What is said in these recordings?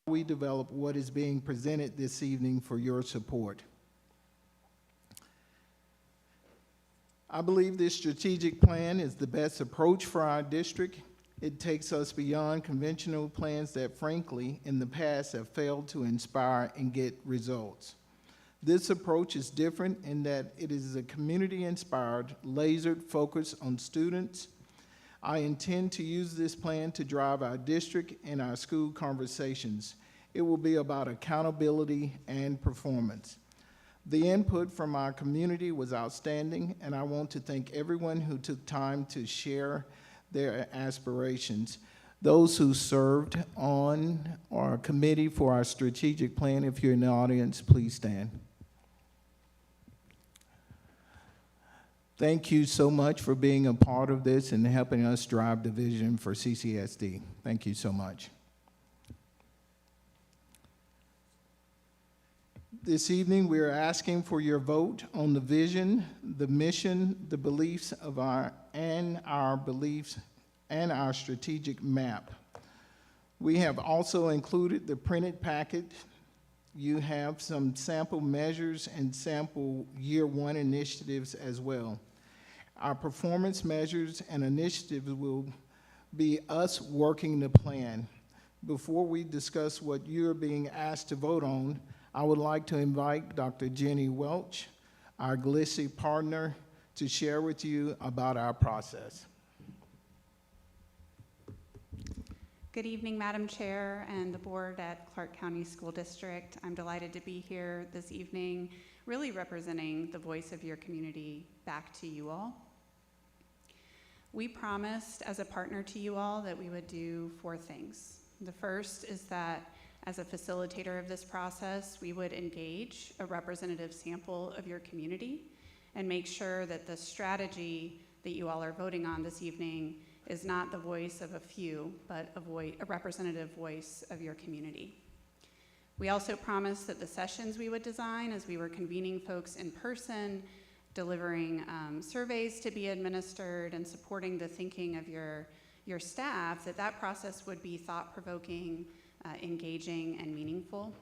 we develop what is being presented this evening for your support. I believe this strategic plan is the best approach for our district. It takes us beyond conventional plans that, frankly, in the past have failed to inspire and get results. This approach is different in that it is a community-inspired, lasered focus on students. I intend to use this plan to drive our district and our school conversations. It will be about accountability and performance. The input from our community was outstanding, and I want to thank everyone who took time to share their aspirations. Those who served on our committee for our strategic plan, if you're in the audience, please stand. Thank you so much for being a part of this and helping us drive the vision for CCSD. Thank you so much. This evening, we are asking for your vote on the vision, the mission, the beliefs of our strategic map. We have also included the printed packet. You have some sample measures and sample year one initiatives as well. Our performance measures and initiatives will be us working the plan. Before we discuss what you're being asked to vote on, I would like to invite Dr. Jenny Welch, our GLSI partner, to share with you about our process. Good evening, Madam Chair and the board at Clark County School District. I'm delighted to be here this evening, really representing the voice of your community back to you all. We promised as a partner to you all that we would do 4 things. The first is that as a facilitator of this process, we would engage a representative sample of your community and make sure that the strategy that you all are voting on this evening is not the voice of a few, but a representative voice of your community. We also promised that the sessions we would design as we were convening folks in person, delivering surveys to be administered, and supporting the thinking of your staff, that process would be thought-provoking, engaging, and meaningful.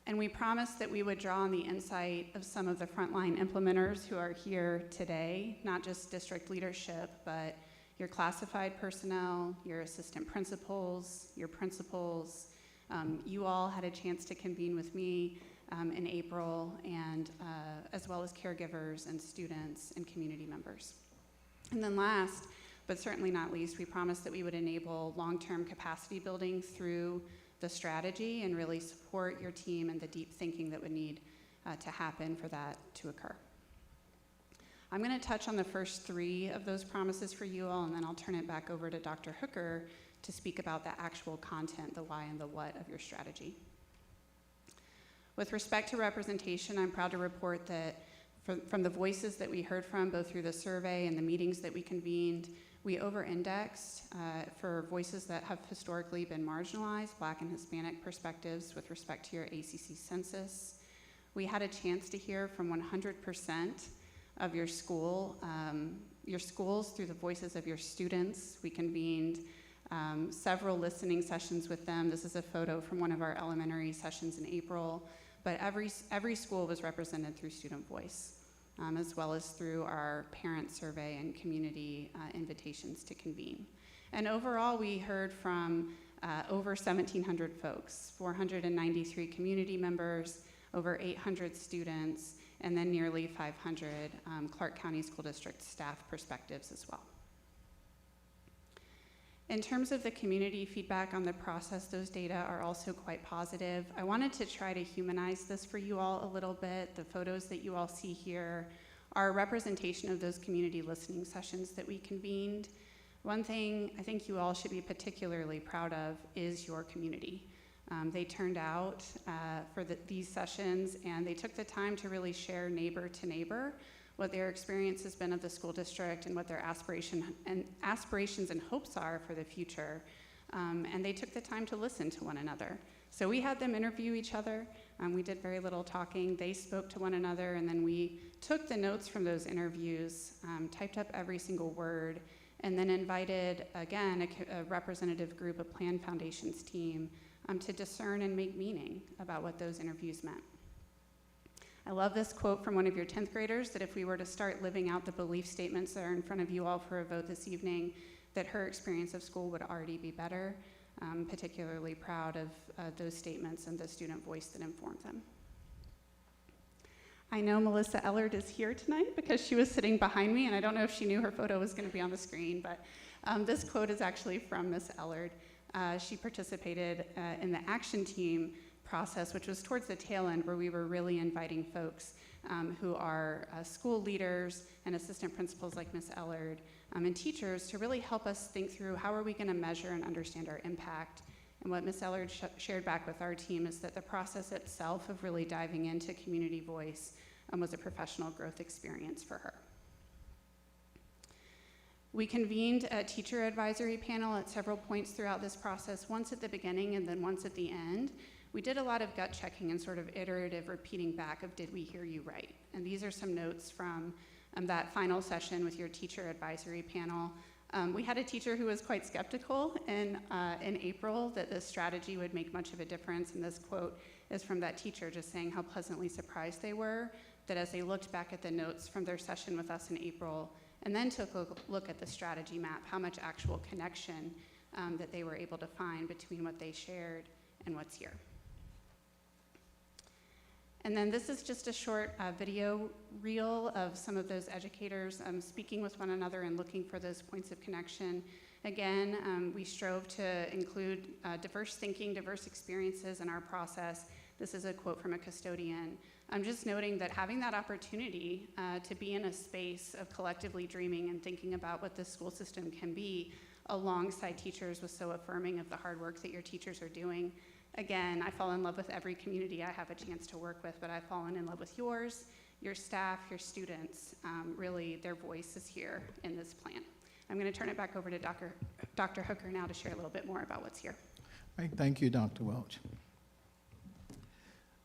And we promised that we would draw on the insight of some of the frontline implementers who are here today, not just district leadership, but your classified personnel, your assistant principals, your principals. You all had a chance to convene with me in April, and as well as caregivers and students and community members. And then last, but certainly not least, we promised that we would enable long-term capacity building through the strategy and really support your team and the deep thinking that would need to happen for that to occur. I'm going to touch on the first 3 of those promises for you all, and then I'll turn it back over to Dr. Hooker to speak about the actual content, the why and the what of your strategy. With respect to representation, I'm proud to report that from the voices that we heard from, both through the survey and the meetings that we convened, we over-indexed for voices that have historically been marginalized, Black and Hispanic perspectives with respect to your ACC census. We had a chance to hear from 100% of your schools through the voices of your students. We convened several listening sessions with them. This is a photo from one of our elementary sessions in April, but every school was represented through student voice. As well as through our parent survey and community invitations to convene. And overall, we heard from over 1,700 folks, 493 community members, over 800 students, and then nearly 500 Clark County School District staff perspectives as well. In terms of the community feedback on the process, those data are also quite positive. I wanted to try to humanize this for you all a little bit. The photos that you all see here are a representation of those community listening sessions that we convened. One thing I think you all should be particularly proud of is your community. They turned out for these sessions, and they took the time to really share neighbor to neighbor what their experience has been of the school district and what their aspirations and hopes are for the future. And they took the time to listen to one another. So we had them interview each other. We did very little talking. They spoke to one another, and then we took the notes from those interviews, typed up every single word, and then invited, again, a representative group, a Plan Foundations team, to discern and make meaning about what those interviews meant. I love this quote from one of your 10th graders, that if we were to start living out the belief statements that are in front of you all for a vote this evening, that her experience of school would already be better. I'm particularly proud of those statements and the student voice that informed them. I know Melissa Ellard is here tonight because she was sitting behind me, and I don't know if she knew her photo was going to be on the screen, but this quote is actually from Miss Ellard. She participated in the action team process, which was towards the tail end, where we were really inviting folks who are school leaders and assistant principals like Miss Ellard and teachers to really help us think through how are we going to measure and understand our impact. And what Miss Ellard shared back with our team is that the process itself of really diving into community voice was a professional growth experience for her. We convened a teacher advisory panel at several points throughout this process, once at the beginning and then once at the end. We did a lot of gut checking and sort of iterative repeating back of, did we hear you right? And these are some notes from that final session with your teacher advisory panel. We had a teacher who was quite skeptical in April that this strategy would make much of a difference, and this quote is from that teacher just saying how pleasantly surprised they were that as they looked back at the notes from their session with us in April and then took a look at the strategy map, how much actual connection that they were able to find between what they shared and what's here. And then this is just a short video reel of some of those educators speaking with one another and looking for those points of connection. Again, we strove to include diverse thinking, diverse experiences in our process. This is a quote from a custodian. I'm just noting that having that opportunity to be in a space of collectively dreaming and thinking about what the school system can be alongside teachers was so affirming of the hard work that your teachers are doing. Again, I fall in love with every community I have a chance to work with, but I've fallen in love with yours, your staff, your students. Really, their voice is here in this plan. I'm going to turn it back over to Dr. Hooker now to share a little bit more about what's here. All right, thank you, Dr. Welch.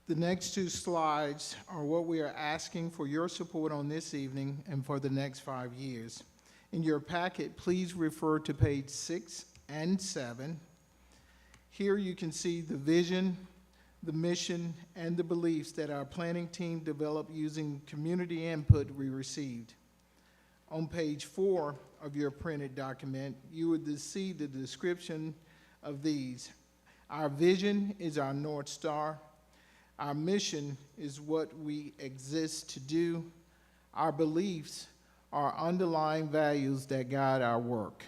The next two slides are what we are asking for your support on this evening and for the next 5 years. In your packet, please refer to page 6 and 7. Here you can see the vision, the mission, and the beliefs that our planning team developed using community input we received. On page 4 of your printed document, you would see the description of these. Our vision is our North Star. Our mission is what we exist to do. Our beliefs are underlying values that guide our work.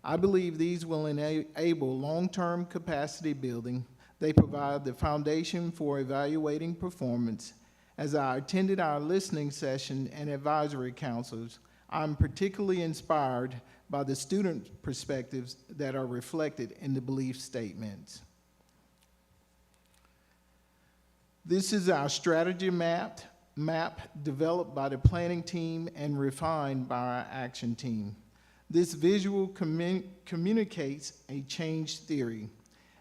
I believe these will enable long-term capacity building. They provide the foundation for evaluating performance. As I attended our listening session and advisory councils, I'm particularly inspired by the student perspectives that are reflected in the belief statements. This is our strategy map developed by the planning team and refined by our action team. This visual communicates a change theory.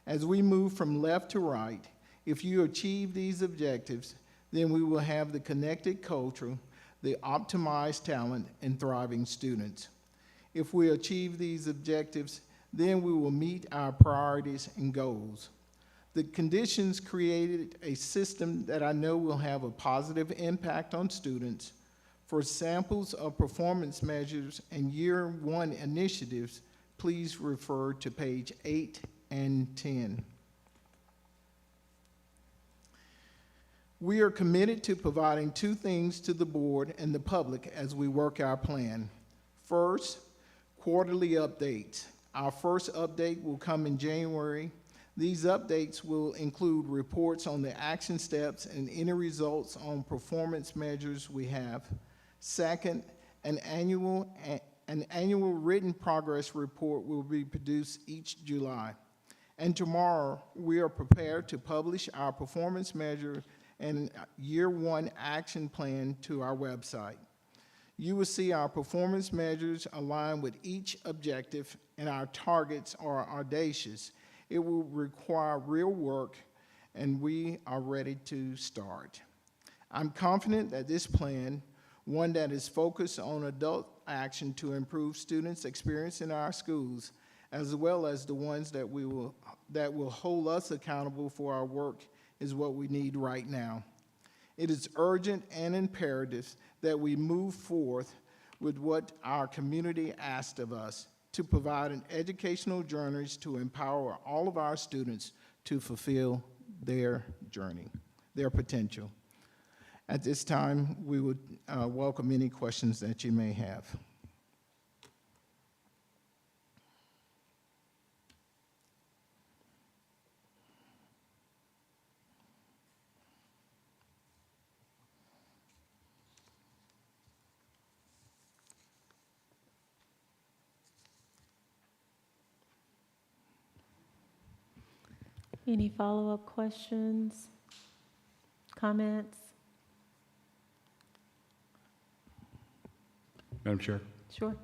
As we move from left to right, if you achieve these objectives, then we will have the connected culture, the optimized talent, and thriving students. If we achieve these objectives, then we will meet our priorities and goals. The conditions created a system that I know will have a positive impact on students. For samples of performance measures and year 1 initiatives, please refer to page 8 and 10. We are committed to providing 2 things to the board and the public as we work our plan. First, quarterly updates. Our first update will come in January. These updates will include reports on the action steps and any results on performance measures we have. Second, an annual written progress report will be produced each July. And tomorrow, we are prepared to publish our performance measure and year 1 action plan to our website. You will see our performance measures align with each objective, and our targets are audacious. It will require real work, and we are ready to start. I'm confident that this plan, one that is focused on adult action to improve students' experience in our schools, as well as the ones that will hold us accountable for our work, is what we need right now. It is urgent and imperative that we move forth with what our community asked of us, to provide an educational journey to empower all of our students to fulfill their journey, their potential. At this time, we would welcome any questions that you may have. Any follow-up questions, comments? Madam Chair, Sure.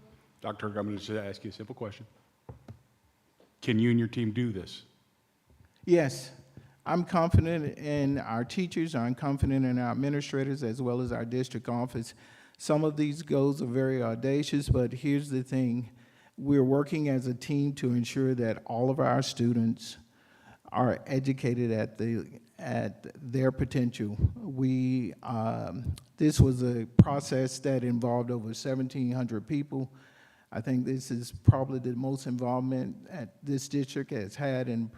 Dr. Hurd, I'm going to just ask you a simple question. Can you and your team do this? Yes, I'm confident in our teachers, I'm confident in our administrators, as well as our district office. Some of these goals are very audacious, but here's the thing. We're working as a team to ensure that all of our students are educated at their potential. This was a process that involved over 1,700 people. I think this is probably the most involvement that this district has had in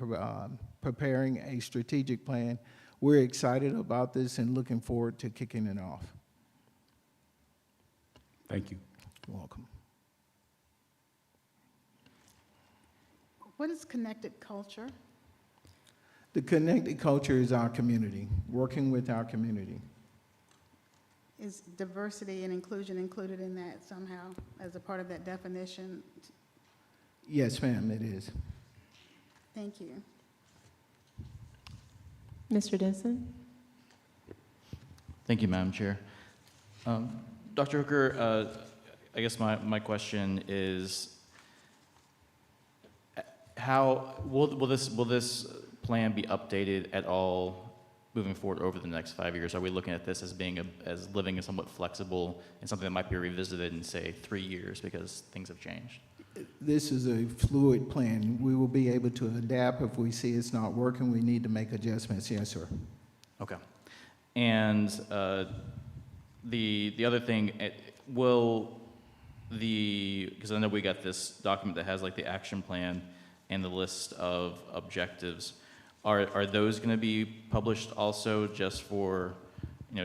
preparing a strategic plan. We're excited about this and looking forward to kicking it off. Thank you. You're welcome. What is connected culture? The connected culture is our community, working with our community. Is diversity and inclusion included in that somehow as a part of that definition? Yes, ma'am, it is. Thank you. Mr. Denson? Thank you, Madam Chair. Dr. Hooker, I guess my question is, how will this plan be updated at all moving forward over the next 5 years? Are we looking at this as being as living and somewhat flexible and something that might be revisited in, say, 3 years because things have changed? This is a fluid plan. We will be able to adapt if we see it's not working. We need to make adjustments. Yes, sir. Okay. And the other thing, because I know we got this document that has like the action plan and the list of objectives. Are those going to be published also just for,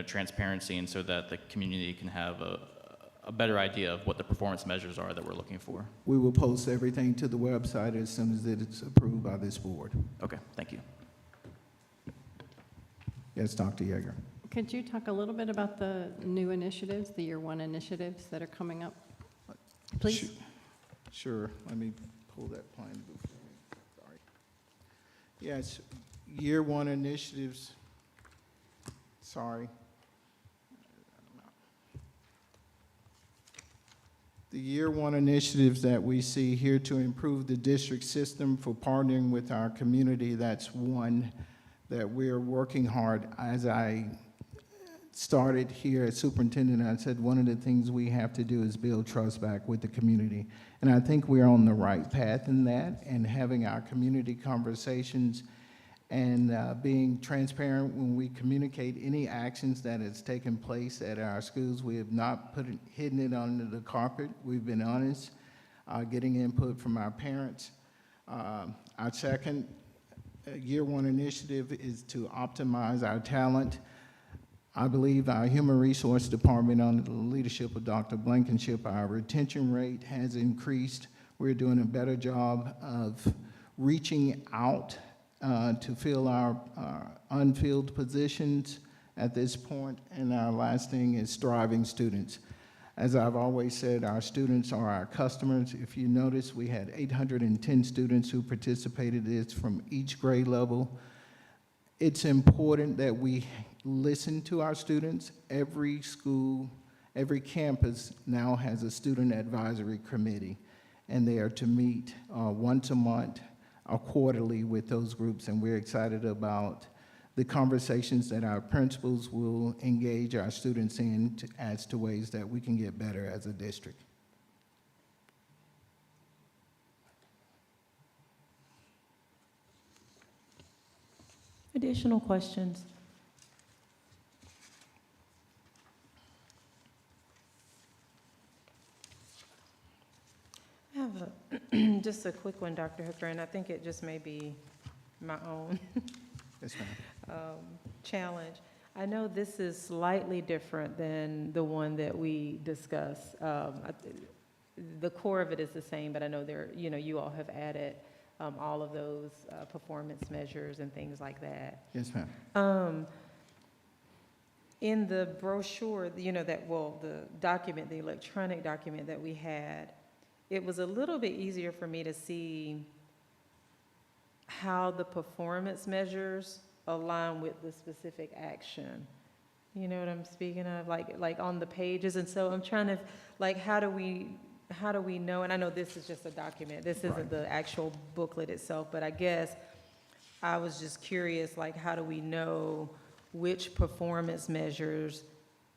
transparency and so that the community can have a better idea of what the performance measures are that we're looking for? We will post everything to the website as soon as it's approved by this board. Okay, thank you. Yes, Dr. Yeager. Could you talk a little bit about the new initiatives, the year one initiatives that are coming up, please? Sure. Let me pull that plan before me. Sorry. Yes, year one initiatives. Sorry. The year one initiatives that we see here to improve the district system for partnering with our community, that's one that we're working hard. As I started here as superintendent, I said one of the things we have to do is build trust back with the community. And I think we're on the right path in that, and having our community conversations and being transparent when we communicate any actions that has taken place at our schools. We have not hidden it under the carpet. We've been honest, getting input from our parents. Our second year one initiative is to optimize our talent. I believe our human resource department, under the leadership of Dr. Blankenship, our retention rate has increased. We're doing a better job of reaching out to fill our unfilled positions at this point. And our last thing is striving students. As I've always said, our students are our customers. If you notice, we had 810 students who participated in this from each grade level. It's important that we listen to our students. Every school, every campus now has a student advisory committee, and they are to meet once a month or quarterly with those groups, and we're excited about the conversations that our principals will engage our students in as to ways that we can get better as a district. Additional questions? I have just a quick one, Dr. Hooker, and I think it just may be my own Yes, ma'am. challenge. I know this is slightly different than the one that we discussed. The core of it is the same, but I know you all have added all of those performance measures and things like that. Yes, ma'am. In the brochure, the document, the electronic document that we had, it was a little bit easier for me to see how the performance measures align with the specific action. You know what I'm speaking of? Like on the pages, and so I'm trying to, how do we know, and I know this is just a document, this isn't the actual booklet itself, but I guess I was just curious, how do we know which performance measures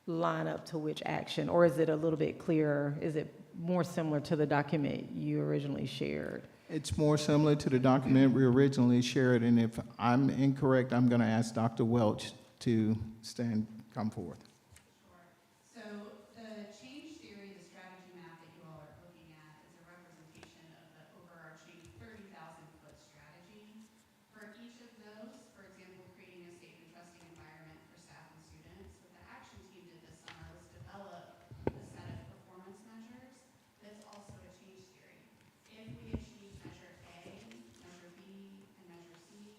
line up to which action? Or is it a little bit clearer? Is it more similar to the document you originally shared? It's more similar to the document we originally shared, and if I'm incorrect, I'm going to ask Dr. Welch to come forth. So the change theory, the strategy map that you all are looking at is a representation of the overarching 30,000-foot strategy. For each of those, for example, creating a safe and trusting environment for staff and students, what the action team did this summer was develop a set of performance measures that's also a change theory. If we achieve measure A, measure B, and measure C,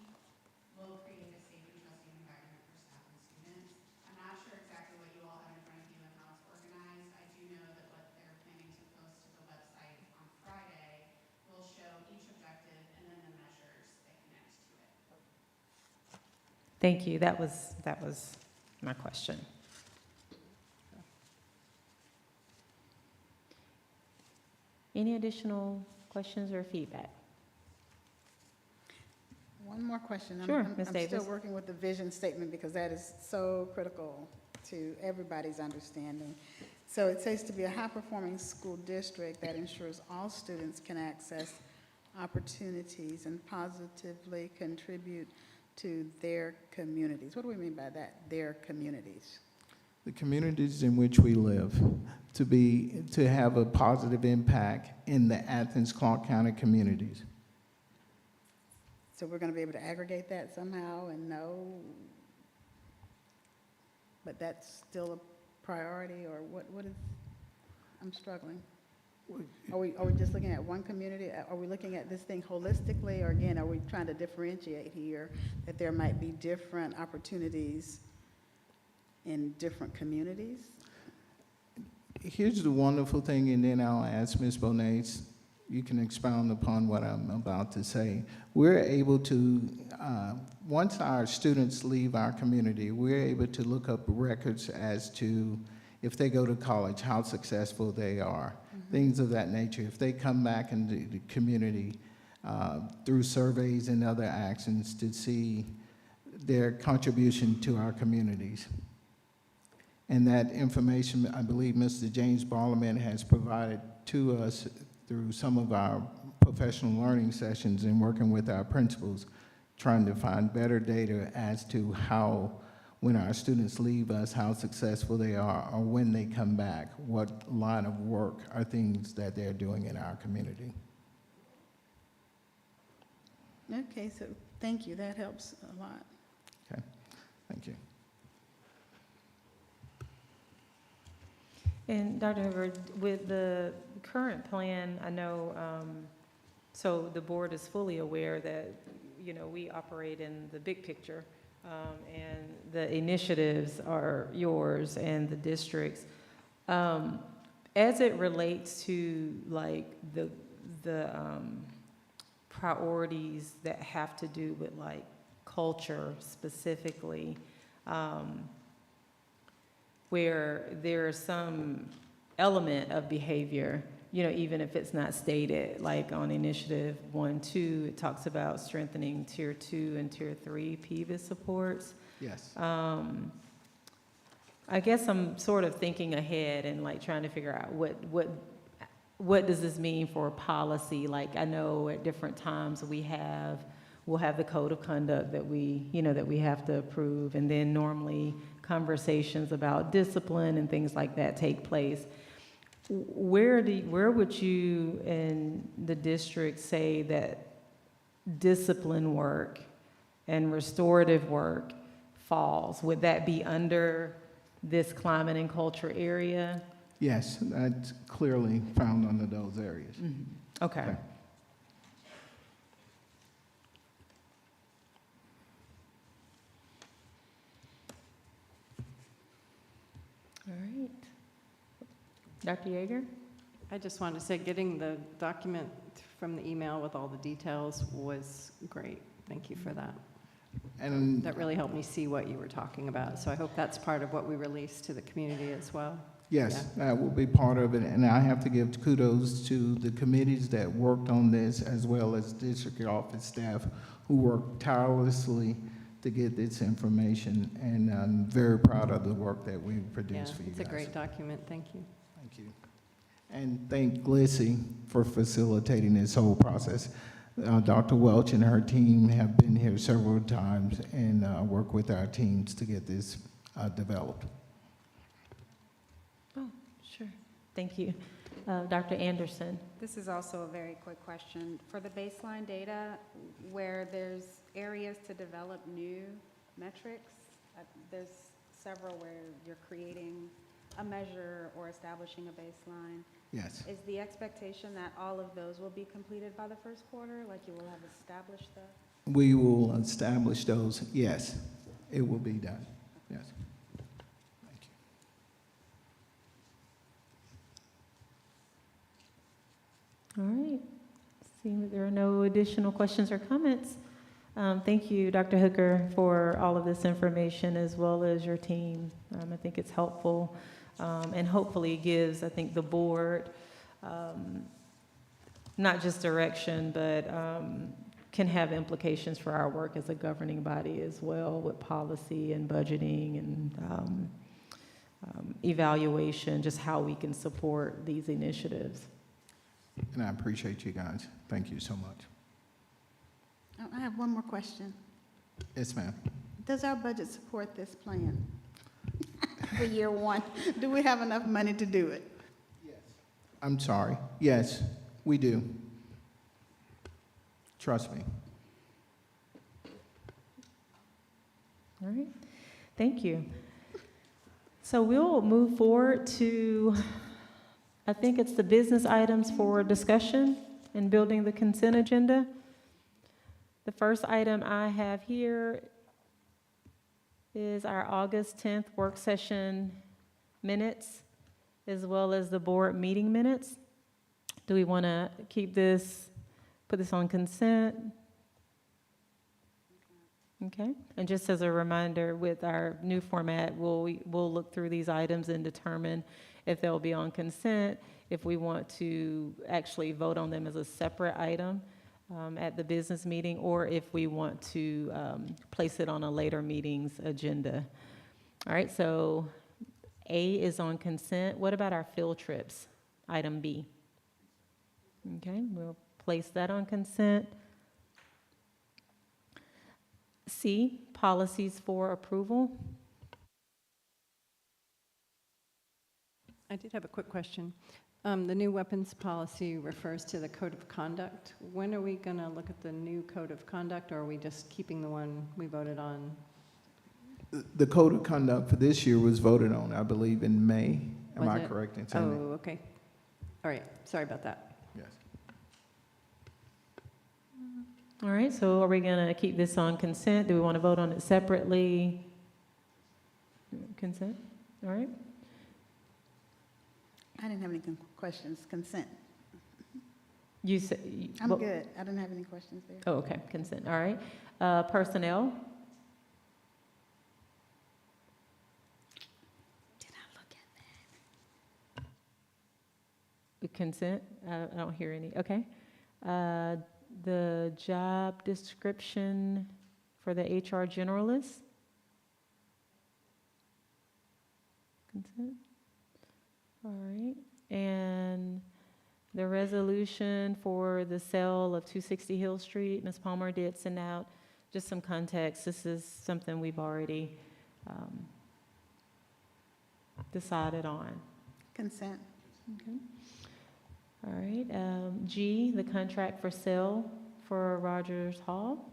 we'll create a safe and trusting environment for staff and students. I'm not sure exactly what you all have in front of you and how it's organized. I do know that what they're planning to post to the website on Friday will show each objective and then the measures that connect to it. Thank you. That was my question. Any additional questions or feedback? One more question. Sure, Ms. I'm Davis. still working with the vision statement because that is so critical to everybody's understanding. So it says to be a high-performing school district that ensures all students can access opportunities and positively contribute to their communities. What do we mean by that, their communities? The communities in which we live, to have a positive impact in the Athens-Clarke County communities. So we're going to be able to aggregate that somehow and know, but that's still a priority, or what is, I'm struggling. Are we just looking at one community? Are we looking at this thing holistically, or again, are we trying to differentiate here that there might be different opportunities in different communities? Here's the wonderful thing, and then I'll ask Ms. Bonet, you can expound upon what I'm about to say. We're able to, once our students leave our community, we're able to look up records as to if they go to college, how successful they are, things of that nature. If they come back into the community through surveys and other actions to see their contribution to our communities. And that information, I believe Mr. James Barliman has provided to us through some of our professional learning sessions and working with our principals, trying to find better data as to how, when our students leave us, how successful they are, or when they come back, what line of work are things that they're doing in our community. Okay, so thank you, that helps a lot. Okay, thank you. And Dr. Hoover, with the current plan, I know, so the board is fully aware that, we operate in the big picture, and the initiatives are yours and the district's. As it relates to the priorities that have to do with culture specifically, where there's some element of behavior, even if it's not stated, like on initiative 1-2, it talks about strengthening tier 2 and tier 3 PVIS supports. Yes. I guess I'm sort of thinking ahead and trying to figure out what does this mean for policy? I know at different times we have we'll have the code of conduct that we, that we have to approve. And then normally conversations about discipline and things like that take place. Where would you in the district say that discipline work and restorative work falls? Would that be under this climate and culture area? Yes, that's clearly found under those areas. Okay. Okay. All right. Dr. Yeager? I just wanted to say, getting the document from the email with all the details was great. Thank you for that. And That really helped me see what you were talking about. So I hope that's part of what we release to the community as well. yes, that will be part of it. And I have to give kudos to the committees that worked on this, as well as district office staff who worked tirelessly to get this information. And I'm very proud of the work that we Yeah, produced for you guys. it's a great document. Thank you. Thank you. And thank Glissy for facilitating this whole process. Dr. Welch and her team have been here several times and worked with our teams to get this developed. Oh, sure. Thank you. Dr. Anderson? This is also a very quick question. For the baseline data, where there's areas to develop new metrics, there's several where you're creating a measure or establishing a baseline. Yes. Is the expectation that all of those will be completed by the first quarter, like you will have established the? We will establish those, yes. It will be done, yes. Thank you. All right. Seeing that there are no additional questions or comments, thank you, Dr. Hooker, for all of this information, as well as your team. I think it's helpful, and hopefully gives, I think, the board not just direction, but can have implications for our work as a governing body as well, with policy and budgeting and evaluation, just how we can support these initiatives. And I appreciate you guys. Thank you so much. Oh, I have one more question. Yes, ma'am. Does our budget support this plan for year one? Do we have enough money to do it? I'm sorry. Yes, we do. Trust me. All right, thank you. So we'll move forward to, I think it's the business items for discussion and building the consent agenda. The first item I have here is our August 10th work session minutes, as well as the board meeting minutes. Do we want to keep this, put this on consent? Okay, and just as a reminder, with our new format, we'll look through these items and determine if they'll be on consent, if we want to actually vote on them as a separate item at the business meeting, or if we want to place it on a later meeting's agenda. All right, so A is on consent. What about our field trips? Item B. Okay, we'll place that on consent. C, policies for approval. I did have a quick question. The new weapons policy refers to the code of conduct. When are we going to look at the new code of conduct, or are we just keeping the one we voted on? The code of conduct for this year was voted on, I believe, in May. Am Was I it? correct in saying that? Oh, okay. All right, sorry about that. Yes. All right, so are we going to keep this on consent? Do we want to vote on it separately? Consent, all right. I didn't have any questions. Consent. You said. I'm good. I didn't have any questions there. Oh, okay, consent, all right. Personnel, Did I look at that? consent, I don't hear any, okay. The job description for the HR generalist? Consent, all right. And The resolution for the sale of 260 Hill Street, Ms. Palmer did send out just some context. This is something we've already decided on. Consent. Okay. All right, G, the contract for sale for Rogers Hall,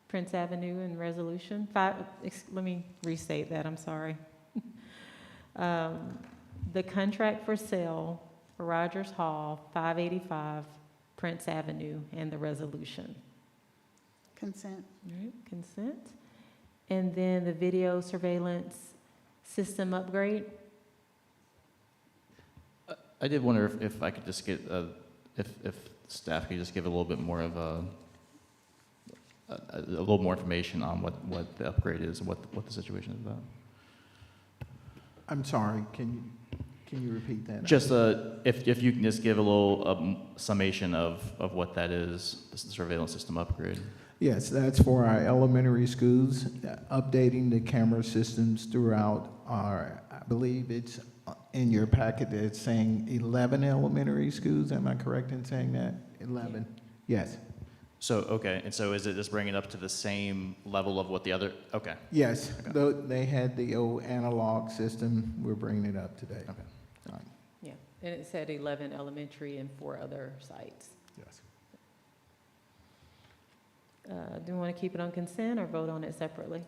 Prince Avenue and resolution. Let me restate that, I'm sorry. The contract for sale for Rogers Hall, 585 Prince Avenue, and the resolution. Consent. All right, consent. And then the video surveillance system upgrade. I did wonder if I could just get, if staff could just give a little bit more of a little more information on what the upgrade is and what the situation is about. I'm sorry, can you repeat that? Just if you can just give a little summation of what that is, the surveillance system upgrade. Yes, that's for our elementary schools, updating the camera systems throughout our, I believe it's in your packet, it's saying 11 elementary schools. Am I correct in saying that? 11, yes. So, okay, and so is it just bringing it up to the same level of what the other, okay. Yes, Okay. though they had the old analog system, we're bringing it up today. Okay. All right. Yeah, and it said 11 elementary and 4 other sites. Yes. Do you want to keep it on consent or vote on it separately?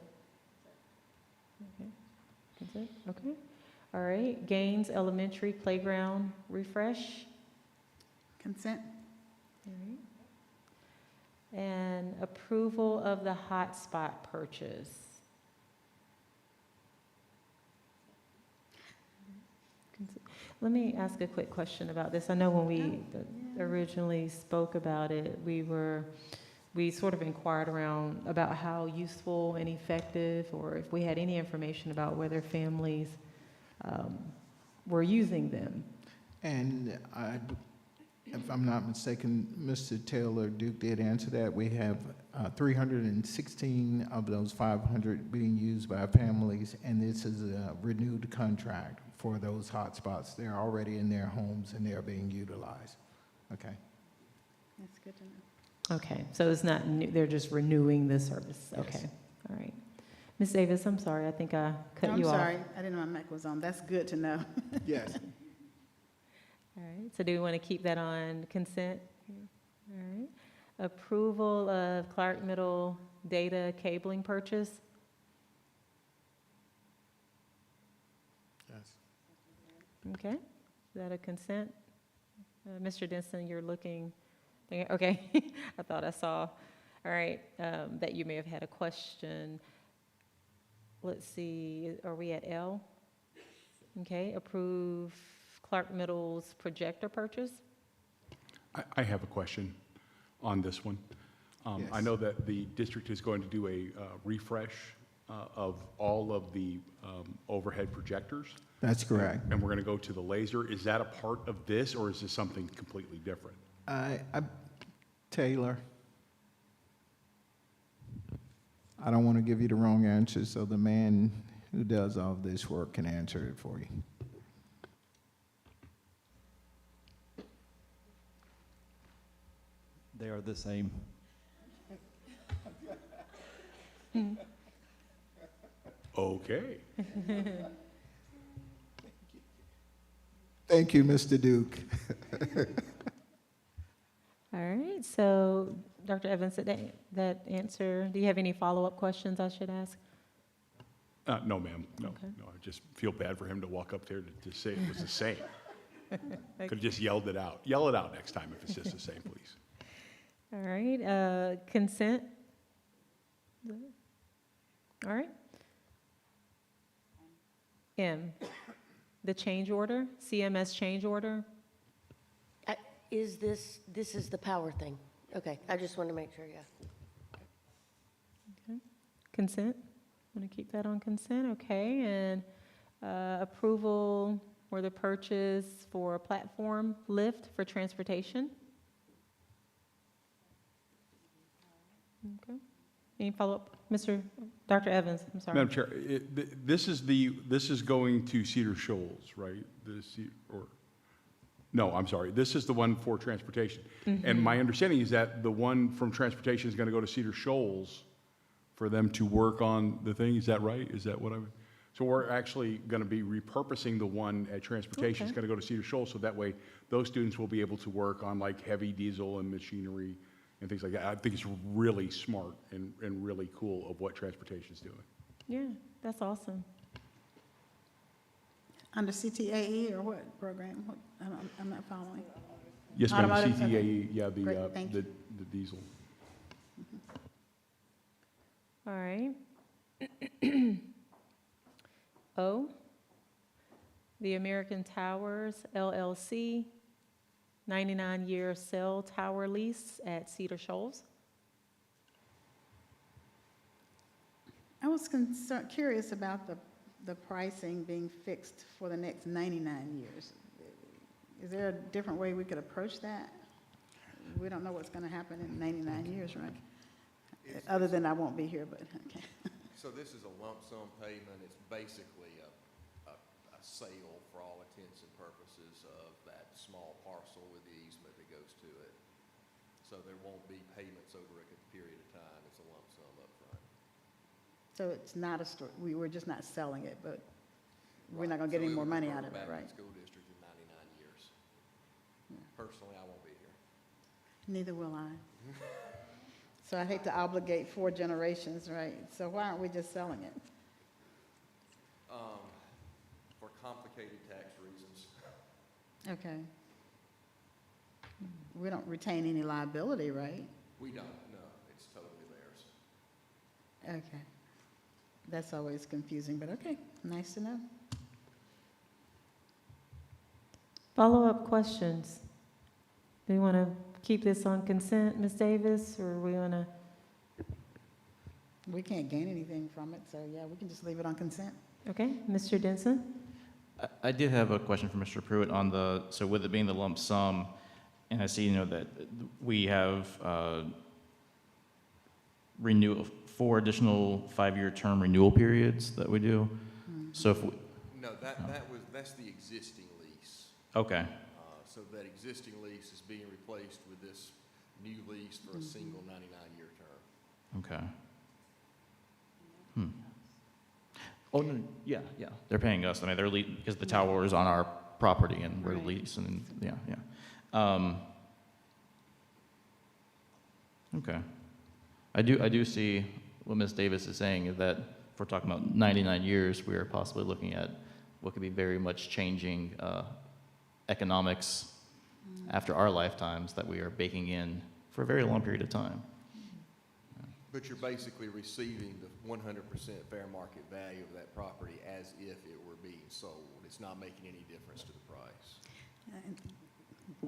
Okay, consent, okay. All right, Gaines Elementary Playground refresh. Consent. All right. And approval of the hotspot purchase. Let me ask a quick question about this. I know when we originally spoke about it, we sort of inquired around about how useful and effective, or if we had any information about whether families were using them. And if I'm not mistaken, Mr. Taylor Duke did answer that. We have 316 of those 500 being used by families, and this is a renewed contract for those hotspots. They're already in their homes and they're being utilized. Okay. That's good to know. Okay, so it's not new, they're just renewing the service. Yes. Okay, all right. Ms. Davis, I'm sorry, I think I cut you off. I'm sorry, I didn't know my mic was on. That's good to know. Yes. All right, so do we want to keep that on consent? All right. Approval of Clark Middle data cabling purchase? Yes. Okay, is that a consent? Mr. Denson, you're looking, okay, I thought I saw, all right, that you may have had a question. Let's see, are we at L? Okay, approve Clark Middle's projector purchase? I have a question on this one. I Yes. know that the district is going to do a refresh of all of the overhead projectors, That's correct. and we're going to go to the laser. Is that a part of this, or is this something completely different? Taylor, I don't want to give you the wrong answer, so the man who does all this work can answer it for you. They are the same. Okay. Thank you, Mr. Duke. All right, so Dr. Evans, did that answer, do you have any follow-up questions I should ask? No, ma'am, no, Okay. no, I just feel bad for him to walk up there to say it was the same. Could have just yelled it out. Yell it out next time if it's just the same, please. All right, consent? All right. M, the change order, CMS change order? Is this is the power thing? Okay, I just want to make sure, yeah. Okay. Consent? Want to keep that on consent? Okay, and approval for the purchase for a platform lift for transportation? Okay. Any follow-up? Dr. Evans, I'm sorry. Madam Chair, this is going to Cedar Shoals, right? Or No, I'm sorry. This is the one for transportation. And my understanding is that the one from transportation is going to go to Cedar Shoals for them to work on the thing. Is that right? Is that what I'm? So we're actually going to be repurposing the one at transportation. It's Okay. going to go to Cedar Shoals, so that way those students will be able to work on like heavy diesel and machinery and things like that. I think it's really smart and really cool of what transportation is doing. Yeah, that's awesome. Under CTAE or what program? What- I'm not following. Yes, ma'am. Automotive, okay. CTAE, yeah, Great, thank the diesel. All right. O, the American Towers LLC, 99-year cell tower lease at Cedar Shoals. I was curious about the pricing being fixed for the next 99 years. Is there a different way we could approach that? We don't know what's going to happen in 99 years, right? Other than I won't be here, but, okay. So this is a lump sum payment. It's basically a sale for all intents and purposes of that small parcel with the easement that goes to it. So there won't be payments over a period of time. It's a lump sum upfront. So it's not we're just not selling it, but we're not going to get any more money out of it, right? Back to the school district in 99 years. Personally, I won't be here. Neither will I. So I hate to obligate 4 generations, right? So why aren't we just selling it? For complicated tax reasons. Okay. We don't retain any liability, right? We don't, no, it's totally theirs. Okay. That's always confusing, but okay, nice to know. Follow-up questions. Do you want to keep this on consent, Ms. Davis, or we want to? We can't gain anything from it, so yeah, we can just leave it on consent. Okay, Mr. Denson? I did have a question for Mr. Pruitt on the, so with it being the lump sum, and I see, that we have renew 4 additional 5-year term renewal periods that we do. So if we, No, that's the existing lease. okay, So that existing lease is being replaced with this new lease for a single 99-year term. okay. Oh, no, yeah, they're paying us, I mean, they're because the tower is on our property and we're Right. leasing, and, yeah. Okay. I do see what Ms. Davis is saying, is that if we're talking about 99 years, we are possibly looking at what could be very much changing economics after our lifetimes that we are baking in for a very long period of time. But you're basically receiving the 100% fair market value of that property as if it were being sold. It's not making any difference to the price.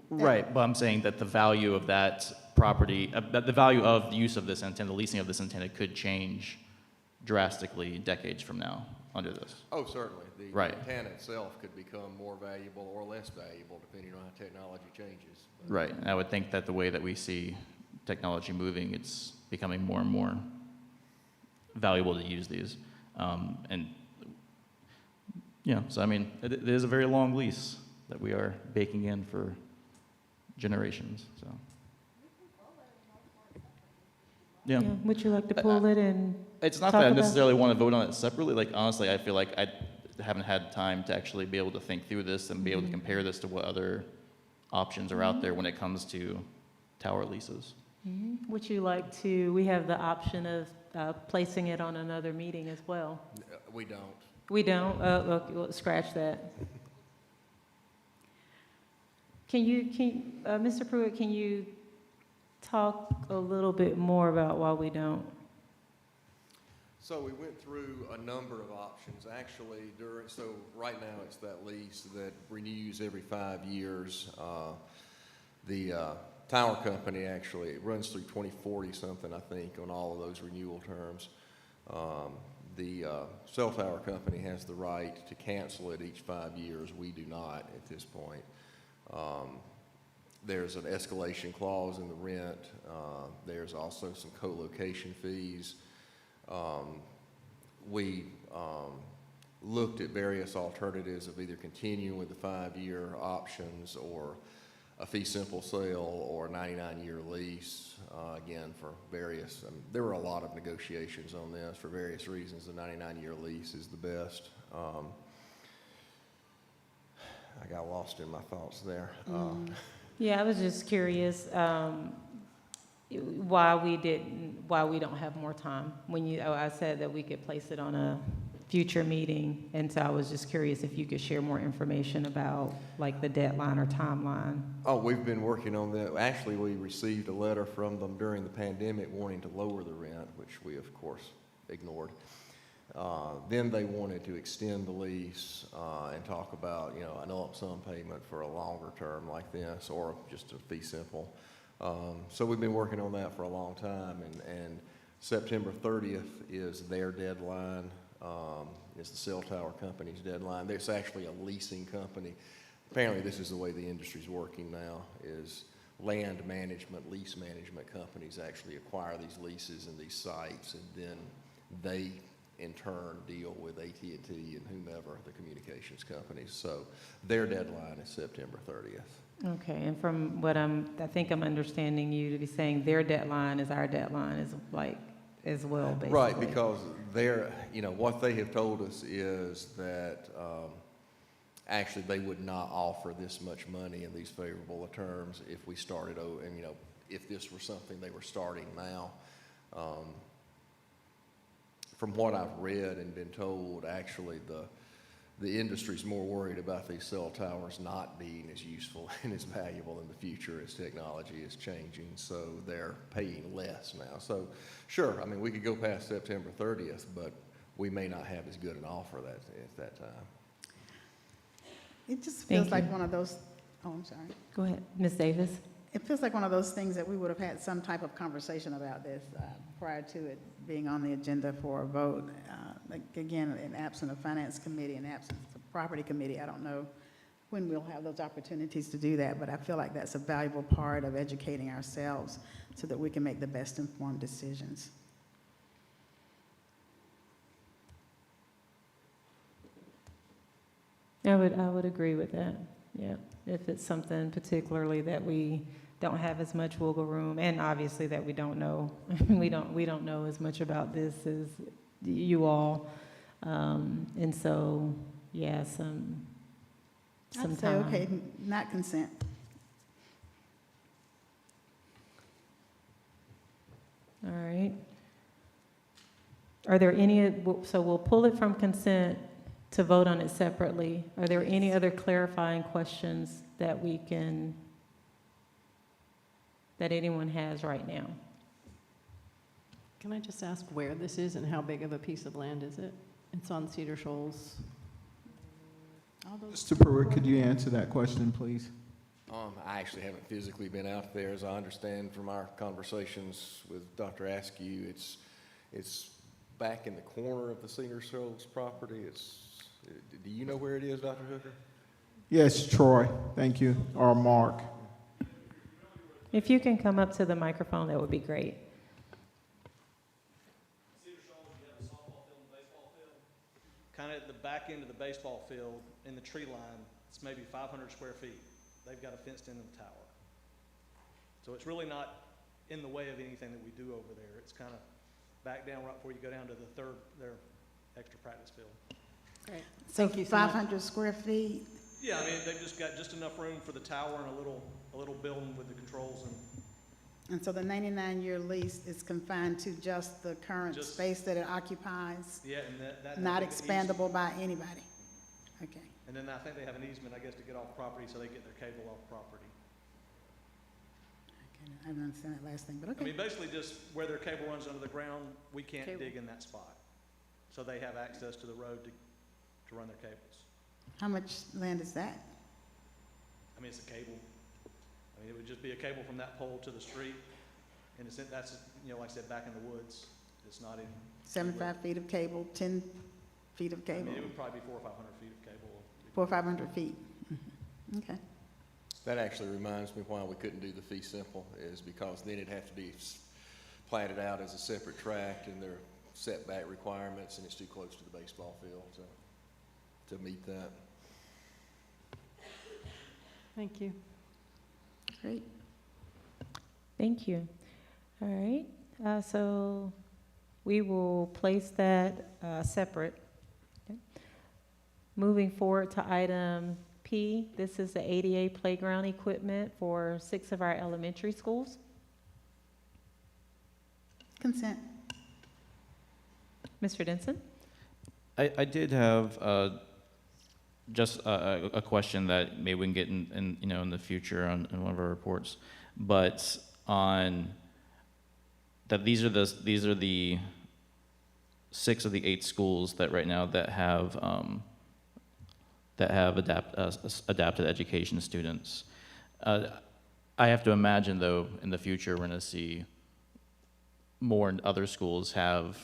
Right, but I'm saying that the value of that property, that the value of the use of this antenna, the leasing of this antenna could change drastically decades from now under this. Oh, certainly. The Right. antenna itself could become more valuable or less valuable depending on how technology changes. But Right, and I would think that the way that we see technology moving, it's becoming more and more valuable to use these. And, yeah, so I mean, it is a very long lease that we are baking in for generations, so. Yeah. Would you like to pull it and? It's not talk that I about- necessarily want to vote on it separately, like, honestly, I feel like I haven't had time to actually be able to think through this and be able to compare this to what other options are out there when it comes to tower leases. Would you like to, we have the option of placing it on another meeting as well. we don't. We don't? Okay, well, scratch that. Mr. Pruitt, can you talk a little bit more about why we don't? So we went through a number of options. Actually, so right now it's that lease that renews every 5 years. The tower company actually, it runs through 2040 something, I think, on all of those renewal terms. The cell tower company has the right to cancel it each 5 years. We do not at this point. There's an escalation clause in the rent. There's also some co-location fees. We looked at various alternatives of either continuing with the 5-year options or a fee simple sale or a 99-year lease. Again, for various, there were a lot of negotiations on this for various reasons. The 99-year lease is the best. I got lost in my thoughts there. Yeah, I was just curious, why we don't have more time. When I said that we could place it on a future meeting, and so I was just curious if you could share more information about, like, the deadline or timeline. Oh, we've been working on that. Actually, we received a letter from them during the pandemic wanting to lower the rent, which we, of course, ignored. Then they wanted to extend the lease and talk about, an lump sum payment for a longer term like this, or just a fee simple. So we've been working on that for a long time, and September 30th is their deadline. It's the cell tower company's deadline. There's actually a leasing company. Apparently, this is the way the industry's working now, is land management, lease management companies actually acquire these leases and these sites, and then they, in turn, deal with AT&T and whomever, the communications companies. So their deadline is September 30th. Okay, and from what I think I'm understanding you to be saying, their deadline is our deadline, is like, as well, basically. Right, because they're, what they have told us is that actually they would not offer this much money in these favorable terms if we started, and if this were something they were starting now. From what I've read and been told, actually the industry's more worried about these cell towers not being as useful and as valuable in the future as technology is changing, so they're paying less now. So sure, we could go past September 30th, but we may not have as good an offer at that time. It just feels Thank like you. one of those, oh, I'm sorry. Go ahead, Ms. Davis. It feels like one of those things that we would have had some type of conversation about this prior to it being on the agenda for a vote. Again, in absence of finance committee, in absence of property committee, I don't know when we'll have those opportunities to do that, but I feel like that's a valuable part of educating ourselves so that we can make the best informed decisions. I would agree with that, yeah. If it's something particularly that we don't have as much wiggle room, and obviously that we don't know, we don't know as much about this as you all, and so, yeah, some I'd say, time. okay, not consent. All right. Are there any, so we'll pull it from consent to vote on it separately. Are there any other clarifying questions that that anyone has right now? Can I just ask where this is and how big of a piece of land is it? It's on Cedar Shoals. Mr. Pruitt, could you answer that question, please? I actually haven't physically been out there. As I understand from our conversations with Dr. Askew, it's back in the corner of the Cedar Shoals property. Do you know where it is, Dr. Hooker? Yes, Troy, thank you, or Mark. If you can come up to the microphone, that would be great. Cedar Shoals, you have a softball field and baseball field. Kind of at the back end of the baseball field, in the tree line, it's maybe 500 square feet. They've got a fenced-in tower. So it's really not in the way of anything that we do over there. It's kind of back down right before you go down to their extra practice field. Great. So Thank you so much. 500 square feet? Yeah, they've just got just enough room for the tower and a little building with the controls And so the 99-year lease is confined to just the current Just- space that it occupies, yeah, and that not I think an expandable by anybody? Okay. easement. And then I think they have an easement, I guess, to get off property, so they get their cable off property. Okay, I didn't understand that last thing, but okay. Basically just where their cable runs under the ground, we can't Cable. dig in that spot. So they have access to the road to run their cables. How much land is that? It's a cable. It would just be a cable from that pole to the street. And that's, like I said, back in the woods. It's not in. 75 feet of cable, 10 feet of cable? It would probably be 400 or 500 feet of cable. 400 or 500 feet? Mhm. Okay. That actually reminds me why we couldn't do the fee simple, is because then it'd have to be platted out as a separate tract, and there are setback requirements, and it's too close to the baseball field, so. to meet that. Thank you. Great. Thank you. All right, so we will place that separate. Okay. Moving forward to item P, this is the ADA playground equipment for 6 of our elementary schools. Consent. Mr. Denson? I did have just a question that maybe we can get in you know, in the future on in one of our reports, but on that these are the 6 of the 8 schools that right now that have adapted education students. I have to imagine, though, in the future, we're going to see more and other schools have,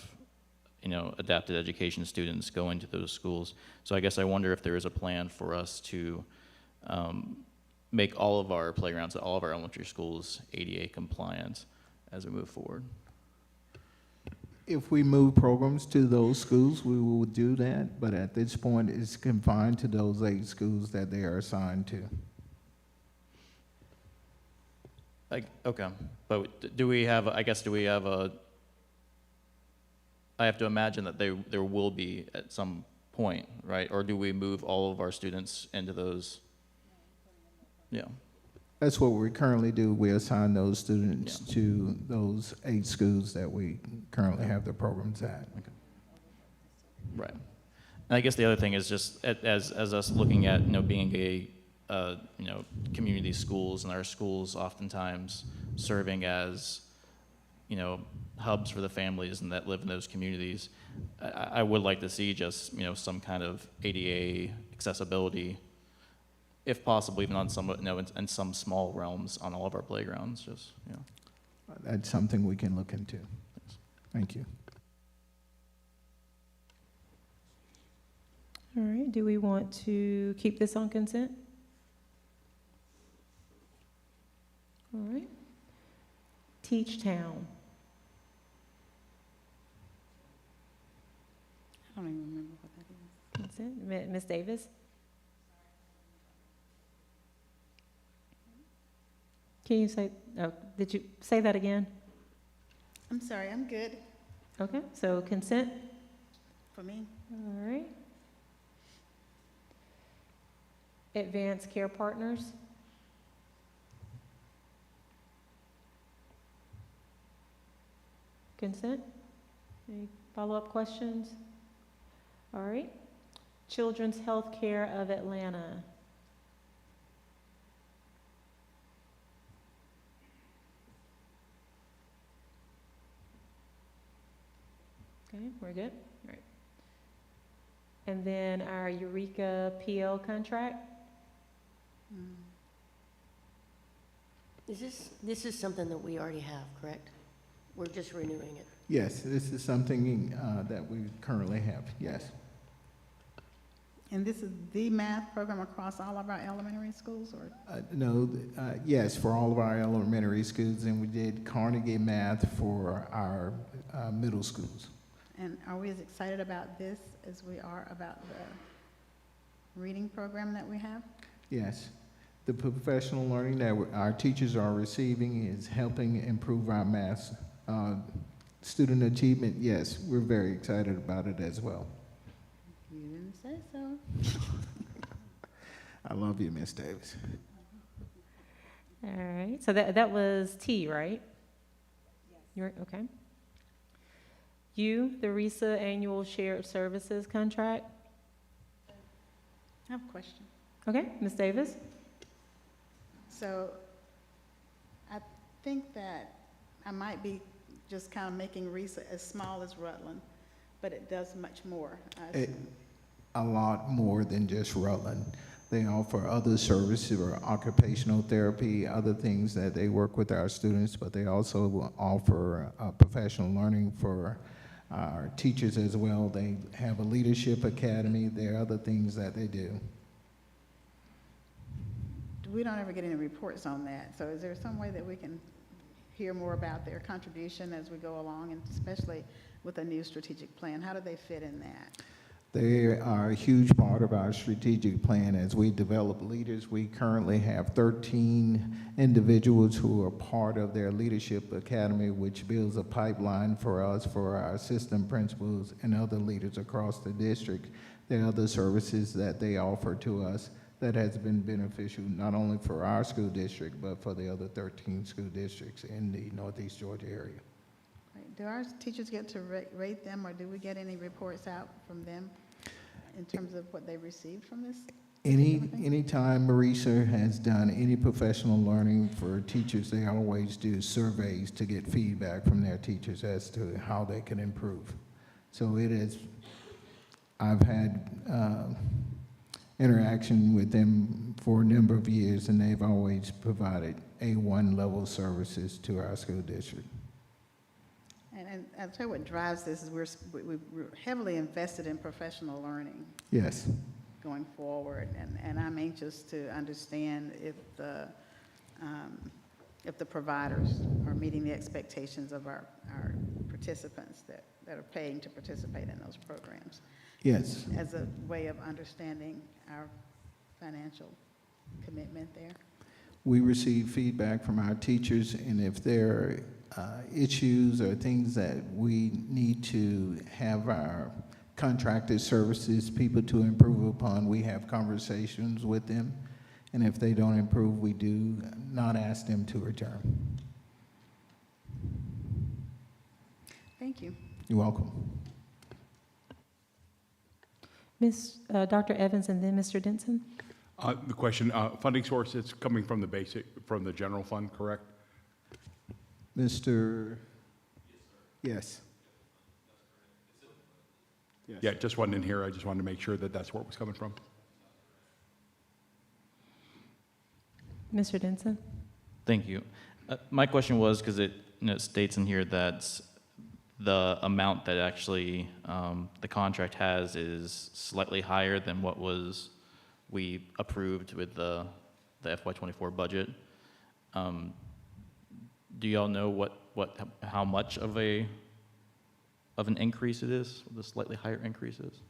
you know, adapted education students go into those schools. So I guess I wonder if there is a plan for us to make all of our playgrounds at all of our elementary schools ADA compliant as we move forward. If we move programs to those schools, we will do that, but at this point, it's confined to those 8 schools that they are assigned to. Like, okay, but do we have, I guess, do we have a, I have to imagine that there will be at some point, right? Or do we move all of our students into those? Yeah. That's what we currently do. We assign those students to those 8 schools that we currently have the programs at. Right. And I guess the other thing is just as us looking at, you know, being a you know, community schools, and our schools oftentimes serving as, you know, hubs for the families and that live in those communities. I would like to see just, you know, some kind of ADA accessibility, if possible, even on some, you know, in some small realms on all of our playgrounds. Just, you know. That's something we can look into. Thank you. All right, do we want to keep this on consent? All right. Teach Town. I don't even remember what that is. That's it. Ms. Davis? Can you say, oh, did you say that again? I'm sorry, I'm good Okay, so consent. for me. All right. Advanced Care Partners. Consent? Any follow-up questions? All right. Children's Health Care of Atlanta. Okay, we're good. All right. And then our Eureka PL contract. This is something that we already have, correct? We're just renewing it. Yes, this is something that we currently have, yes. And this is the math program across all of our elementary schools, or? No, yes, for all of our elementary schools, and we did Carnegie Math for our middle schools. And are we as excited about this as we are about the reading program that we have? Yes. The professional learning that our teachers are receiving is helping improve our math student achievement. Yes, we're very excited about it as well. You didn't say so. I love you, Miss Davis. All right, so that was T, right? Yes. You're, okay. U, the RESA Annual Shared Services Contract. I have a question. Okay, Ms. Davis? So I think that I might be just kind of making RESA as small as Rutland, but it does much more, I assume. A lot more than just Rutland. They offer other services or occupational therapy, other things that they work with our students, but they also offer professional learning for our teachers as well. They have a leadership academy. There are other things that they do. We don't ever get any reports on that, so is there some way that we can hear more about their contribution as we go along, and especially with a new strategic plan? How do they fit in that? They are a huge part of our strategic plan as we develop leaders. We currently have 13 individuals who are part of their leadership academy, which builds a pipeline for us, for our assistant principals and other leaders across the district. There are other services that they offer to us that has been beneficial not only for our school district, but for the other 13 school districts in the Northeast Georgia area. Right. Do our teachers get to rate them, or do we get any reports out from them in terms of what they received from this? Anytime Marisa has done any professional learning for teachers, they always do surveys to get feedback from their teachers as to how they can improve. So it is, I've had interaction with them for a number of years, and they've always provided A1 level services to our school district. And I'll tell you what drives this is we're heavily invested in professional learning Yes. going forward, and I'm anxious to understand if the providers are meeting the expectations of our participants that are paying to participate in those programs, Yes. as a way of understanding our financial commitment there. We receive feedback from our teachers, and if there are issues or things that we need to have our contracted services people to improve upon, we have conversations with them. And if they don't improve, we do not ask them to return. Thank you. You're welcome. Dr. Evans and then Mr. Denson? The question, funding source, it's coming from from the general fund, correct? Mr. Yes. Yes. Yeah, it just wasn't in here. I just wanted to make sure that that's where it was coming from. Mr. Denson? Thank you. My question was, because it states in here that the amount that actually the contract has is slightly higher than what we approved with the FY24 budget. Do y'all know how much of an increase it is? The slightly higher increase is?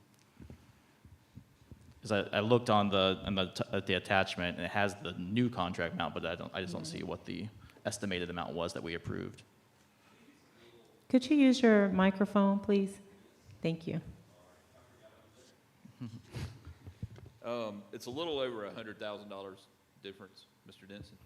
Because I looked at the attachment, and it has the new contract amount, but I just don't see what the estimated amount was that we approved. Could you use your microphone, please? Thank you. It's a little over $100,000 difference, Mr. Denson.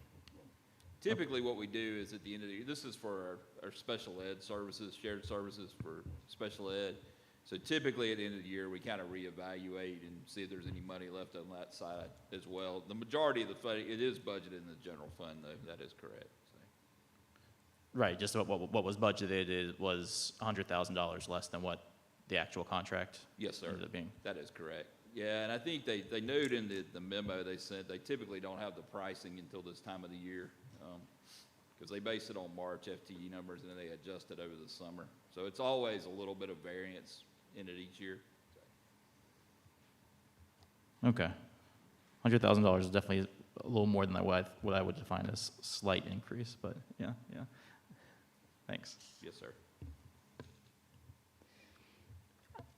Typically, what we do is at the end of the year, this is for our special ed services, shared services for special ed. So typically, at the end of the year, we kind of reevaluate and see if there's any money left on that side as well. The majority of the funding, it is budgeted in the general fund, though. That is correct. So. Right, just what was budgeted was $100,000 less than what the actual contract Yes, sir. ended up being. That is correct. Yeah, and I think they note in the memo they said they typically don't have the pricing until this time of the year because they base it on March FTE numbers and then they adjust it over the summer. So it's always a little bit of variance in it each year. Okay. $100,000 is definitely a little more than what I would define as slight increase, but yeah. Thanks. Yes, sir.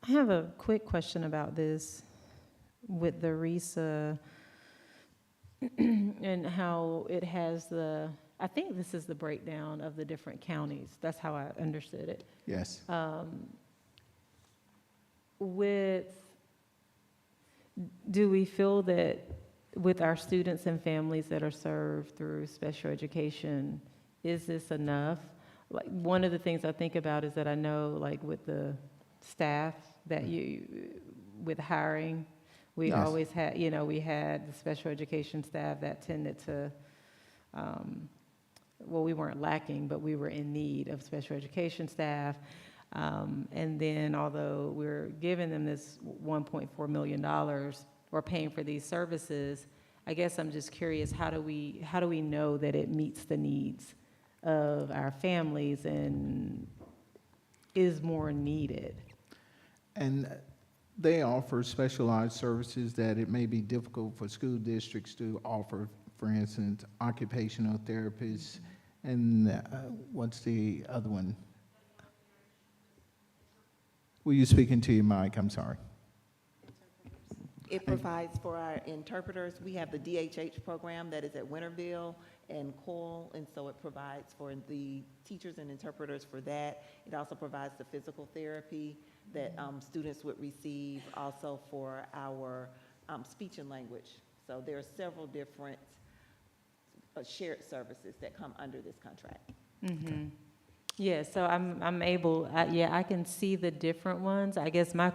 I have a quick question about this with the RISA and how it has I think this is the breakdown of the different counties. That's how I understood it. Yes. Do we feel that with our students and families that are served through special education, is this enough? Like, one of the things I think about is that I know, like, with the staff that with hiring, we Yes. always had, we had the special education staff that tended to, we weren't lacking, but we were in need of special education staff. And then although we're giving them this $1.4 million, or paying for these services, I guess I'm just curious, how do we know that it meets the needs of our families and is more needed? And they offer specialized services that it may be difficult for school districts to offer. For instance, occupational therapists, and what's the other one? Were you speaking to your mic? I'm sorry. It provides for our interpreters. We have the DHH program that is at Winterville and Coyle, and so it provides for the teachers and interpreters for that. It also provides the physical therapy that students would receive, also for our speech and language. So there are several different shared services that come under this contract. Mm-hmm. Yeah, so I'm able, yeah, I can see the different ones. I guess my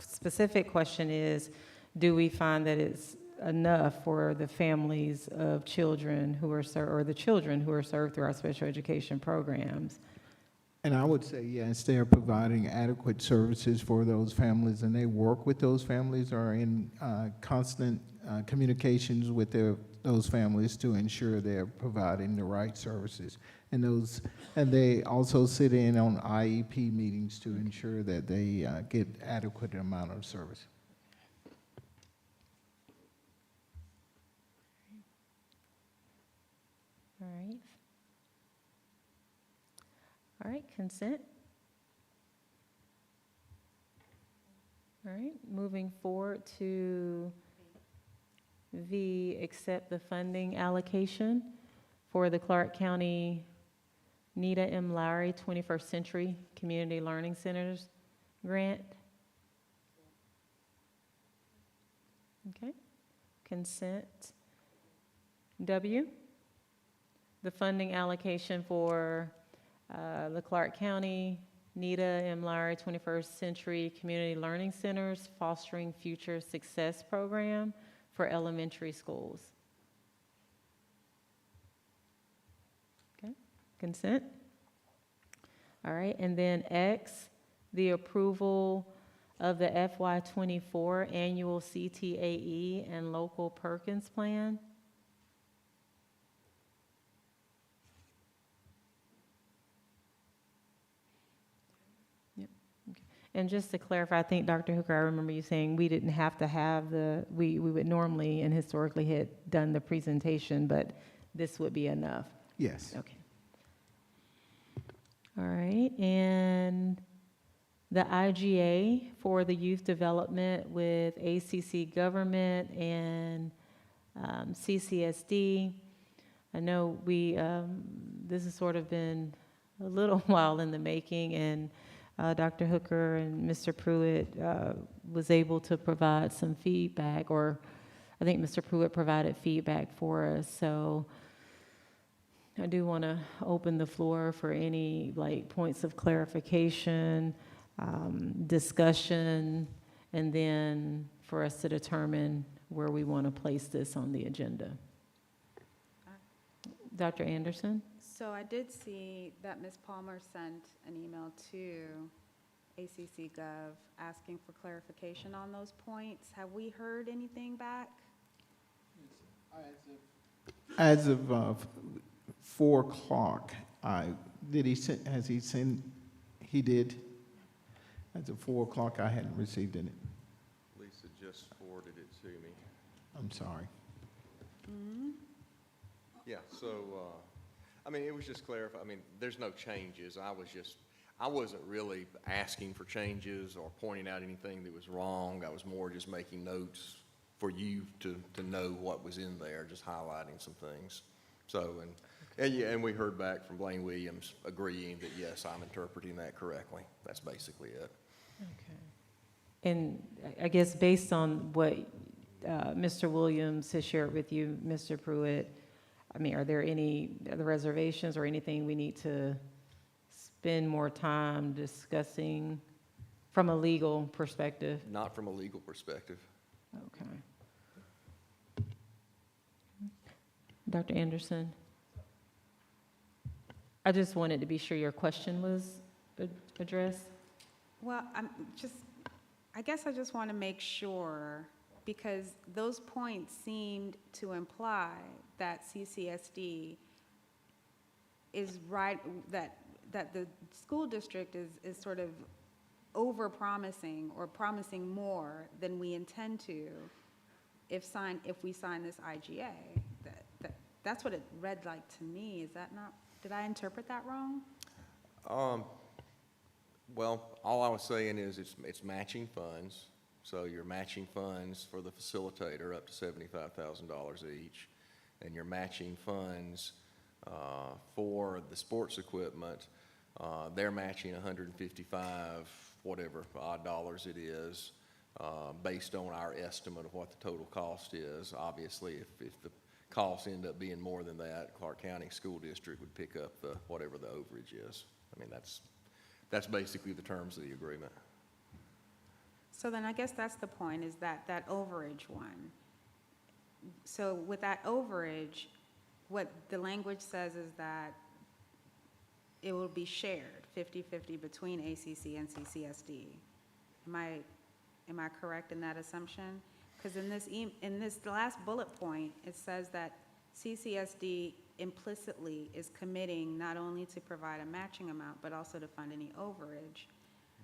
specific question is, do we find that it's enough for the families of children who are served, or the children who are served through our special education programs? And I would say, yes, they're providing adequate services for those families, and they work with those families, or in constant communications with those families to ensure they're providing the right services. And they also sit in on IEP meetings to ensure that they get adequate amount of service. All right. All right, consent. All right, moving forward to V, accept the funding allocation for the Clark County Nita M. Lowry 21st Century Community Learning Centers grant. Okay, consent. W, the funding allocation for the Clark County Nita M. Lowry 21st Century Community Learning Centers Fostering Future Success Program for elementary schools. Okay, consent. All right, and then X, the approval of the FY24 annual CTAE and local Perkins plan. And just to clarify, I think, Dr. Hooker, I remember you saying we didn't have to have we would normally and historically had done the presentation, but this would be enough. Yes. Okay. All right, and the IGA for the youth development with ACC government and CCSD. I know this has sort of been a little while in the making, and Dr. Hooker and Mr. Pruitt was able to provide some feedback, or I think Mr. Pruitt provided feedback for us. So I do want to open the floor for any points of clarification, discussion, and then for us to determine where we want to place this on the agenda. Dr. Anderson? So I did see that Ms. Palmer sent an email to ACC Gov asking for clarification on those points. Have we heard anything back? As of 4 o'clock, he did. As of 4 o'clock, I hadn't received it. Lisa just forwarded it to me. I'm sorry. Mm-hmm. Yeah, so, I mean, it was just clarifying. I mean, there's no changes. I wasn't really asking for changes or pointing out anything that was wrong. I was more just making notes for you to know what was in there, just highlighting some things. So, and we heard back from Blaine Williams agreeing that, yes, I'm interpreting that correctly. That's basically it. Okay. And I guess based on what Mr. Williams has shared with you, Mr. Pruitt, I mean, are there any other reservations or anything we need to spend more time discussing from a legal perspective? Not from a legal perspective. Okay. Dr. Anderson? I just wanted to be sure your question was addressed. Well, I guess I just want to make sure, because those points seemed to imply that CCSD is right, that the school district is sort of over-promising or promising more than we intend to if we sign this IGA. That's what it read like to me. Is that not, did I interpret that wrong? Well, all I was saying is it's matching funds. So your matching funds for the facilitator up to $75,000 each, and your matching funds for the sports equipment, they're matching 155, whatever odd dollars it is, based on our estimate of what the total cost is. Obviously, if the costs end up being more than that, Clark County School District would pick up whatever the overage is. I mean, that's basically the terms of the agreement. So then I guess that's the point, is that overage one. So with that overage, what the language says is that it will be shared 50-50 between ACC and CCSD. Am I correct in that assumption? Because in this last bullet point, it says that CCSD implicitly is committing not only to provide a matching amount, but also to fund any overage.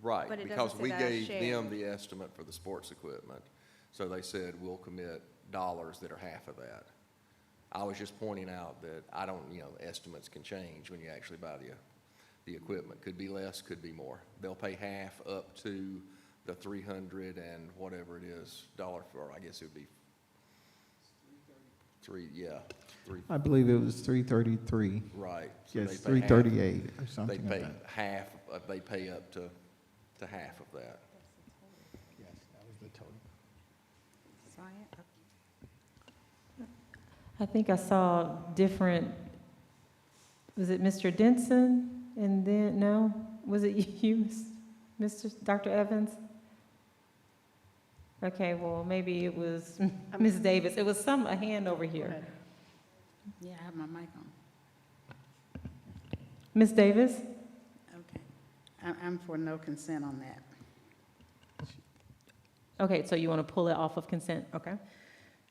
Right, But it because doesn't say we that gave them shared. the estimate for the sports equipment. So they said, we'll commit dollars that are half of that. I was just pointing out that estimates can change when you actually buy the equipment. Could be less, could be more. They'll pay half up to the 300 and whatever it is, dollar for, I guess it would be three. I believe it was 333. Right. So Yes, they pay half. 338 or something They like pay that. half, they pay up to half of that. Yes, that was the total. So I think I saw different, was it Mr. Denson? And then, no? Was it you, Dr. Evans? Okay, well, maybe it was Ms. Davis. It was a hand over here. Yeah, I have my mic on. Ms. Davis? Okay. I'm for no consent on that. Okay, so you want to pull it off of consent? Okay.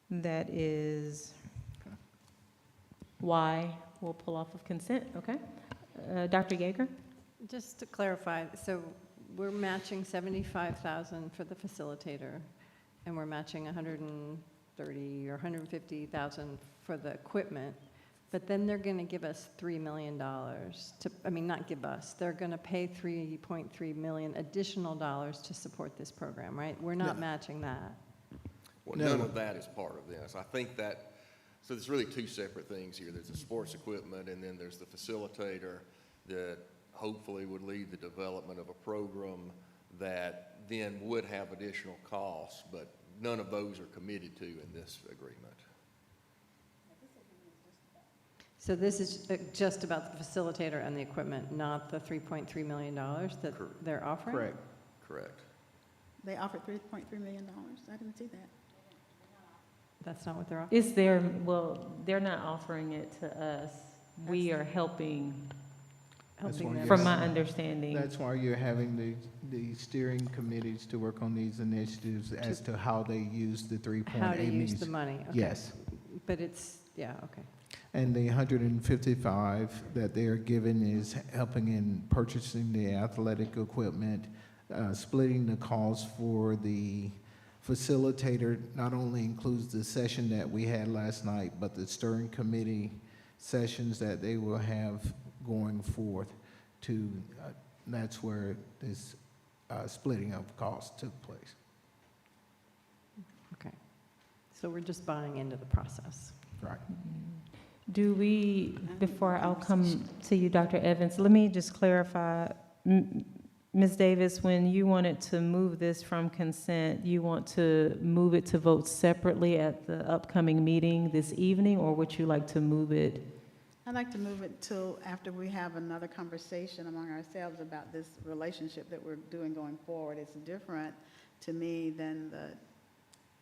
That is why we'll pull off of consent, okay? Dr. Yeager? Just to clarify, so we're matching 75,000 for the facilitator, and we're matching 130 or 150,000 for the equipment, but then they're going to give us $3 million not give us, they're going to pay 3.3 million additional dollars to support this program, right? We're not matching that. Well, No. none of that is part of this. I think that, so there's really two separate things here. There's the sports equipment, and then there's the facilitator that hopefully would lead the development of a program that then would have additional costs, but none of those are committed to in this agreement. So this is just about the facilitator and the equipment, not the $3.3 million that they're offering? Correct. Correct. They offered $3.3 million. I didn't see that. That's not what they're offering? It's they're not offering it to us. We are helping, Helping them. from my understanding. That's why you're having the steering committees to work on these initiatives as to how they use the 3.8 How to use million. the money? Okay. Yes. But it's, yeah, okay. And the 155 that they are given is helping in purchasing the athletic equipment, splitting the cost for the facilitator. Not only includes the session that we had last night, but the steering committee sessions that they will have going forth to, that's where this splitting of costs took place. Okay. So we're just buying into the process. Right. Do we, before I'll come to you, Dr. Evans, let me just clarify. Ms. Davis, when you wanted to move this from consent, you want to move it to vote separately at the upcoming meeting this evening, or would you like to move it? I'd like to move it till after we have another conversation among ourselves about this relationship that we're doing going forward. It's different to me than the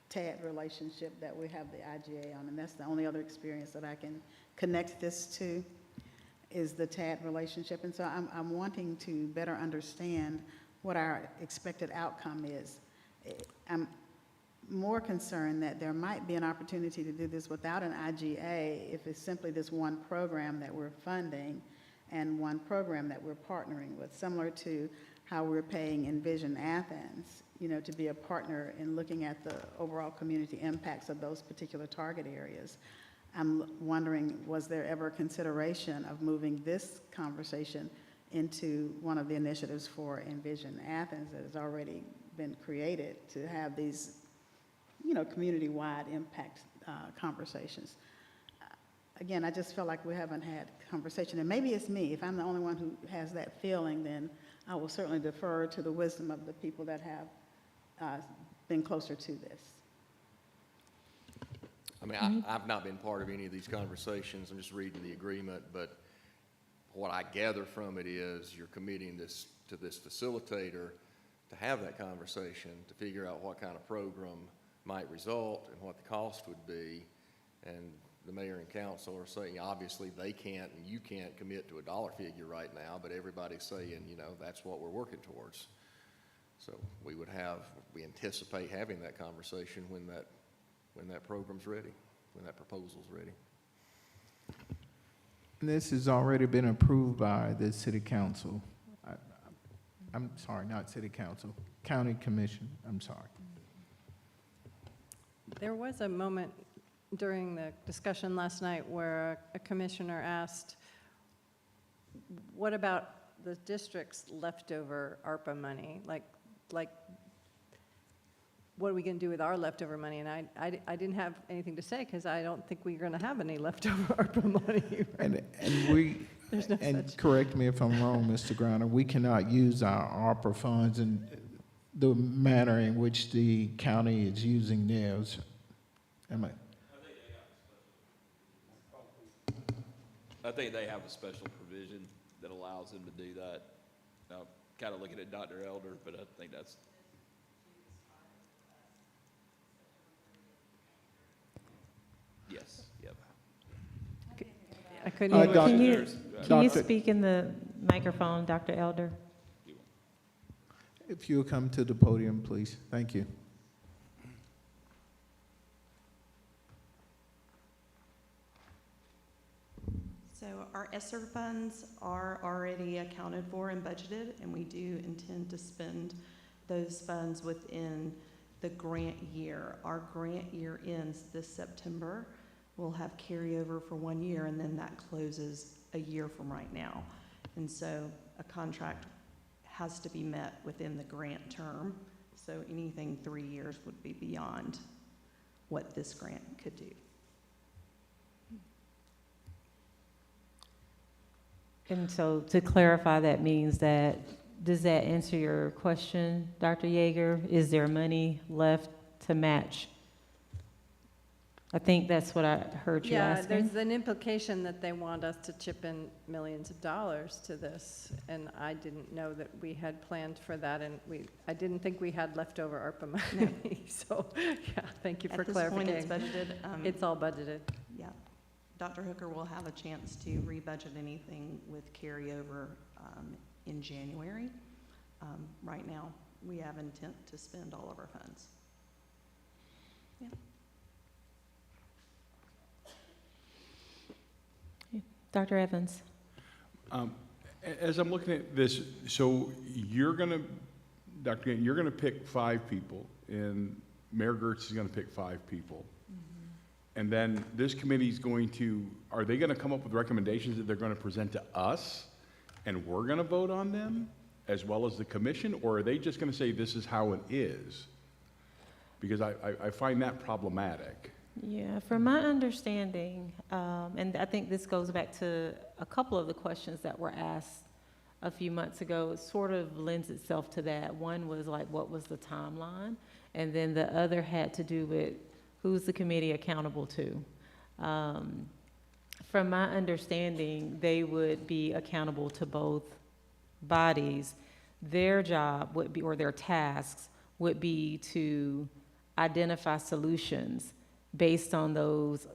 TAD relationship that we have the IGA on, and that's the only other experience that I can connect this to is the TAD relationship. And so I'm wanting to better understand what our expected outcome is. I'm more concerned that there might be an opportunity to do this without an IGA if it's simply this one program that we're funding and one program that we're partnering with, similar to how we're paying Envision Athens, to be a partner in looking at the overall community impacts of those particular target areas. I'm wondering, was there ever consideration of moving this conversation into one of the initiatives for Envision Athens that has already been created to have these, community-wide impact conversations. Again, I just feel like we haven't had conversation, and maybe it's me. If I'm the only one who has that feeling, then I will certainly defer to the wisdom of the people that have been closer to this. I mean, I've not been part of any of these conversations. I'm just reading the agreement, but what I gather from it is you're committing this to this facilitator to have that conversation, to figure out what kind of program might result and what the cost would be. And the mayor and council are saying, obviously, they can't and you can't commit to a dollar figure right now, but everybody's saying, that's what we're working towards. So we anticipate having that conversation when that program's ready, when that proposal's ready. This has already been approved by the city council. I'm sorry, not city council, county commission, I'm sorry. There was a moment during the discussion last night where a commissioner asked, what about the district's leftover ARPA money? Like, what are we going to do with our leftover money? And I didn't have anything to say because I don't think we're going to have any leftover ARPA money. And we, There's no and such. correct me if I'm wrong, Mr. Griner, we cannot use our ARPA funds in the manner in which the county is using theirs. I think they have a special provision that allows them to do that. Now, kind of looking at Dr. Elder, but I think that's. Yes, yep. I couldn't Uh, even. Doc- Can you Doctor- speak in the microphone, Dr. Elder? If you'll come to the podium, please. Thank you. So our ESSER funds are already accounted for and budgeted, and we do intend to spend those funds within the grant year. Our grant year ends this September. We'll have carryover for 1 year, and then that closes a year from right now. And so a contract has to be met within the grant term. So anything 3 years would be beyond what this grant could do. And so to clarify, that means that, does that answer your question, Dr. Yeager? Is there money left to match? I think that's what I heard you Yeah, asking. there's an implication that they want us to chip in millions of dollars to this, and I didn't know that we had planned for that, and I didn't think we had leftover ARPA money. So, yeah, thank you for At this point, clarifying. it's budgeted. It's all budgeted. Yeah. Dr. Hooker will have a chance to rebudget anything with carryover in January. Right now, we have intent to spend all of our funds. Yeah. Dr. Evans? As I'm looking at this, so you're gonna, Dr. Gann, you're gonna pick 5 people, and Mayor Gertz is gonna pick 5 people. And then this committee's going to, are they gonna come up with recommendations that they're gonna present to us, and we're gonna vote on them, as well as the commission, or are they just gonna say this is how it is? Because I find that problematic. Yeah, from my understanding, and I think this goes back to a couple of the questions that were asked a few months ago, it sort of lends itself to that. One was like, what was the timeline? And then the other had to do with who's the committee accountable to? From my understanding, they would be accountable to both bodies. Their job would be, or their tasks would be to identify solutions based on those,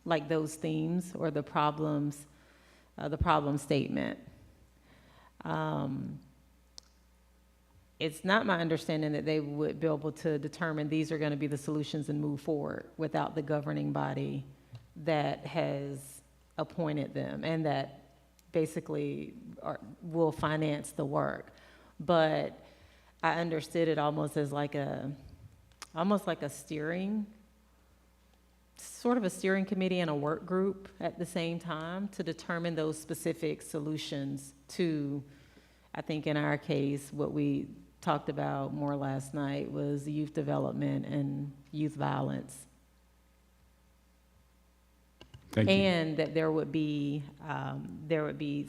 like those themes or the problems, the problem statement. It's not my understanding that they would be able to determine these are going to be the solutions and move forward without the governing body that has appointed them and that basically will finance the work. But I understood it almost as like almost like a steering sort of a steering committee and a work group at the same time to determine those specific solutions to, I think in our case, what we talked about more last night was youth development and youth violence. Thank you. And that there would be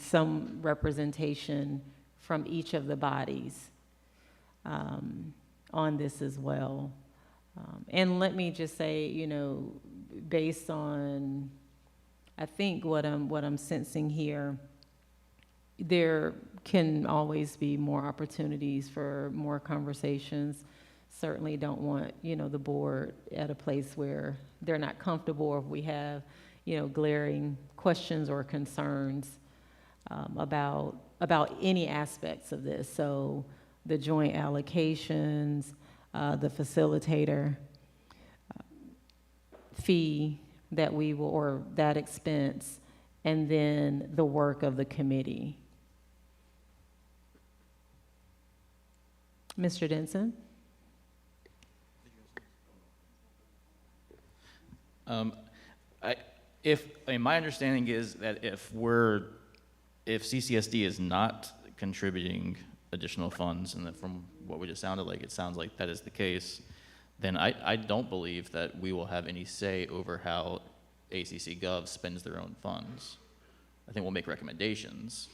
some representation from each of the bodies on this as well. And let me just say, you know, based on, I think what I'm sensing here, there can always be more opportunities for more conversations. Certainly don't want, you know, the board at a place where they're not comfortable, or if we have, you know, glaring questions or concerns about any aspects of this. So the joint allocations, the facilitator fee that we will, or that expense, and then the work of the committee. Mr. Denson? My understanding is that if CCSD is not contributing additional funds, and that from what we just sounded like, it sounds like that is the case, then I don't believe that we will have any say over how ACC Gov spends their own funds. I think we'll make recommendations,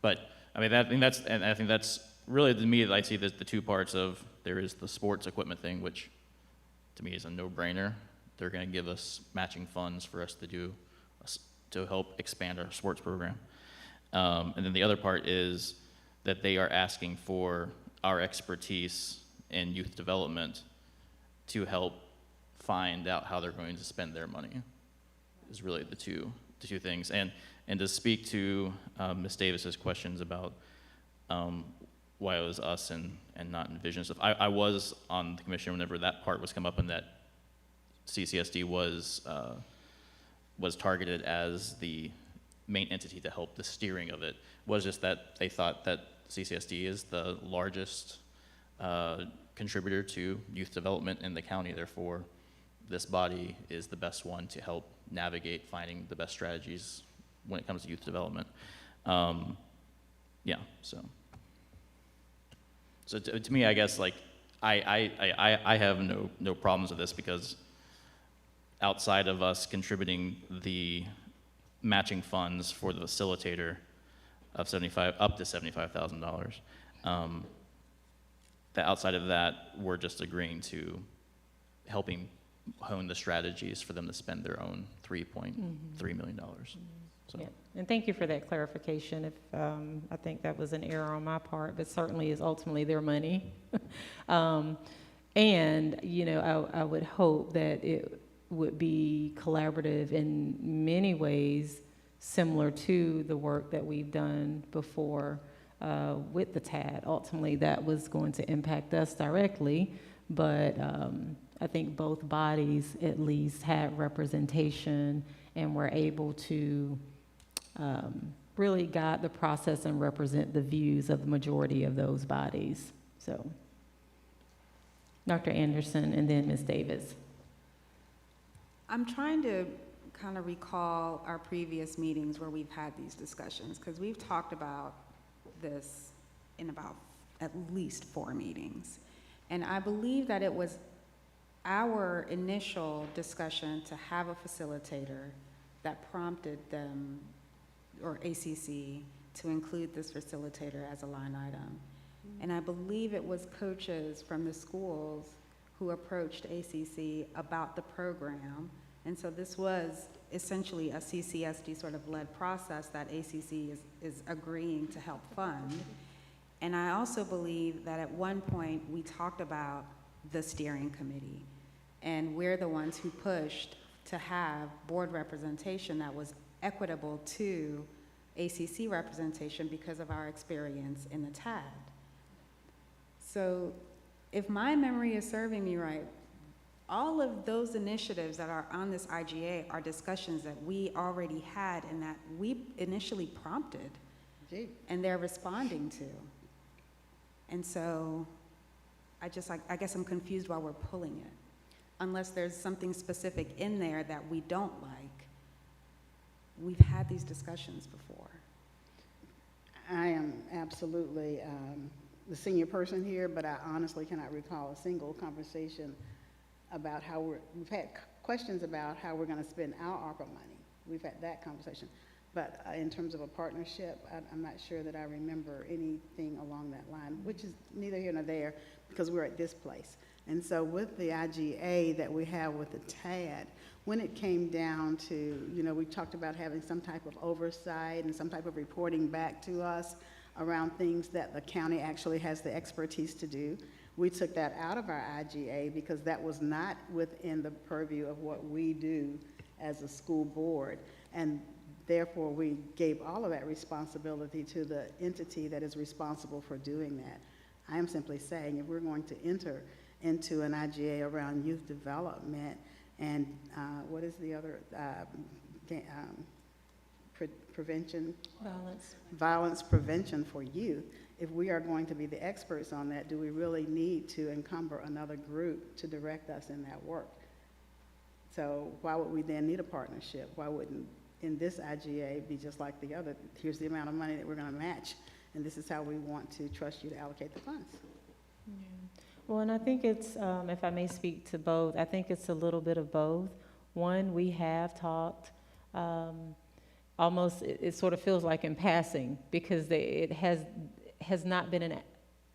but I mean, I think that's really, to me, that I see the two parts of, there is the sports equipment thing, which to me is a no-brainer. They're going to give us matching funds for us to do, to help expand our sports program. And then the other part is that they are asking for our expertise in youth development to help find out how they're going to spend their money, is really the two things. And to speak to Ms. Davis's questions about why it was us and not Envision stuff, I was on the commission whenever that part was come up, and that CCSD was targeted as the main entity to help the steering of it. Was just that they thought that CCSD is the largest contributor to youth development in the county. Therefore, this body is the best one to help navigate finding the best strategies when it comes to youth development. Yeah, so to me, I guess, like, I have no problems with this, because outside of us contributing the matching funds for the facilitator of up to $75,000, that outside of that, we're just agreeing to helping hone the strategies for them to spend their own $3.3 million. So. Yeah, and thank you for that clarification. If I think that was an error on my part, but certainly is ultimately their money. And, you know, I would hope that it would be collaborative in many ways, similar to the work that we've done before with the TAD. Ultimately, that was going to impact us directly, but I think both bodies at least had representation and were able to really guide the process and represent the views of the majority of those bodies. So, Dr. Anderson and then Ms. Davis. I'm trying to kind of recall our previous meetings where we've had these discussions, because we've talked about this in about at least 4 meetings. And I believe that it was our initial discussion to have a facilitator that prompted them, or ACC, to include this facilitator as a line item. And I believe it was coaches from the schools who approached ACC about the program. And so this was essentially a CCSD sort of led process that ACC is agreeing to help fund. And I also believe that at one point we talked about the steering committee, and we're the ones who pushed to have board representation that was equitable to ACC representation because of our experience in the TAD. So if my memory is serving me right, all of those initiatives that are on this IGA are discussions that we already had and that we initially prompted, and they're responding to. And so I guess I'm confused why we're pulling it. unless there's something specific in there that we don't like. We've had these discussions before. I am absolutely the senior person here, but I honestly cannot recall a single conversation about how we've had questions about how we're going to spend our ARPA money. We've had that conversation. But in terms of a partnership, I'm not sure that I remember anything along that line, which is neither here nor there because we're at this place. And so with the IGA that we have with the TAD, when it came down to, we talked about having some type of oversight and some type of reporting back to us around things that the county actually has the expertise to do. We took that out of our IGA because that was not within the purview of what we do as a school board. And therefore, we gave all of that responsibility to the entity that is responsible for doing that. I am simply saying if we're going to enter into an IGA around youth development and what is the other, prevention? Violence prevention for youth. If we are going to be the experts on that, do we really need to encumber another group to direct us in that work? So why would we then need a partnership? Why wouldn't in this IGA be just like the other? Here's the amount of money that we're going to match, and this is how we want to trust you to allocate the funds. Yeah. Well, and I think it's, if I may speak to both, I think it's a little bit of both. One, we have talked, almost, it sort of feels like in passing, because it has not been an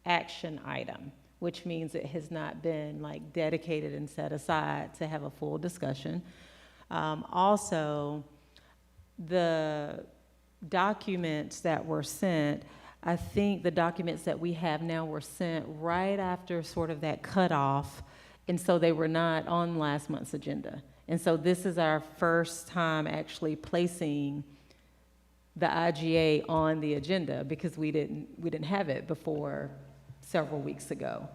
action item, which means it has not been like dedicated and set aside to have a full discussion. Also, the documents that were sent, I think the documents that we have now were sent right after sort of that cutoff, and so they were not on last month's agenda. And so this is our first time actually placing the IGA on the agenda because we didn't have it before several weeks ago.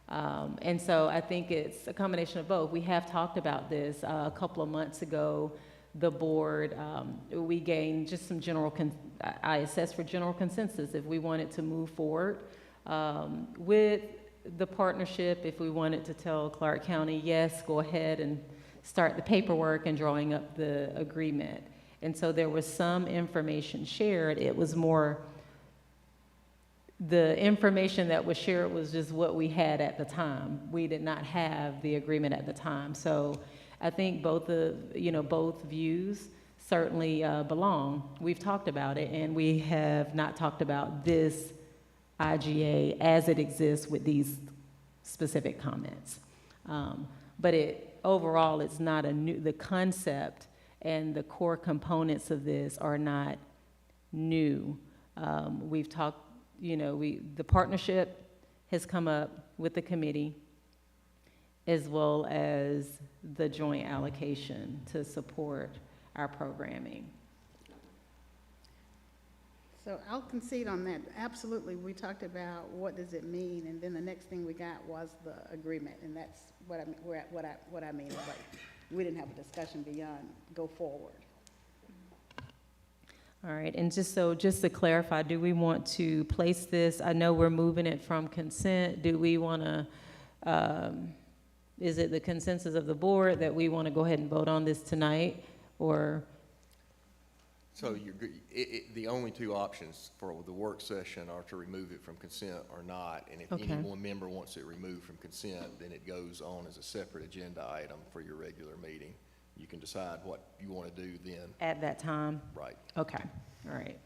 And so I think it's a combination of both. We have talked about this a couple of months ago. The board, we gained just some I assessed for general consensus if we wanted to move forward with the partnership, if we wanted to tell Clark County, yes, go ahead and start the paperwork and drawing up the agreement. And so there was some information shared. It was more, the information that was shared was just what we had at the time. We did not have the agreement at the time. So I think both views certainly belong. We've talked about it, and we have not talked about this IGA as it exists with these specific comments. But overall, it's not the concept and the core components of this are not new. We've talked, the partnership has come up with the committee as well as the joint allocation to support our programming. So I'll concede on that. Absolutely, we talked about what does it mean, and then the next thing we got was the agreement, and that's what I mean. Like, we didn't have a discussion beyond go forward. All right, and just to clarify, do we want to place this? I know we're moving it from consent. Do we want to? Is it the consensus of the board that we want to go ahead and vote on this tonight, or? So the only two options for the work session are to remove it from consent or not. And if any one member wants it removed from consent, then it goes on as a separate agenda item for your regular meeting. You can decide what you want to do then. At that time? Right. Okay, all right.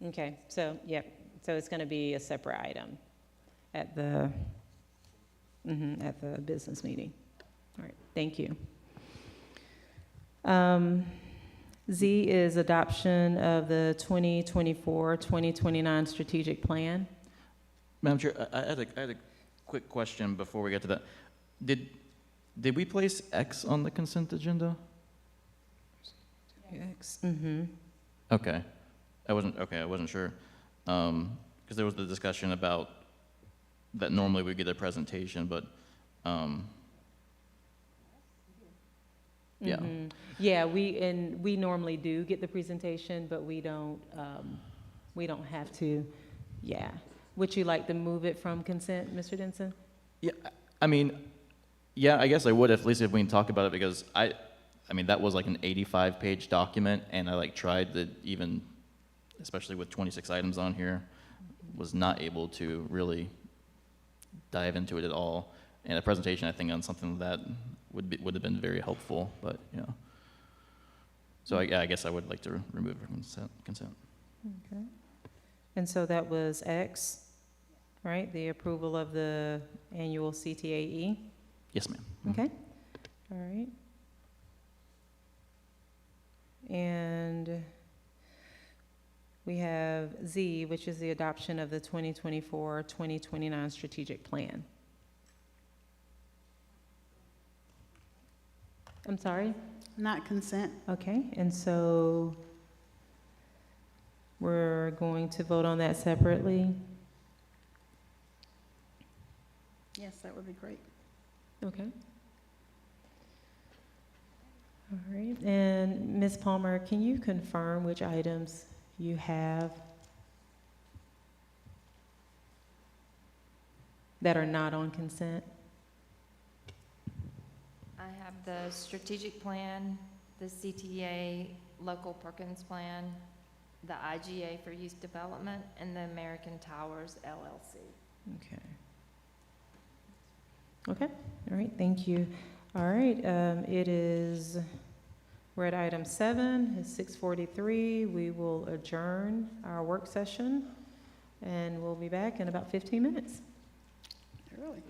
Okay, so, so it's going to be a separate item at the business meeting. All right, thank you. Z is adoption of the 2024-2029 strategic plan. Madam Chair, I had a quick question before we get to that. Did we place X on the consent agenda? X. Mm-hmm. Okay. I wasn't sure. Because there was the discussion about that normally we get a presentation, but yeah. Mm-hmm. Yeah, we normally do get the presentation, but we don't have to. Yeah. Would you like to move it from consent, Mr. Denson? Yeah, I mean, yeah, I guess I would, at least if we can talk about it, because I mean, that was like an 85-page document, and I like tried to even, especially with 26 items on here, was not able to really dive into it at all. And a presentation, I think, on something that would have been very helpful, but, you know. So I guess I would like to remove it from consent. Okay. And so that was X, right? The approval of the annual CTAE? Yes, ma'am. Okay, all right. And we have Z, which is the adoption of the 2024-2029 strategic plan. I'm sorry? Not consent. Okay, and so we're going to vote on that separately? Yes, that would be great. Okay. All right, and Ms. Palmer, can you confirm which items you have that are not on consent? I have the strategic plan, the CTA local Perkins plan, the IGA for youth development, and the American Towers LLC. Okay. Okay, all right, thank you. All right, we're at item 7, it's 6:43. We will adjourn our work session, and we'll be back in about 15 minutes. Really?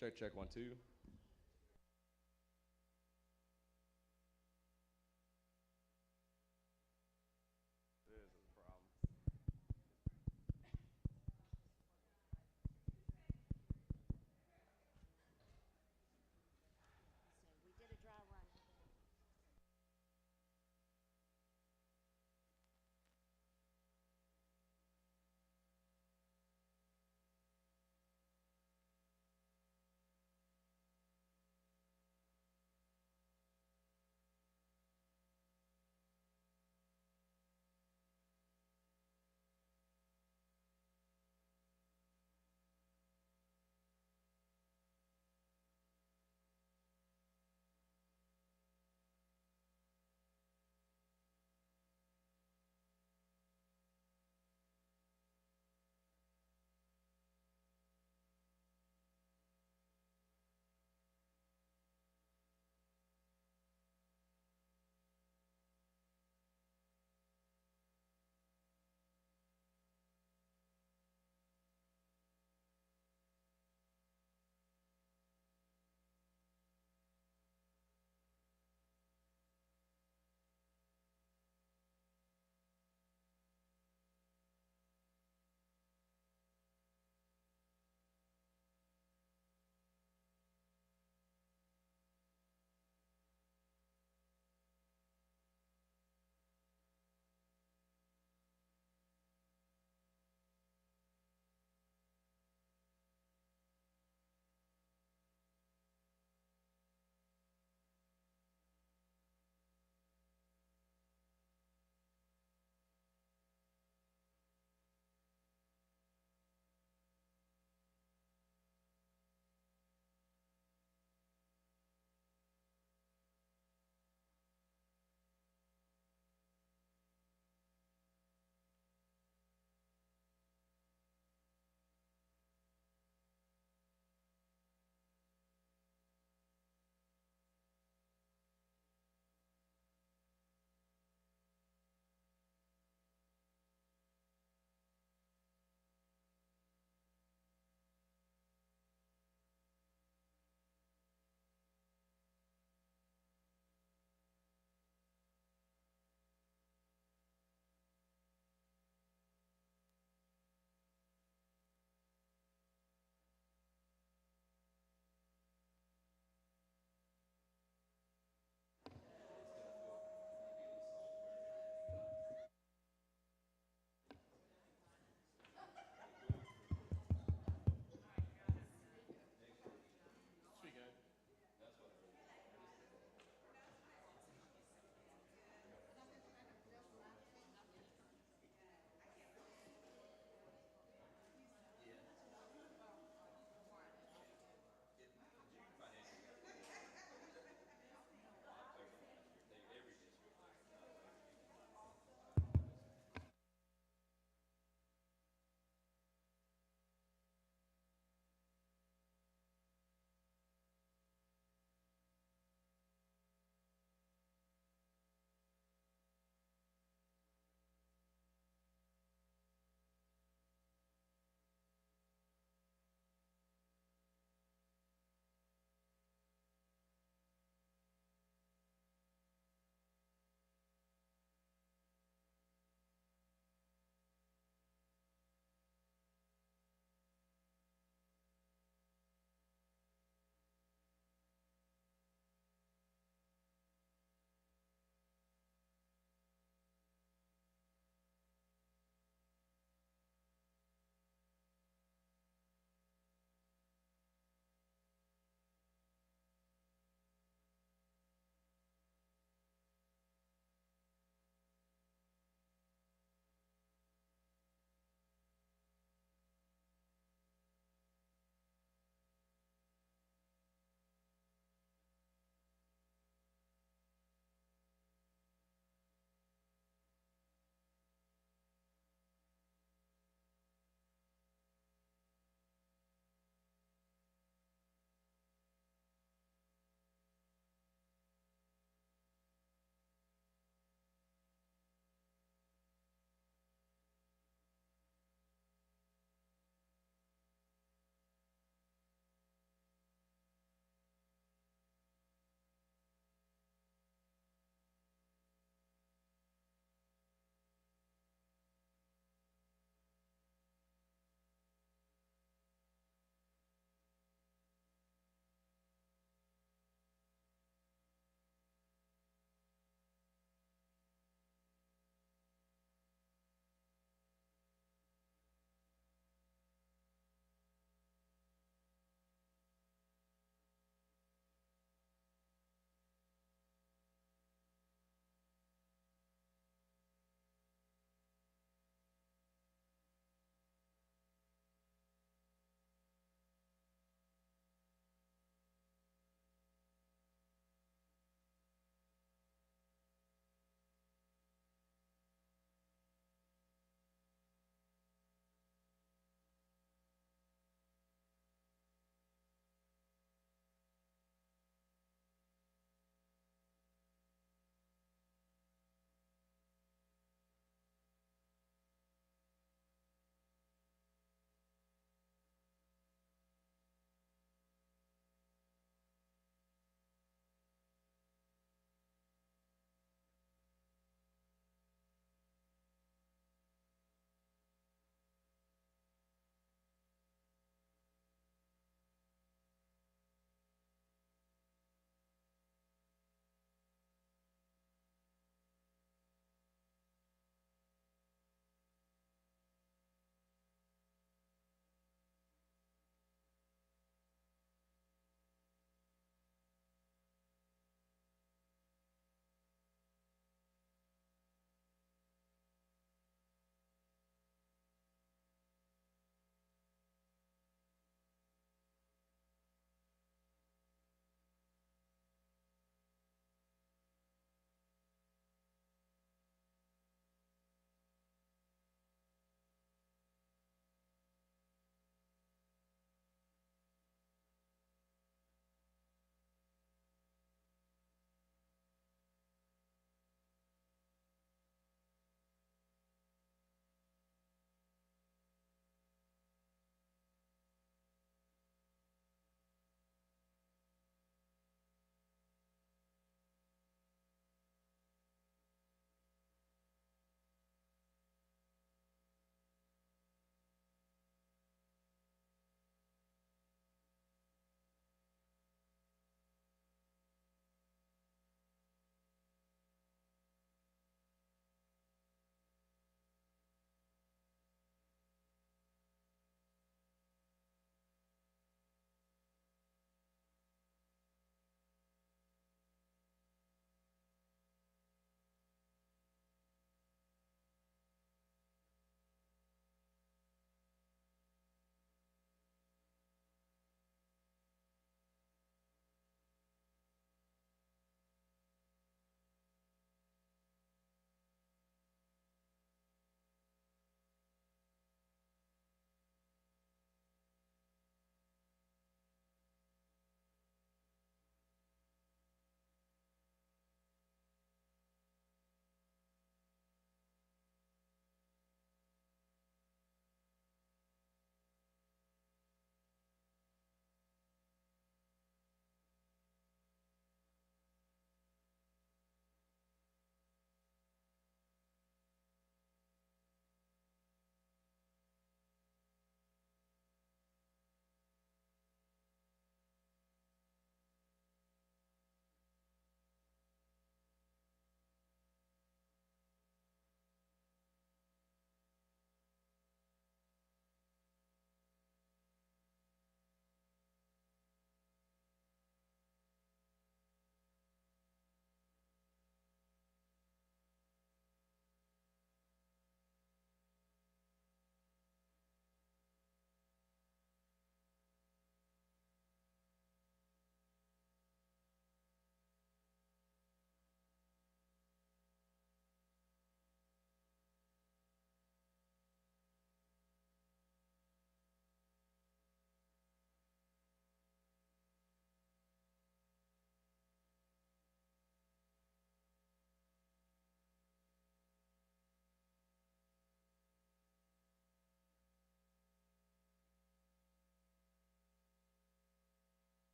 Check, check, 1, 2.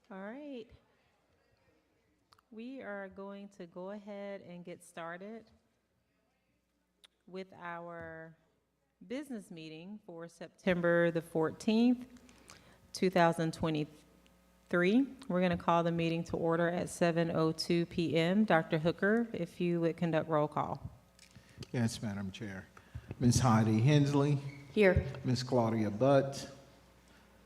All right. We are going to go ahead and get started with our business meeting for September the 14th, 2023. We're going to call the meeting to order at 7:02 p.m. Dr. Hooker, if you would conduct roll call. Yes, Madam Chair. Ms. Heidi Hensley. Here. Ms. Claudia Butt.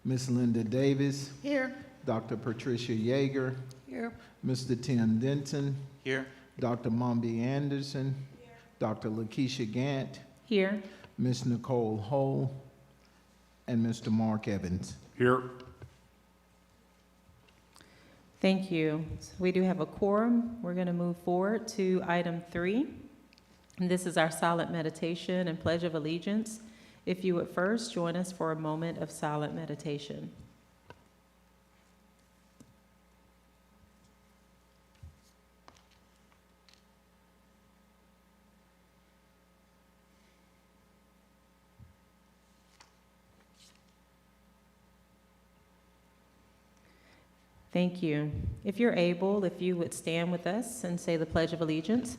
Ms. Linda Davis. Here. Dr. Patricia Yeager. Here. Mr. Tim Denton. Here. Dr. Mombi Anderson. Dr. Lakeisha Gant. Here. Ms. Nicole Hull. And Mr. Mark Evans. Here. Thank you. So we do have a quorum. We're going to move forward to item 3. And this is our silent meditation and pledge of allegiance. If you would first join us for a moment of silent meditation. Thank you. If you're able, if you would stand with us and say the Pledge of Allegiance.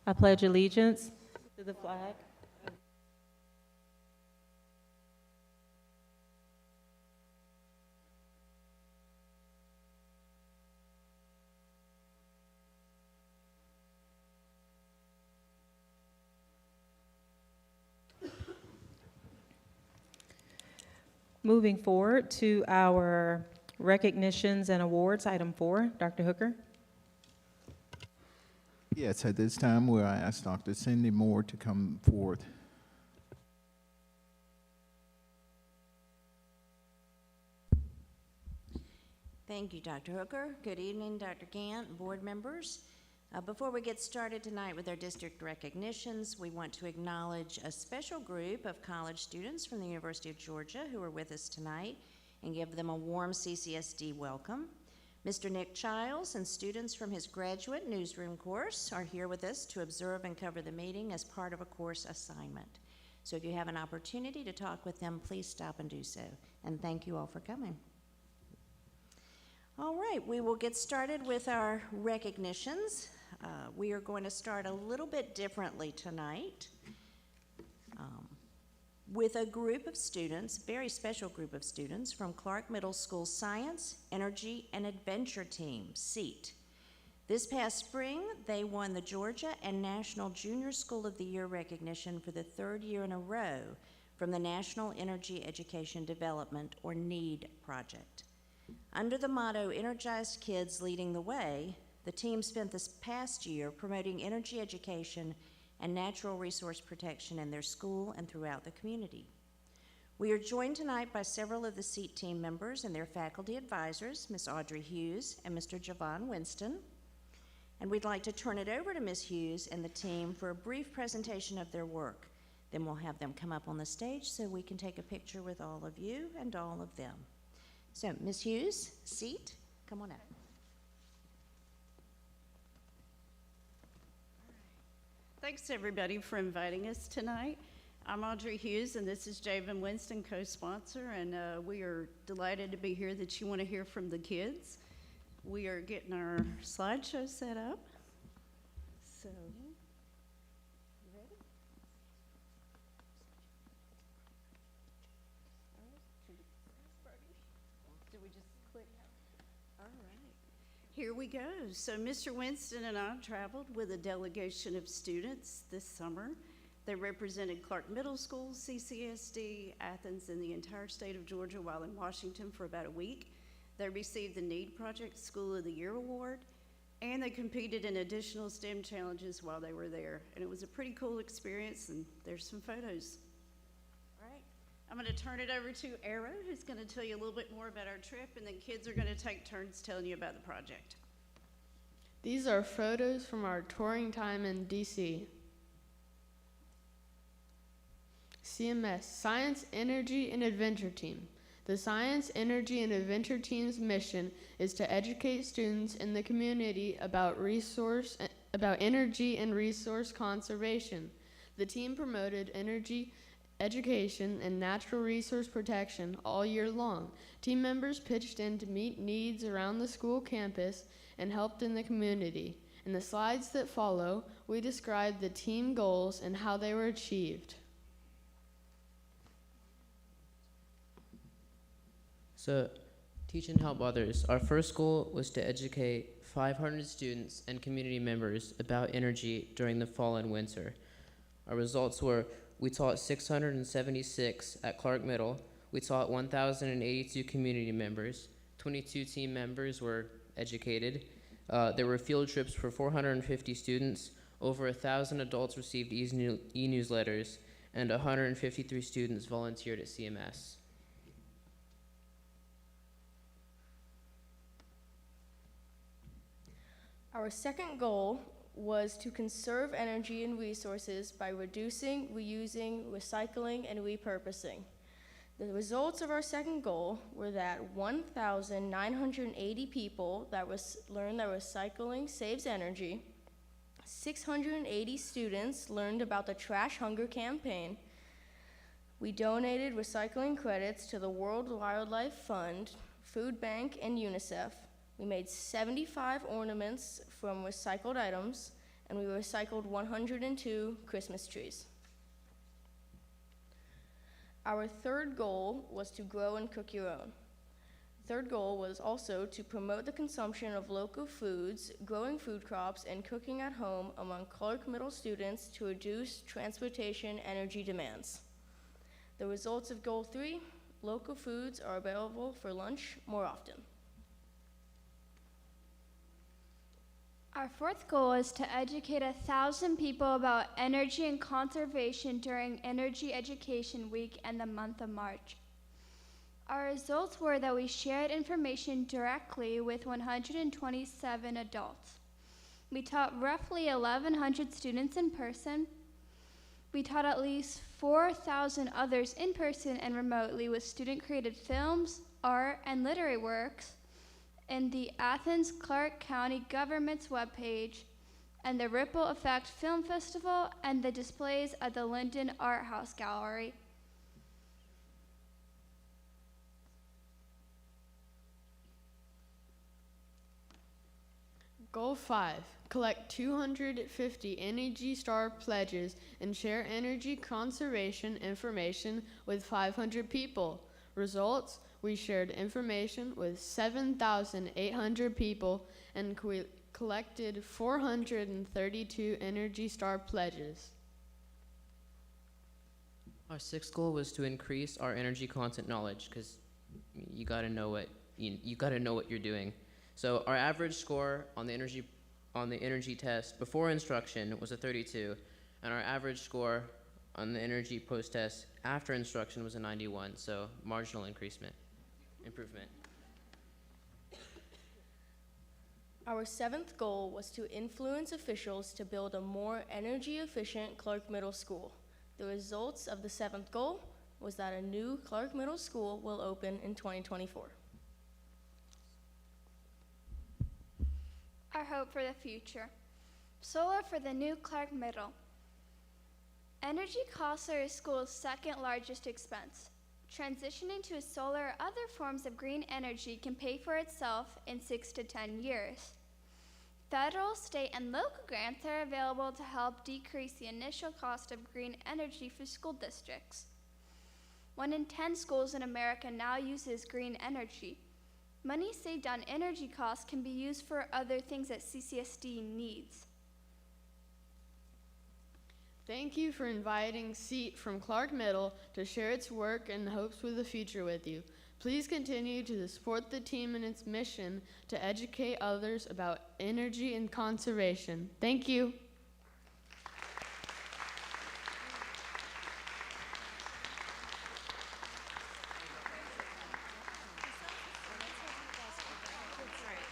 I pledge allegiance to the flag Moving forward to our recognitions and awards, item 4, Dr. Hooker. Yes, at this time, we'll ask Dr. Cindy Moore to come forth. Thank you, Dr. Hooker. Good evening, Dr. Gant and board members. Before we get started tonight with our district recognitions, we want to acknowledge a special group of college students from the University of Georgia who are with us tonight and give them a warm CCSD welcome. Mr. Nick Childs and students from his graduate newsroom course are here with us to observe and cover the meeting as part of a course assignment. So if you have an opportunity to talk with them, please stop and do so. And thank you all for coming. All right, we will get started with our recognitions. We are going to start a little bit differently tonight with a group of students, very special group of students from Clark Middle School Science, Energy, and Adventure Team, SEAT. This past spring, they won the Georgia and National Junior School of the Year recognition for the 3rd year in a row from the National Energy Education Development, or NEED, project. Under the motto, Energized Kids Leading the Way, the team spent this past year promoting energy education and natural resource protection in their school and throughout the community. We are joined tonight by several of the SEAT team members and their faculty advisors, Ms. Audrey Hughes and Mr. Javon Winston. And we'd like to turn it over to Ms. Hughes and the team for a brief presentation of their work. Then we'll have them come up on the stage so we can take a picture with all of you and all of them. So, Ms. Hughes, SEAT, come on up. Thanks, everybody, for inviting us tonight. I'm Audrey Hughes, and this is Javon Winston, co-sponsor, and we are delighted to be here that you want to hear from the kids. We are getting our slideshow set up. So, you ready? Did we just click? All right. Here we go. So Mr. Winston and I traveled with a delegation of students this summer. They represented Clark Middle School, CCSD, Athens, and the entire state of Georgia while in Washington for about a week. They received the NEED Project School of the Year Award, and they competed in additional STEM challenges while they were there. And it was a pretty cool experience, and there's some photos. All right, I'm gonna turn it over to Arrow, who's gonna tell you a little bit more about our trip, and then kids are gonna take turns telling you about the project. These are photos from our touring time in DC. CMS, Science, Energy, and Adventure Team. The Science, Energy, and Adventure Team's mission is to educate students in the community about energy and resource conservation. The team promoted energy education, and natural resource protection all year long. Team members pitched in to meet needs around the school campus and helped in the community. In the slides that follow, we describe the team goals and how they were achieved. So, teach and help others. Our first goal was to educate 500 students and community members about energy during the fall and winter. Our results were, we taught 676 at Clark Middle. We taught 1,082 community members. 22 team members were educated. There were field trips for 450 students. Over 1,000 adults received e-newsletters, and 153 students volunteered at CMS. Our second goal was to conserve energy and resources by reducing, reusing, recycling, and repurposing. The results of our second goal were that 1,980 people learned that recycling saves energy, 680 students learned about the Trash Hunger campaign. We donated recycling credits to the World Wildlife Fund, Food Bank, and UNICEF. We made 75 ornaments from recycled items, and we recycled 102 Christmas trees. Our third goal was to grow and cook your own. Third goal was also to promote the consumption of local foods, growing food crops, and cooking at home among Clark Middle students to reduce transportation energy demands. The results of Goal 3, local foods are available for lunch more often. Our fourth goal is to educate 1,000 people about energy and conservation during Energy Education Week and the month of March. Our results were that we shared information directly with 127 adults. We taught roughly 1,100 students in person. We taught at least 4,000 others in person and remotely with student-created films, art, and literary works in the Athens Clark County government's webpage, and the Ripple Effect Film Festival, and the displays at the Linden Art House Gallery. Goal 5, collect 250 Energy Star pledges and share energy conservation information with 500 people. Results, we shared information with 7,800 people and collected 432 Energy Star pledges. Our sixth goal was to increase our energy content knowledge, because you gotta know what you're doing. So our average score on the energy test before instruction was a 32, and our average score on the energy post-test after instruction was a 91, so marginal improvement. Our seventh goal was to influence officials to build a more energy-efficient Clark Middle School. The results of the seventh goal was that a new Clark Middle School will open in 2024. Our hope for the future. Solar for the new Clark Middle. Energy costs are a school's second largest expense. Transitioning to solar or other forms of green energy can pay for itself in 6 to 10 years. Federal, state, and local grants are available to help decrease the initial cost of green energy for school districts. 1 in 10 schools in America now uses green energy. Money saved on energy costs can be used for other things that CCSD needs. Thank you for inviting SEAT from Clark Middle to share its work and hopes for the future with you. Please continue to support the team in its mission to educate others about energy and conservation. Thank you.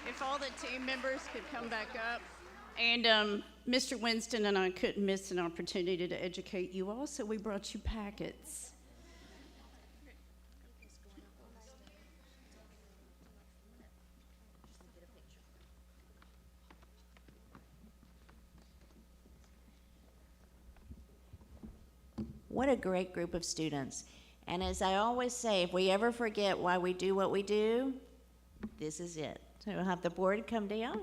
If all the team members could come back up. And Mr. Winston and I couldn't miss an opportunity to educate you all, so we brought you packets. What a great group of students. And as I always say, if we ever forget why we do what we do, this is it. So we'll have the board come down.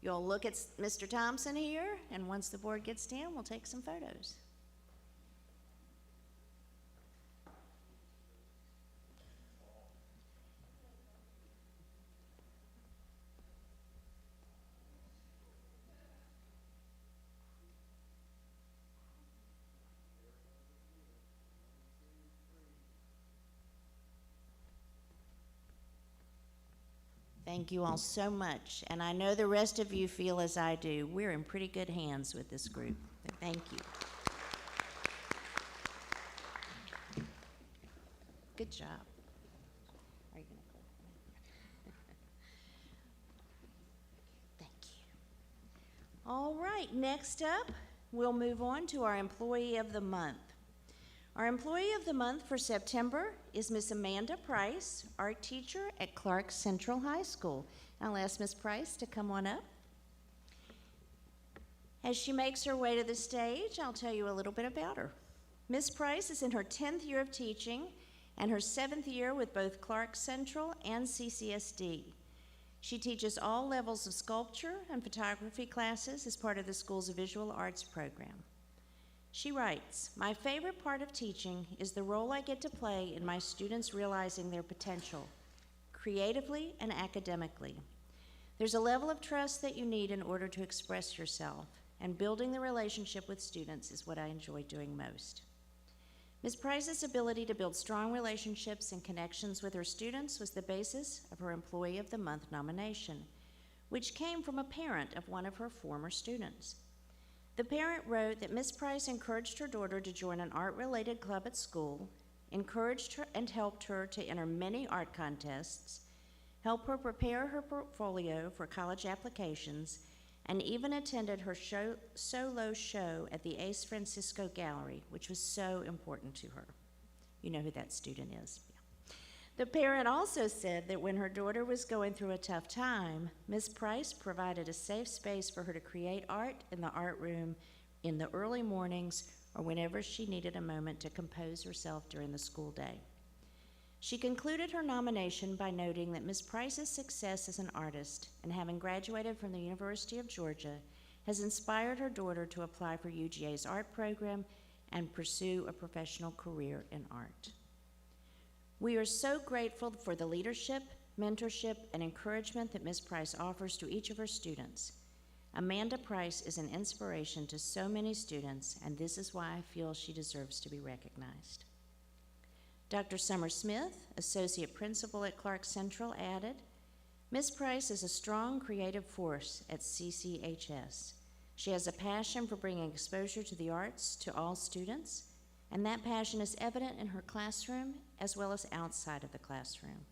You'll look at Mr. Thompson here, and once the board gets down, we'll take some photos. Thank you all so much. And I know the rest of you feel as I do. We're in pretty good hands with this group. So thank you. Good job. Are you going to click? Thank you. All right, next up, we'll move on to our Employee of the Month. Our Employee of the Month for September is Miss Amanda Price, art teacher at Clark Central High School. I'll ask Miss Price to come on up. As she makes her way to the stage, I'll tell you a little bit about her. Miss Price is in her 10th year of teaching and her 7th year with both Clark Central and Ccsd. She teaches all levels of sculpture and photography classes as part of the school's visual arts program. She writes, "My favorite part of teaching is the role I get to play in my students realizing their potential, creatively and academically. There's a level of trust that you need in order to express yourself, and building the relationship with students is what I enjoy doing most." Ms. Price's ability to build strong relationships and connections with her students was the basis of her Employee of the Month nomination, which came from a parent of one of her former students. The parent wrote that Ms. Price encouraged her daughter to join an art-related club at school, encouraged her and helped her to enter many art contests, helped her prepare her portfolio for college applications, and even attended her solo show at the Ace Francisco Gallery, which was so important to her. You know who that student is. Yeah. The parent also said that when her daughter was going through a tough time, Ms. Price provided a safe space for her to create art in the art room in the early mornings or whenever she needed a moment to compose herself during the school day. She concluded her nomination by noting that Ms. Price's success as an artist and having graduated from the University of Georgia has inspired her daughter to apply for UGA's art program and pursue a professional career in art. We are so grateful for the leadership, mentorship, and encouragement that Ms. Price offers to each of her students. Amanda Price is an inspiration to so many students, and this is why I feel she deserves to be recognized. Dr. Summer Smith, Associate Principal at Clark Central, added, "Ms. Price is a strong creative force at CCHS. She has a passion for bringing exposure to the arts to all students, and that passion is evident in her classroom as well as outside of the classroom.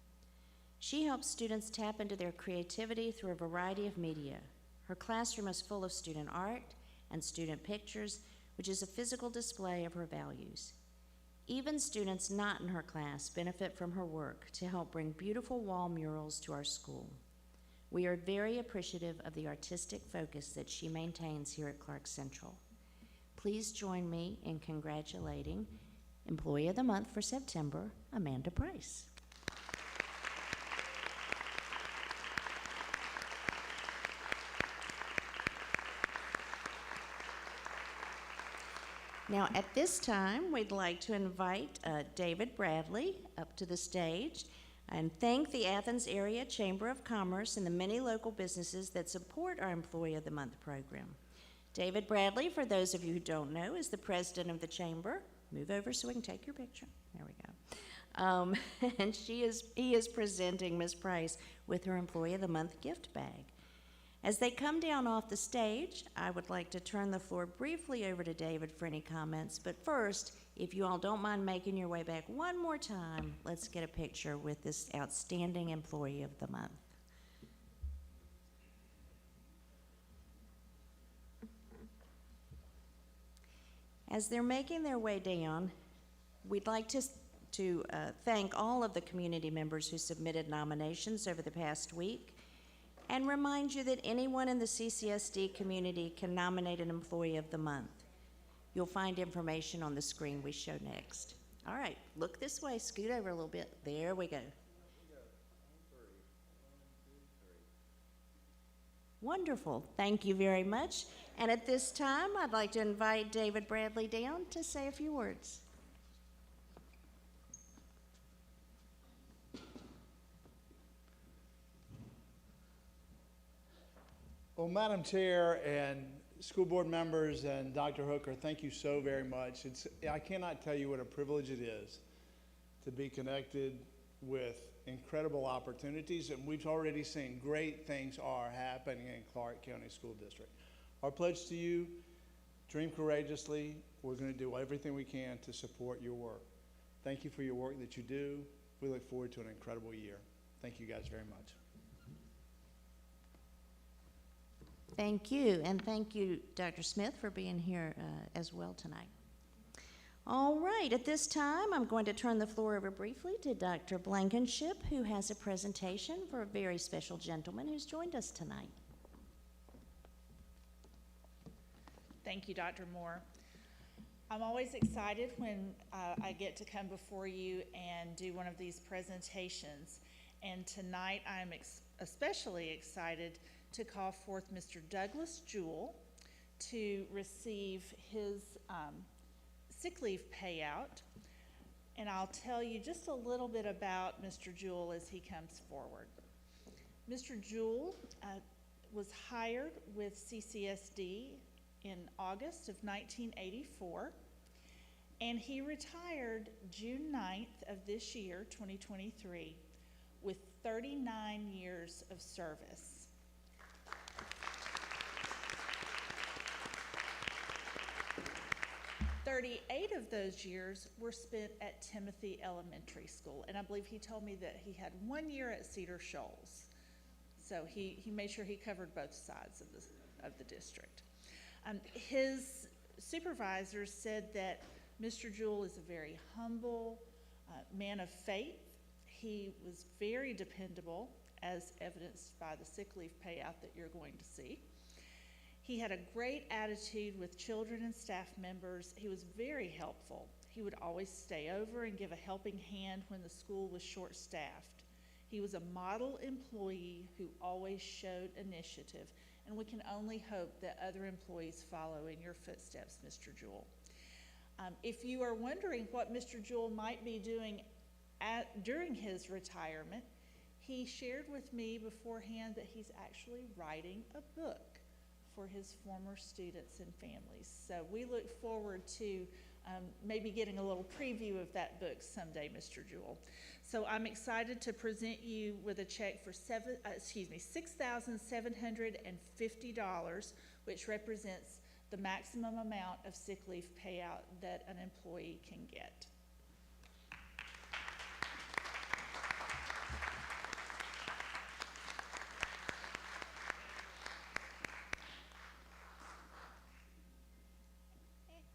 She helps students tap into their creativity through a variety of media. Her classroom is full of student art and student pictures, which is a physical display of her values. Even students not in her class benefit from her work to help bring beautiful wall murals to our school. We are very appreciative of the artistic focus that she maintains here at Clark Central. Please join me in congratulating Employee of the Month for September, Amanda Price." Now, at this time, we'd like to invite David Bradley up to the stage and thank the Athens Area Chamber of Commerce and the many local businesses that support our Employee of the Month program. David Bradley, for those of you who don't know, is the president of the chamber. Move over so we can take your picture. There we go. And he is presenting Ms. Price with her Employee of the Month gift bag. As they come down off the stage, I would like to turn the floor briefly over to David for any comments. But first, if you all don't mind making your way back one more time, let's get a picture with this outstanding Employee of the Month. As they're making their way down, we'd like to thank all of the community members who submitted nominations over the past week, and remind you that anyone in the CCSD community can nominate an Employee of the Month. You'll find information on the screen we show next. All right, look this way, scoot over a little bit. There we go. Wonderful, thank you very much. And at this time, I'd like to invite David Bradley down to say a few words. Well, Madam Chair and school board members and Dr. Hooker, thank you so very much. I cannot tell you what a privilege it is to be connected with incredible opportunities, and we've already seen great things are happening in Clark County School District. Our pledge to you, dream courageously. We're going to do everything we can to support your work. Thank you for your work that you do. We look forward to an incredible year. Thank you guys very much. Thank you, and thank you, Dr. Smith, for being here as well tonight. All right, at this time, I'm going to turn the floor over briefly to Dr. Blankenship, who has a presentation for a very special gentleman who's joined us tonight. Thank you, Dr. Moore. I'm always excited when I get to come before you and do one of these presentations. And tonight, I'm especially excited to call forth Mr. Douglas Jewell to receive his sick leave payout. And I'll tell you just a little bit about Mr. Jewell as he comes forward. Mr. Jewell was hired with Ccsd in August of 1984, and he retired June 9th of this year, 2023, with 39 years of service. 38 of those years were spent at Timothy Elementary School, and I believe he told me that he had 1 year at Cedar Shoals. So he made sure he covered both sides of the district. His supervisors said that Mr. Jewell is a very humble man of faith. He was very dependable, as evidenced by the sick leave payout that you're going to see. He had a great attitude with children and staff members. He was very helpful. He would always stay over and give a helping hand when the school was short-staffed. He was a model employee who always showed initiative, and we can only hope that other employees follow in your footsteps, Mr. Jewell. If you are wondering what Mr. Jewell might be doing during his retirement, he shared with me beforehand that he's actually writing a book for his former students and families. So we look forward to maybe getting a little preview of that book someday, Mr. Jewell. So I'm excited to present you with a check for $6,750, which represents the maximum amount of sick leave payout that an employee can get.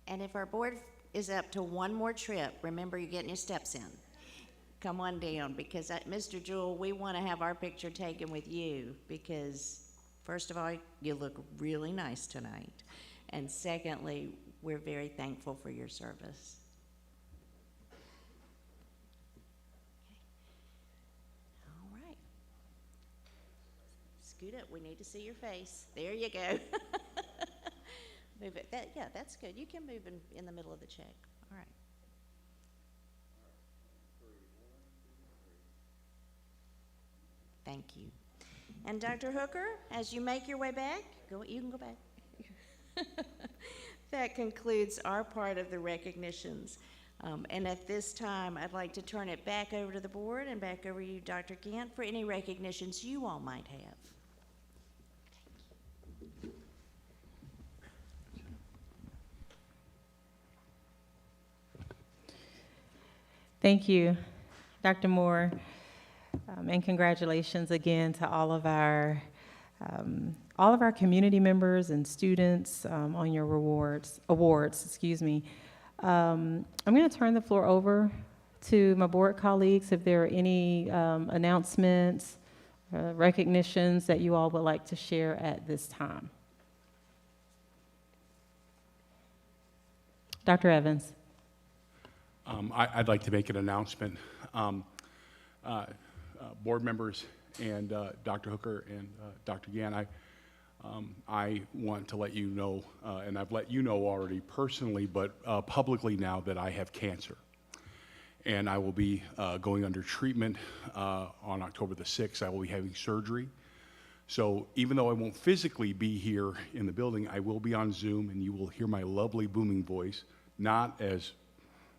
And if our board is up to one more trip, remember you're getting your steps in. Come on down, because Mr. Jewell, we want to have our picture taken with you because, first of all, you look really nice tonight. And secondly, we're very thankful for your service. Okay. All right. Scoot up. We need to see your face. There you go. Move it. Yeah, that's good. You can move in the middle of the check. All right. Thank you. And Dr. Hooker, as you make your way back, you can go back. That concludes our part of the recognitions. And at this time, I'd like to turn it back over to the board and back over to you, Dr. Gant, for any recognitions you all might have. Thank you, Dr. Moore, and congratulations again to all of our community members and students on your awards. Excuse me. I'm going to turn the floor over to my board colleagues if there are any announcements, recognitions that you all would like to share at this time. Dr. Evans. I'd like to make an announcement. Board members and Dr. Hooker and Dr. Gann, I want to let you know, and I've let you know already personally, but publicly now, that I have cancer. And I will be going under treatment on October the 6th. I will be having surgery. So even though I won't physically be here in the building, I will be on Zoom, and you will hear my lovely booming voice, not as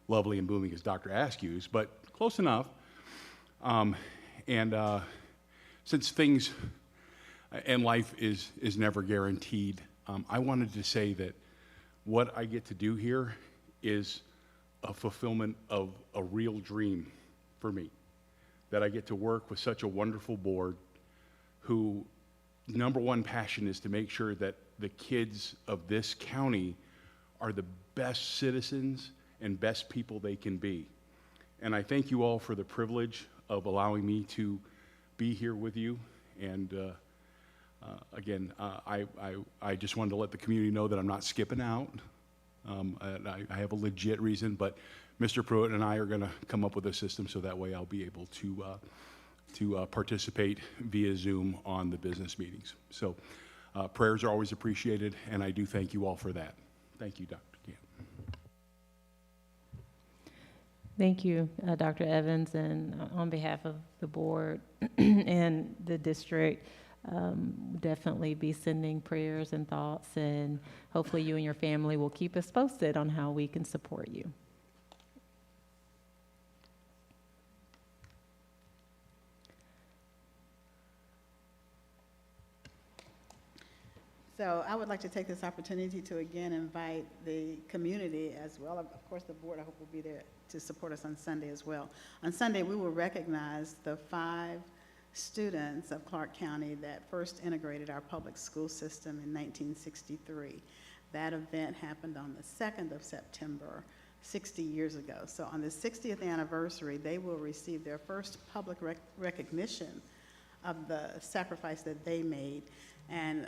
lovely and booming as Dr. Askew's, but close enough. Since things and life is never guaranteed, I wanted to say that what I get to do here is a fulfillment of a real dream for me, that I get to work with such a wonderful board who number one passion is to make sure that the kids of this county are the best citizens and best people they can be. And I thank you all for the privilege of allowing me to be here with you. And again, I just wanted to let the community know that I'm not skipping out. I have a legit reason, but Mr. Pruitt and I are going to come up with a system so that way I'll be able to participate via Zoom on the business meetings. So prayers are always appreciated, and I do thank you all for that. Thank you, Dr. Gann. Thank you, Dr. Evans, and on behalf of the board and the district, definitely be sending prayers and thoughts, and hopefully you and your family will keep us posted on how we can support you. So I would like to take this opportunity to again invite the community as well. Of course, the board, I hope, will be there to support us on Sunday as well. On Sunday, we will recognize the 5 students of Clark County that first integrated our public school system in 1963. That event happened on the 2nd of September, 60 years ago. So on the 60th anniversary, they will receive their first public recognition of the sacrifice that they made. And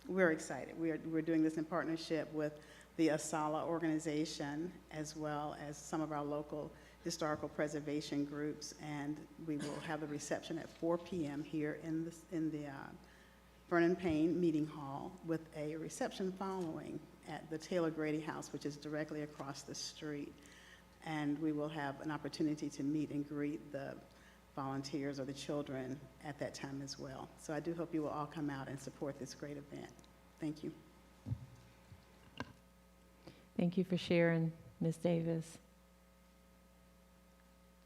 we're excited. We're doing this in partnership with the ASALA organization, as well as some of our local historical preservation groups, and we will have the reception at 4 p.m. here in the Vernon Payne Meeting Hall, with a reception following at the Taylor Grady House, which is directly across the street. And we will have an opportunity to meet and greet the volunteers or the children at that time as well. So I do hope you will all come out and support this great event. Thank you. Thank you for sharing, Ms. Davis.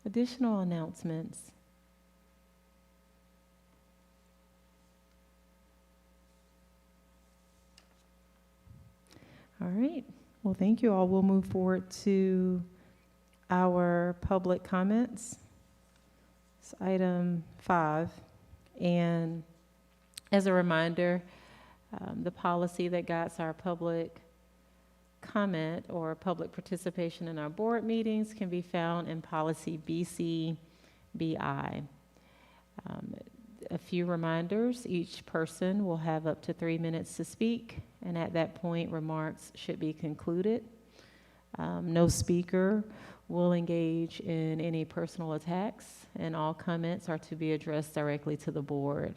Additional announcements. All right. Well, thank you all. We'll move forward to our public comments. It's item 5. And as a reminder, the policy that guides our public comment or public participation in our board meetings can be found in policy BCBI. A few reminders: each person will have up to 3 minutes to speak, and at that point, remarks should be concluded. No speaker will engage in any personal attacks, and all comments are to be addressed directly to the board.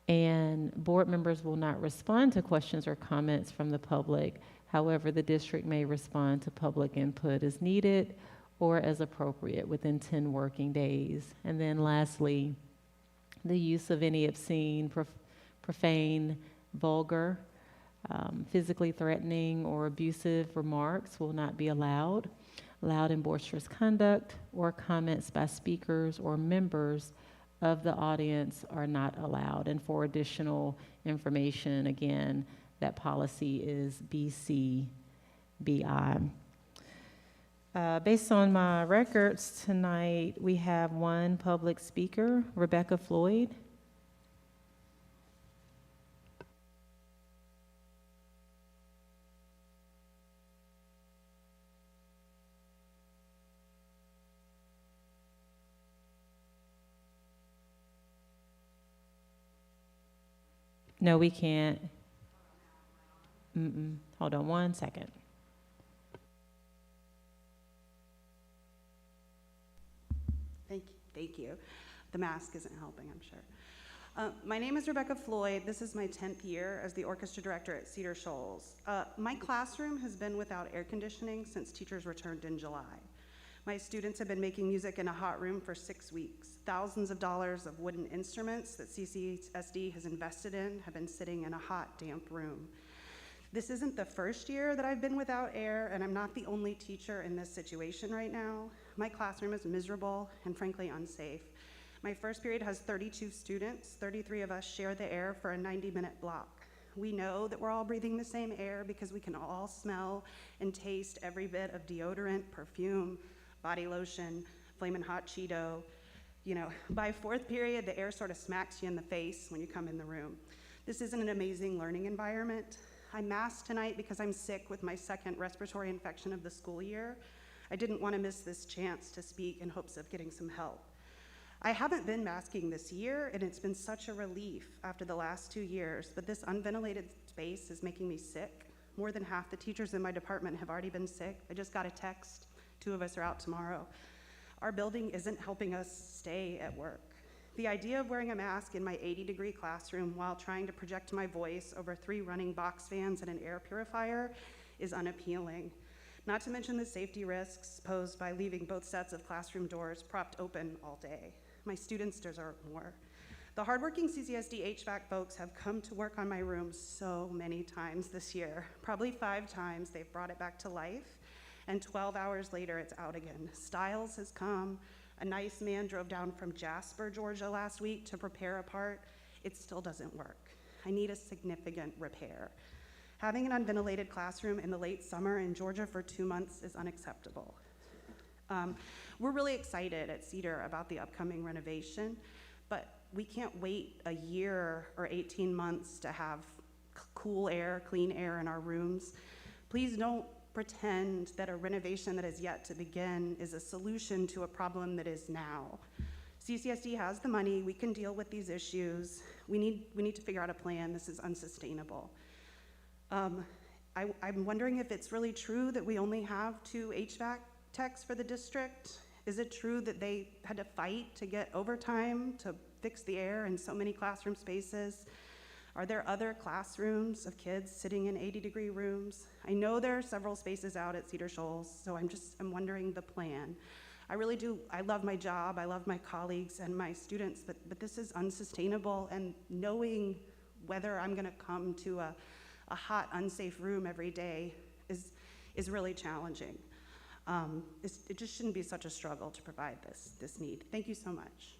And board members will not respond to questions or comments from the public. However, the district may respond to public input as needed or as appropriate within 10 working days. And then lastly, the use of any obscene, profane, vulgar, physically threatening, or abusive remarks will not be allowed. Loud and boisterous conduct or comments by speakers or members of the audience are not allowed. And for additional information, again, that policy is BCBI. Based on my records tonight, we have one public speaker, Rebecca Floyd. No, we can't. Hold on one second. Thank you. The mask isn't helping, I'm sure. My name is Rebecca Floyd. This is my 10th year as the orchestra director at Cedar Shoals. My classroom has been without air conditioning since teachers returned in July. My students have been making music in a hot room for 6 weeks. Thousands of dollars of wooden instruments that Ccsd has invested in have been sitting in a hot, damp room. This isn't the first year that I've been without air, and I'm not the only teacher in this situation right now. My classroom is miserable and frankly unsafe. My first period has 32 students. 33 of us share the air for a 90-minute block. We know that we're all breathing the same air because we can all smell and taste every bit of deodorant, perfume, body lotion, Flamin' Hot Cheeto. You know, by fourth period, the air sort of smacks you in the face when you come in the room. This isn't an amazing learning environment. I masked tonight because I'm sick with my second respiratory infection of the school year. I didn't want to miss this chance to speak in hopes of getting some help. I haven't been masking this year, and it's been such a relief after the last 2 years, but this unventilated space is making me sick. More than half the teachers in my department have already been sick. I just got a text. 2 of us are out tomorrow. Our building isn't helping us stay at work. The idea of wearing a mask in my 80-degree classroom while trying to project my voice over 3 running box fans and an air purifier is unappealing. Not to mention the safety risks posed by leaving both sets of classroom doors propped open all day. My students deserve more. The hardworking CCSD HVAC folks have come to work on my room so many times this year. Probably 5 times they've brought it back to life, and 12 hours later it's out again. Stiles has come. A nice man drove down from Jasper, Georgia last week to prepare a part. It still doesn't work. I need a significant repair. Having an unventilated classroom in the late summer in Georgia for 2 months is unacceptable. We're really excited at Cedar about the upcoming renovation, but we can't wait a year or 18 months to have cool air, clean air in our rooms. Please don't pretend that a renovation that is yet to begin is a solution to a problem that is now. CCSD has the money. We can deal with these issues. We need to figure out a plan. This is unsustainable. I'm wondering if it's really true that we only have 2 HVAC techs for the district. Is it true that they had to fight to get overtime to fix the air in so many classroom spaces? Are there other classrooms of kids sitting in 80-degree rooms? I know there are several spaces out at Cedar Shoals, so I'm wondering the plan. I really do, I love my job, I love my colleagues and my students, but this is unsustainable, and knowing whether I'm gonna come to a hot, unsafe room every day is really challenging. It just shouldn't be such a struggle to provide this need. Thank you so much.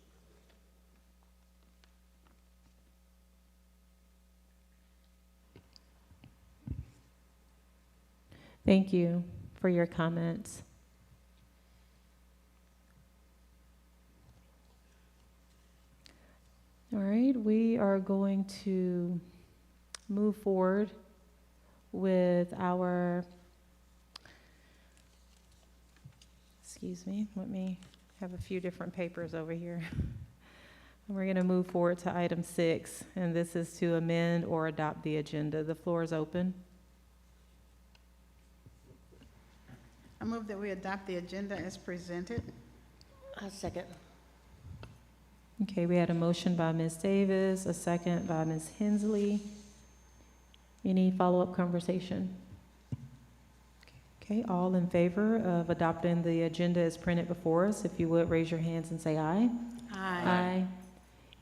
Thank you for your comments. All right, we are going to move forward with our, excuse me, let me have a few different papers over here. We're going to move forward to item 6, and this is to amend or adopt the agenda. The floor is open. I move that we adopt the agenda as presented. I'll second. Okay, we had a motion by Ms. Davis, a second by Ms. Hensley. Any follow-up conversation? Okay, all in favor of adopting the agenda as printed before us, if you would raise your hands and say aye. Aye. Aye.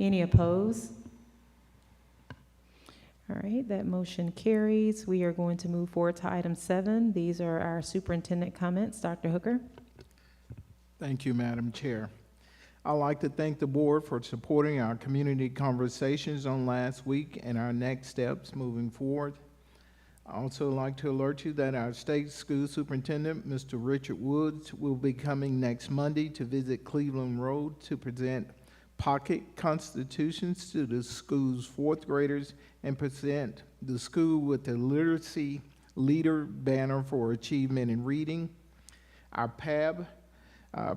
Any opposed? All right, that motion carries. We are going to move forward to item 7. These are our superintendent comments. Dr. Hooker. Thank you, Madam Chair. I'd like to thank the board for supporting our community conversations on last week and our next steps moving forward. I also like to alert you that our state school superintendent, Mr. Richard Woods, will be coming next Monday to visit Cleveland Road to present pocket constitutions to the school's 4th graders and present the school with the Literacy Leader banner for achievement in reading. Our PAB,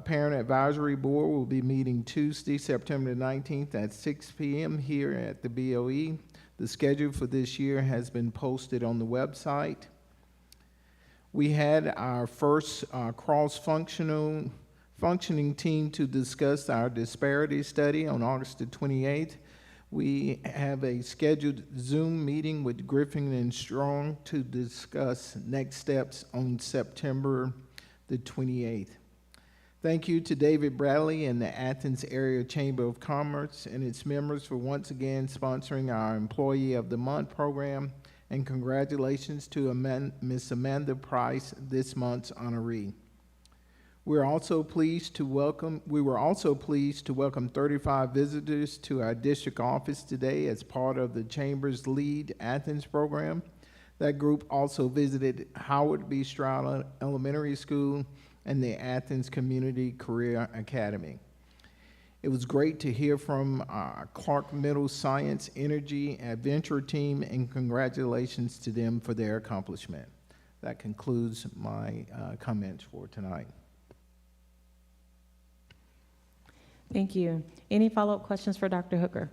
Parent Advisory Board, will be meeting Tuesday, September 19th at 6 p.m. here at the BOE The schedule for this year has been posted on the website. We had our first cross-functioning team to discuss our disparity study on August the 28th. We have a scheduled Zoom meeting with Griffin and Strong to discuss next steps on September the 28th. Thank you to David Bradley and the Athens Area Chamber of Commerce and its members for once again sponsoring our Employee of the Month program, and congratulations to Ms. Amanda Price, this month's honoree. We were also pleased to welcome 35 visitors to our district office today as part of the Chamber's Lead Athens program. That group also visited Howard B. Stroud Elementary School and the Athens Community Career Academy. It was great to hear from our Clark Middle Science Energy Adventure team, and congratulations to them for their accomplishment. That concludes my comments for tonight. Thank you. Any follow-up questions for Dr. Hooker?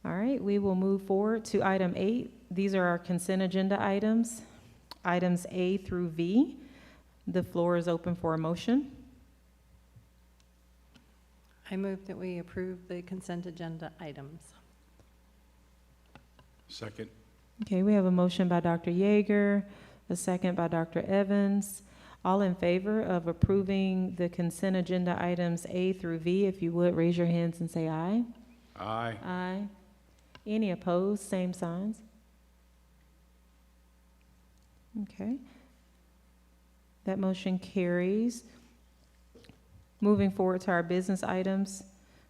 All right, we will move forward to item 8. These are our consent agenda items, items A through V. The floor is open for a motion. I move that we approve the consent agenda items. Second. Okay, we have a motion by Dr. Yeager, a second by Dr. Evans. All in favor of approving the consent agenda items A through V, if you would, raise your hands and say aye. Aye. Aye. Any opposed, same signs. Okay. That motion carries. Moving forward to our business items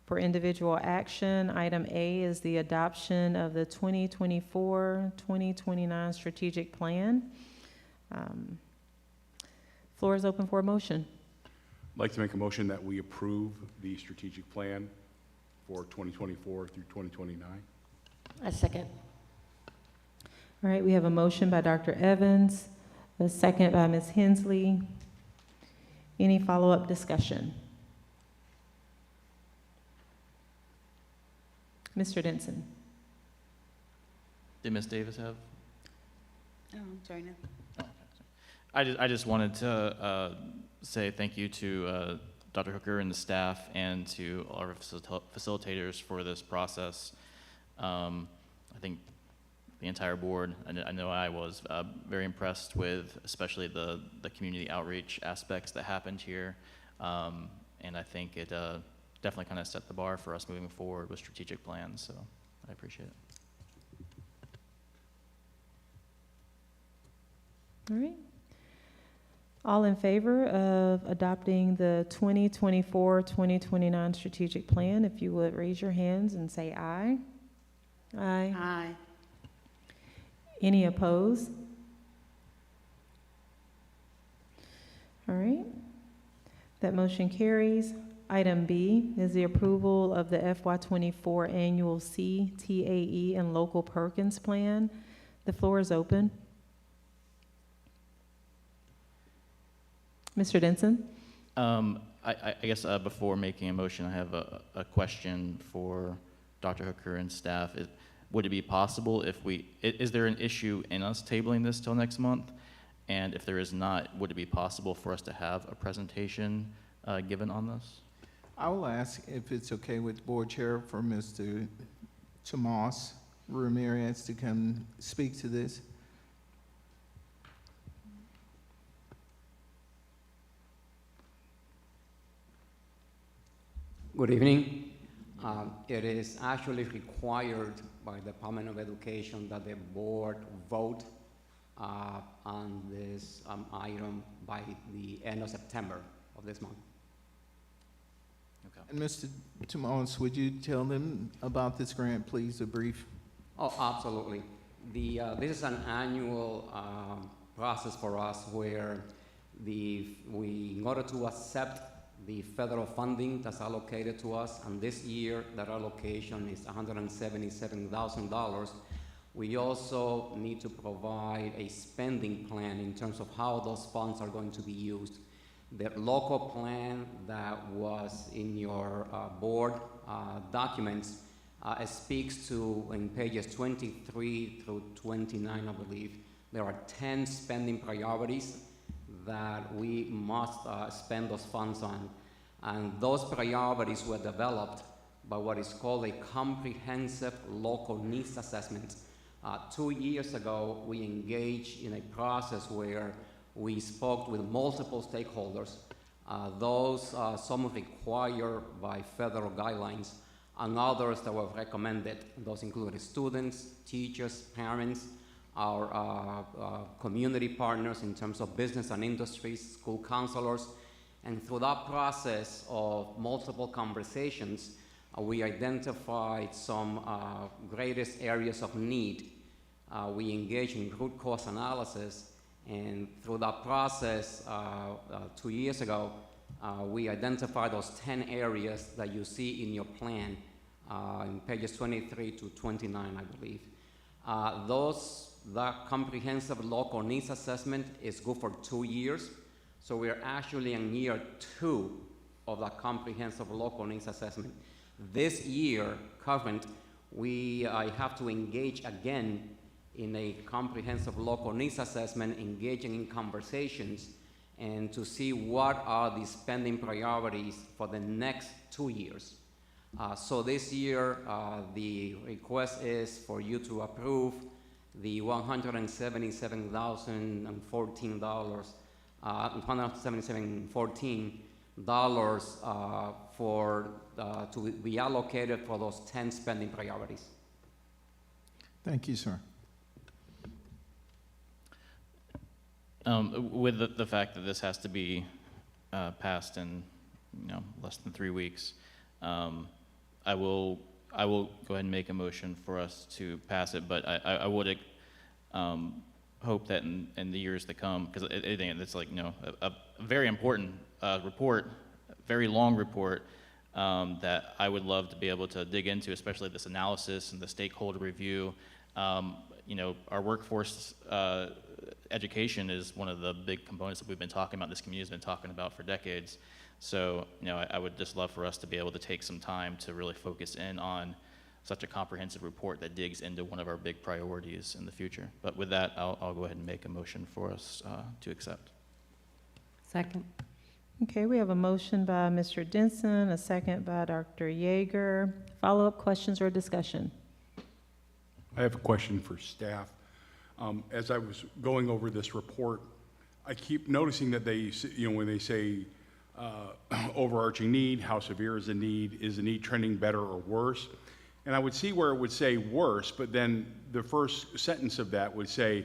for individual action. Item A is the adoption of the 2024-2029 strategic plan. Floor is open for a motion. I'd like to make a motion that we approve the strategic plan for 2024 through 2029. A second. All right, we have a motion by Dr. Evans, a second by Ms. Hensley. Any follow-up discussion? Mr. Denson. Did Ms. Davis have? Oh, sorry, no. I just wanted to say thank you to Dr. Hooker and the staff and to all our facilitators for this process. I think the entire board, I know I was very impressed with especially the community outreach aspects that happened here. And I think it definitely kind of set the bar for us moving forward with strategic plans, so I appreciate it. All right. All in favor of adopting the 2024-2029 strategic plan, if you would raise your hands and say aye. Aye. Aye. Any opposed? All right. That motion carries. Item B is the approval of the FY24 annual CTAE and local Perkins plan. The floor is open. Mr. Denson? I guess before making a motion, I have a question for Dr. Hooker and staff. Would it be possible if is there an issue in us tabling this till next month? And if there is not, would it be possible for us to have a presentation given on this? I will ask if it's okay with Board Chair for Mr. Tomas Ramirez to come speak to this. Good evening. It is actually required by the Department of Education that the board vote on this item by the end of September of this month. Okay. And Mr. Tomas, would you tell them about this grant, please, a brief? Oh, absolutely. This is an annual process for us where in order to accept the federal funding that's allocated to us, and this year that allocation is $177,000. We also need to provide a spending plan in terms of how those funds are going to be used. The local plan that was in your board documents speaks to, in pages 23 through 29, I believe, there are 10 spending priorities that we must spend those funds on. And those priorities were developed by what is called a comprehensive local needs assessment. 2 years ago, we engaged in a process where we spoke with multiple stakeholders, some required by federal guidelines, and others that were recommended. Those included students, teachers, parents, our community partners in terms of business and industries, school counselors. And through that process of multiple conversations, we identified some greatest areas of need. We engaged in root cause analysis, and through that process, 2 years ago, we identified those 10 areas that you see in your plan, in pages 23 to 29, I believe. That comprehensive local needs assessment is good for 2 years. So we're actually in year 2 of that comprehensive local needs assessment. This year, current, I have to engage again in a comprehensive local needs assessment, engaging in conversations, and to see what are the spending priorities for the next 2 years. So this year, the request is for you to approve the $177,014, $177.14 to be allocated for those 10 spending priorities. Thank you, sir. With the fact that this has to be passed in less than 3 weeks, I will go ahead and make a motion for us to pass it, but I would hope that in the years to come, because it's like a very important report, very long report, that I would love to be able to dig into, especially this analysis and the stakeholder review. Our workforce education is one of the big components that we've been talking about, this community has been talking about for decades. So, I would just love for us to be able to take some time to really focus in on such a comprehensive report that digs into one of our big priorities in the future. But with that, I'll go ahead and make a motion for us to accept. Second. Okay, we have a motion by Mr. Denson, a second by Dr. Yeager. Follow-up questions or discussion? I have a question for staff. As I was going over this report, I keep noticing that they, when they say overarching need, how severe is the need trending better or worse? And I would see where it would say worse, but then the first sentence of that would say,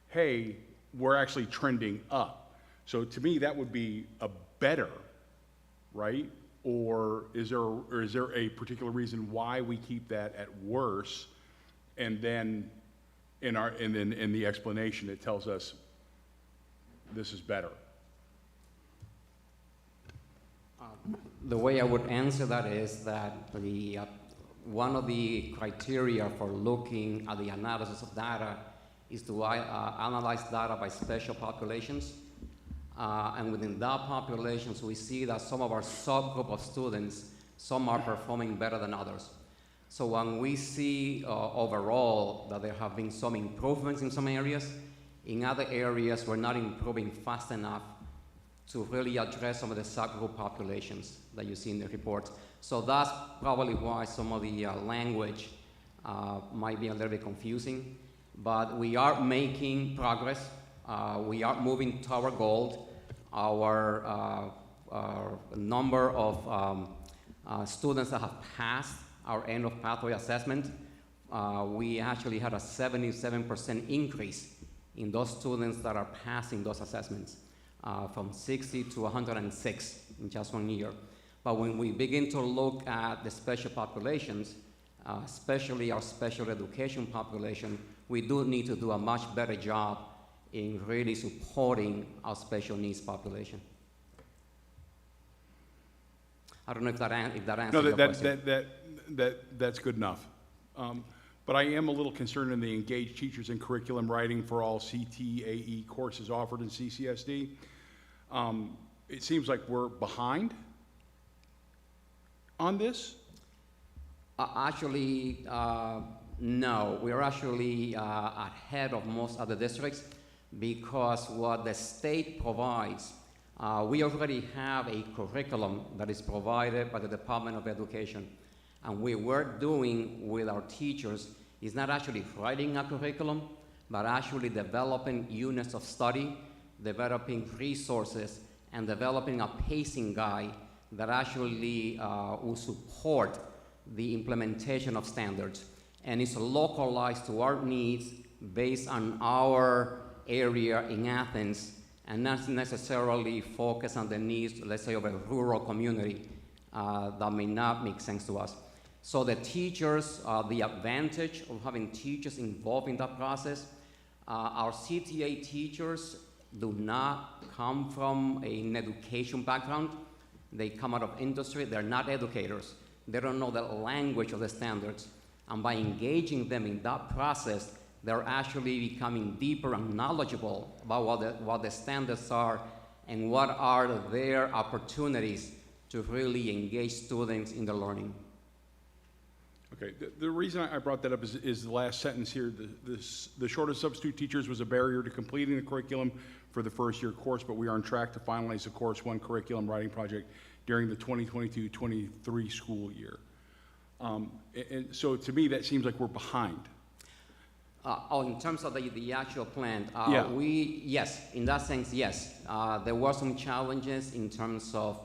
hey, we're actually trending up. So to me, that would be a better, right? Or is there a particular reason why we keep that at worse? And then in the explanation, it tells us this is better. The way I would answer that is that one of the criteria for looking at the analysis of data is to analyze data by special populations. And within that populations, we see that some of our subgroup of students, some are performing better than others. So when we see overall that there have been some improvements in some areas, in other areas we're not improving fast enough to really address some of the subgroup populations that you see in the report. So that's probably why some of the language might be a little bit confusing, but we are making progress. We are moving to our goal. Our number of students that have passed our end of pathway assessment, we actually had a 77% increase in those students that are passing those assessments, from 60 to 106 in just 1 year. But when we begin to look at the special populations, especially our special education population, we do need to do a much better job in really supporting our special needs population. I don't know if that answers your question. That's good enough. But I am a little concerned in the engaged teachers in curriculum writing for all CTAE courses offered in CCSD. it seems like we're behind on this? Actually, no, we are actually ahead of most other districts because what the state provides, we already have a curriculum that is provided by the Department of Education. And what we're doing with our teachers is not actually writing a curriculum, but actually developing units of study, developing resources, and developing a pacing guide that actually will support the implementation of standards. And it's localized to our needs based on our area in Athens, and not necessarily focus on the needs, let's say, of a rural community that may not make sense to us. So the teachers, the advantage of having teachers involved in that process, our CTA teachers do not come from an education background. They come out of industry. They're not educators. They don't know the language of the standards. And by engaging them in that process, they're actually becoming deeper and knowledgeable about what the standards are and what are their opportunities to really engage students in the learning. Okay, the reason I brought that up is the last sentence here. The shortage of substitute teachers was a barrier to completing the curriculum for the first year course, but we are on track to finalize the course 1 curriculum writing project during the 2022-23 school year. And so to me, that seems like we're behind. In terms of the actual plan, Yeah. Yes, in that sense, yes. There were some challenges in terms of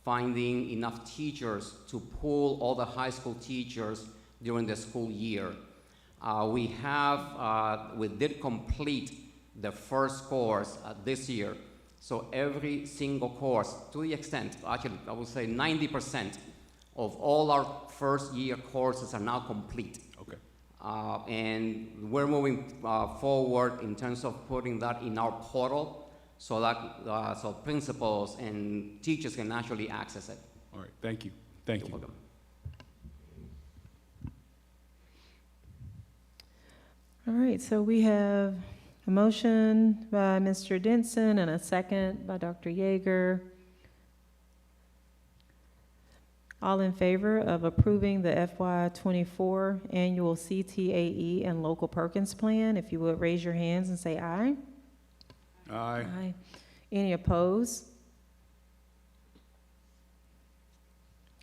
finding enough teachers to pull all the high school teachers during the school year. We did complete the first course this year. So every single course, to the extent, actually, I would say 90% of all our first year courses are now complete. Okay. And we're moving forward in terms of putting that in our portal so that so principals and teachers can actually access it. All right, thank you. Thank you. Welcome. All right, so we have a motion by Mr. Denson and a second by Dr. Yeager. All in favor of approving the FY24 annual CTAE and local Perkins plan, if you would raise your hands and say aye. Aye. Aye. Any opposed?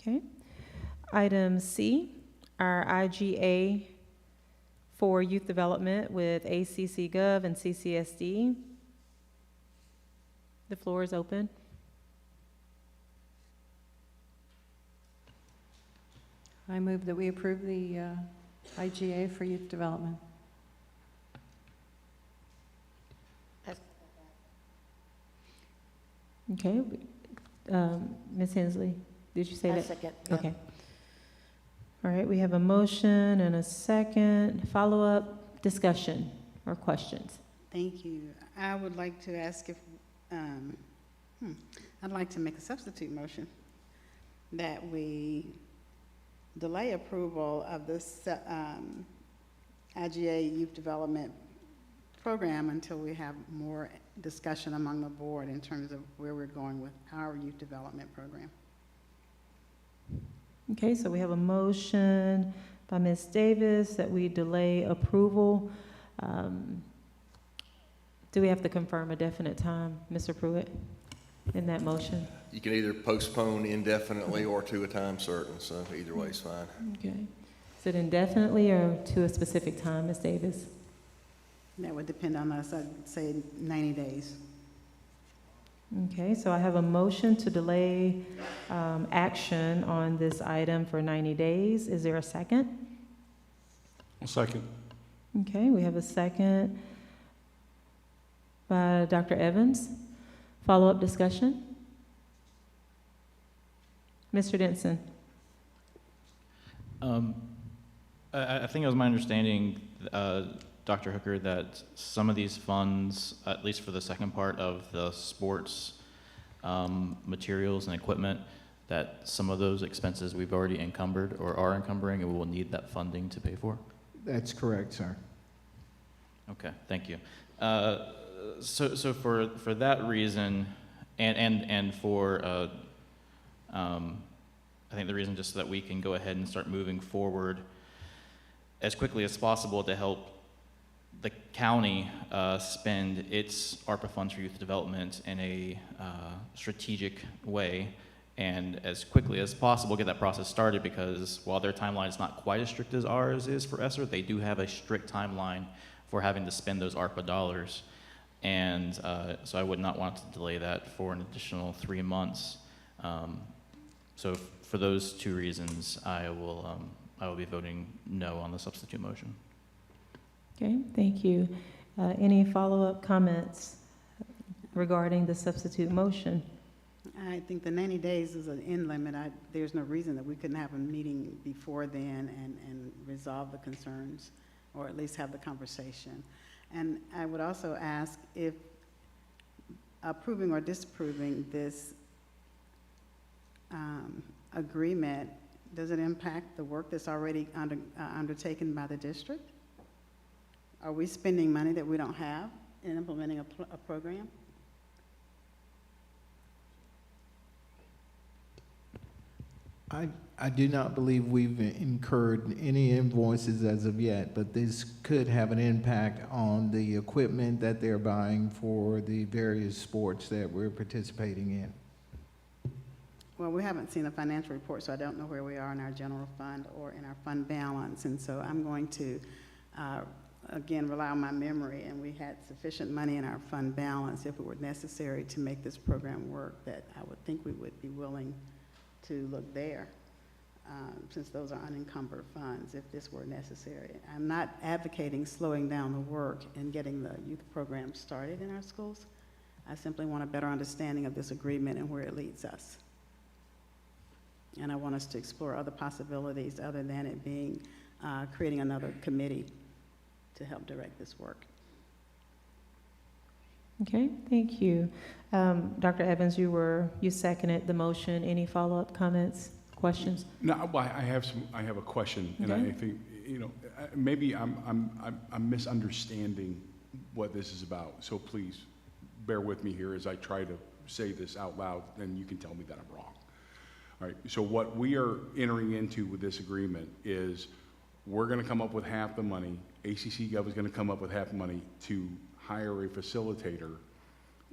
Okay. Item C, our IGA for youth development with ACC Gov and CCSD. The floor is open. I move that we approve the IGA for youth development. Okay. Ms. Hensley, did you say that? Second. Yeah. Okay. All right, we have a motion and a second. Follow-up discussion or questions? Thank you. I would like to ask if, I'd like to make a substitute motion that we delay approval of this IGA youth development program until we have more discussion among the board in terms of where we're going with our youth development program. Okay, so we have a motion by Ms. Davis that we delay approval. Do we have to confirm a definite time, Mr. Pruitt, in that motion? You can either postpone indefinitely or to a time certain, so either way is fine. Okay. Is it indefinitely or to a specific time, Ms. Davis? That would depend on us. I'd say 90 days. Okay, so I have a motion to delay action on this item for 90 days. Is there a second? I'll second. Okay, we have a second by Dr. Evans. Follow-up discussion? Mr. Denson? I think it was my understanding, Dr. Hooker, that some of these funds, at least for the second part of the sports materials and equipment, that some of those expenses we've already encumbered or are encumbering, and we will need that funding to pay for? That's correct, sir. Okay, thank you. So for that reason, And for, I think the reason just so that we can go ahead and start moving forward as quickly as possible to help the county spend its ARPA funds for youth development in a strategic way, and as quickly as possible get that process started, because while their timeline is not quite as strict as ours is for ESSER, they do have a strict timeline for having to spend those ARPA dollars. And so I would not want to delay that for an additional 3 months. So for those two reasons, I will be voting no on the substitute motion. Okay, thank you. Any follow-up comments regarding the substitute motion? I think the 90 days is an end limit. There's no reason that we couldn't have a meeting before then and resolve the concerns, or at least have the conversation. And I would also ask if approving or disapproving this agreement, does it impact the work that's already undertaken by the district? Are we spending money that we don't have in implementing a program? I do not believe we've incurred any invoices as of yet, but this could have an impact on the equipment that they're buying for the various sports that we're participating in. Well, we haven't seen a financial report, so I don't know where we are in our general fund or in our fund balance. And so I'm going to, again, rely on my memory, and we had sufficient money in our fund balance if it were necessary to make this program work, that I would think we would be willing to look there, since those are unencumbered funds, if this were necessary. I'm not advocating slowing down the work and getting the youth program started in our schools. I simply want a better understanding of this agreement and where it leads us. And I want us to explore other possibilities other than it being, creating another committee to help direct this work. Okay, thank you. Dr. Evans, you seconded the motion. Any follow-up comments, questions? No, well, I have a question, and Okay. I think, maybe I'm misunderstanding what this is about. So please bear with me here as I try to say this out loud, and you can tell me that I'm wrong. All right, so what we are entering into with this agreement is we're gonna come up with half the money, ACC Gov is gonna come up with half the money to hire a facilitator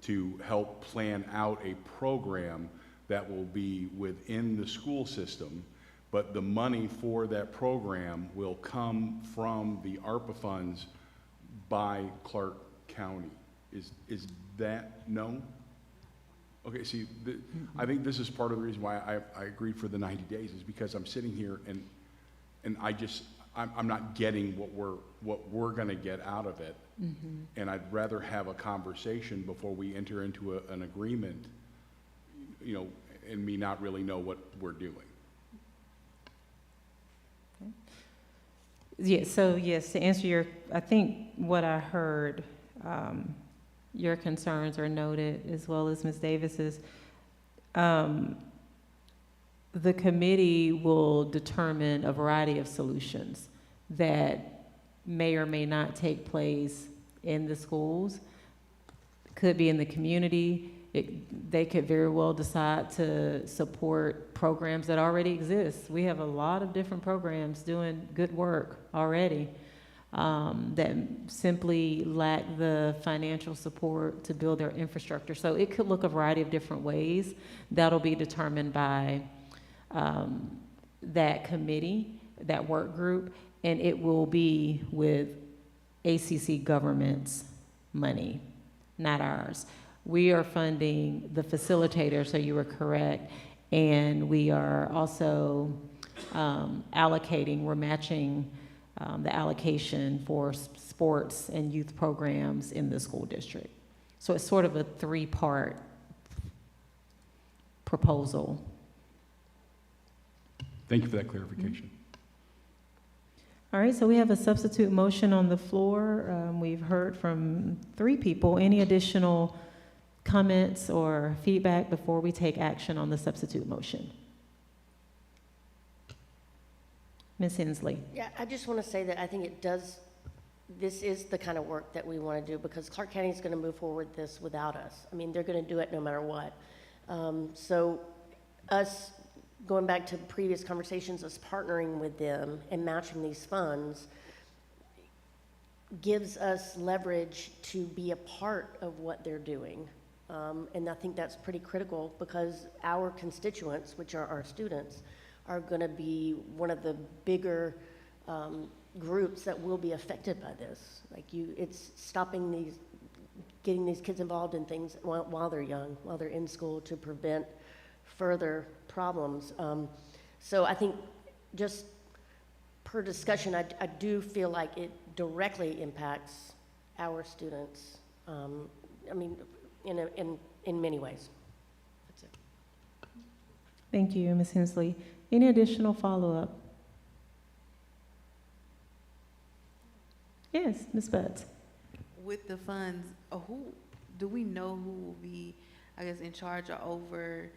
to help plan out a program that will be within the school system, but the money for that program will come from the ARPA funds by Clark County. Is that known? Okay, see, I think this is part of the reason why I agreed for the 90 days, is because I'm sitting here and I'm not getting what we're gonna get out of it. Mm-hmm. And I'd rather have a conversation before we enter into an agreement, and me not really know what we're doing. Yeah, so yes, to answer I think what I heard, your concerns are noted, as well as Ms. Davis's. The committee will determine a variety of solutions that may or may not take place in the schools, could be in the community. They could very well decide to support programs that already exist. We have a lot of different programs doing good work already, that simply lack the financial support to build their infrastructure. So it could look a variety of different ways. That'll be determined by that committee, that work group, and it will be with ACC government's money, not ours. We are funding the facilitator, so you were correct, and we are also we're matching the allocation for sports and youth programs in the school district. So it's sort of a 3-part proposal. Thank you for that clarification. All right, so we have a substitute motion on the floor. We've heard from 3 people. Any additional comments or feedback before we take action on the substitute motion? Ms. Hensley. Yeah, I just want to say that I think it does this is the kind of work that we want to do, because Clark County is going to move forward this without us. I mean, they're going to do it no matter what. So us, going back to previous conversations, us partnering with them and matching these funds gives us leverage to be a part of what they're doing. And I think that's pretty critical, because our constituents, which are our students, are going to be one of the bigger groups that will be affected by this. Like it's stopping getting these kids involved in things while they're young, while they're in school, to prevent further problems. So I think, just per discussion, I do feel like it directly impacts our students. I mean, in many ways. That's it. Thank you, Ms. Hensley. Any additional follow-up? Yes, Ms. Butts. With the funds, do we know who will be, I guess, in charge or over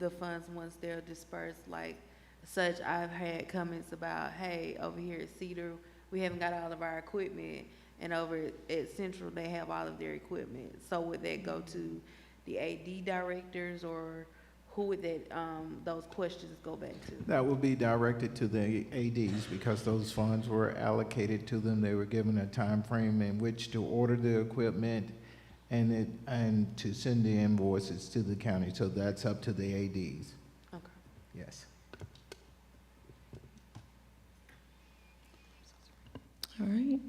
the funds once they're dispersed? Like such, I've had comments about, hey, over here at Cedar, we haven't got all of our equipment, and over at Central, they have all of their equipment. So would that go to the AD directors, or who would that those questions go back to? That will be directed to the ADs, because those funds were allocated to them. They were given a time frame in which to order the equipment and to send the invoices to the county. So that's up to the ADs. Okay. Yes. All right.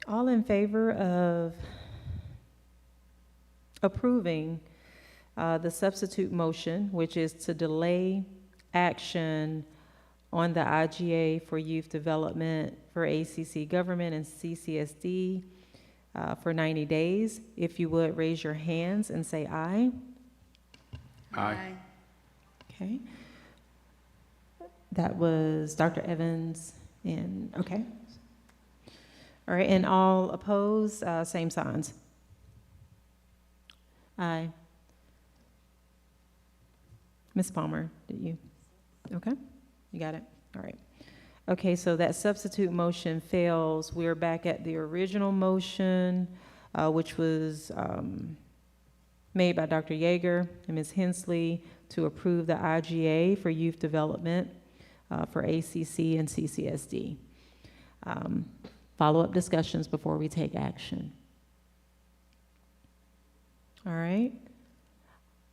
All in favor of approving the substitute motion, which is to delay action on the IGA for youth development for ACC government and CCSD for 90 days, if you would raise your hands and say aye. Aye. Okay. That was Dr. Evans and, okay. All right, and all opposed, same signs. Aye. Ms. Palmer, did you? Okay, you got it? All right. Okay, so that substitute motion fails. We're back at the original motion, which was made by Dr. Yeager and Ms. Hensley to approve the IGA for youth development for ACC and CCSD. Follow-up discussions before we take action. All right.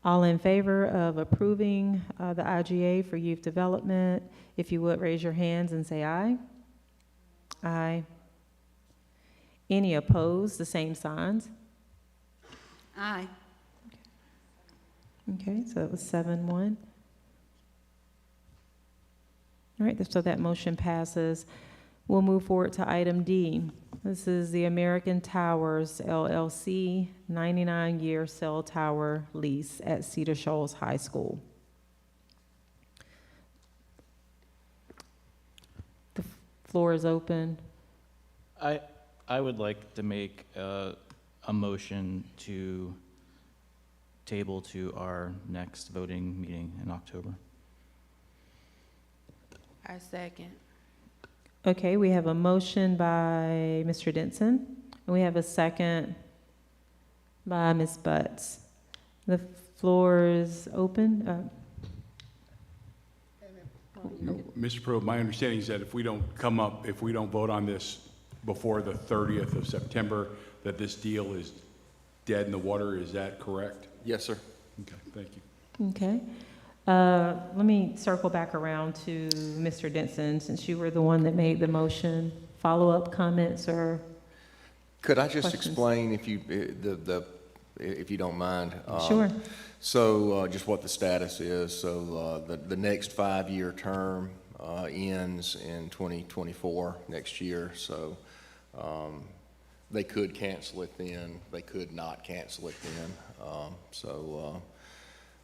All in favor of approving the IGA for youth development, if you would raise your hands and say aye. Aye. Any opposed, the same signs. Aye. Okay, so it was 7-1. All right, so that motion passes. We'll move forward to item D. This is the American Towers LLC 99-year cell tower lease at Cedar Shoals High School. The floor is open. I would like to make a motion to table to our next voting meeting in October. I second. Okay, we have a motion by Mr. Denson, and we have a second by Ms. Butts. The floor is open. Mr. Pro, my understanding is that if we don't vote on this before the 30th of September, that this deal is dead in the water. Is that correct? Yes, sir. Okay, thank you. Okay. Let me circle back around to Mr. Denson, since you were the one that made the motion. Follow-up comments or Could I just questions? explain, if you don't mind? Sure. So just what the status is. So the next 5-year term ends in 2024, next year. So they could cancel it then. They could not cancel it then.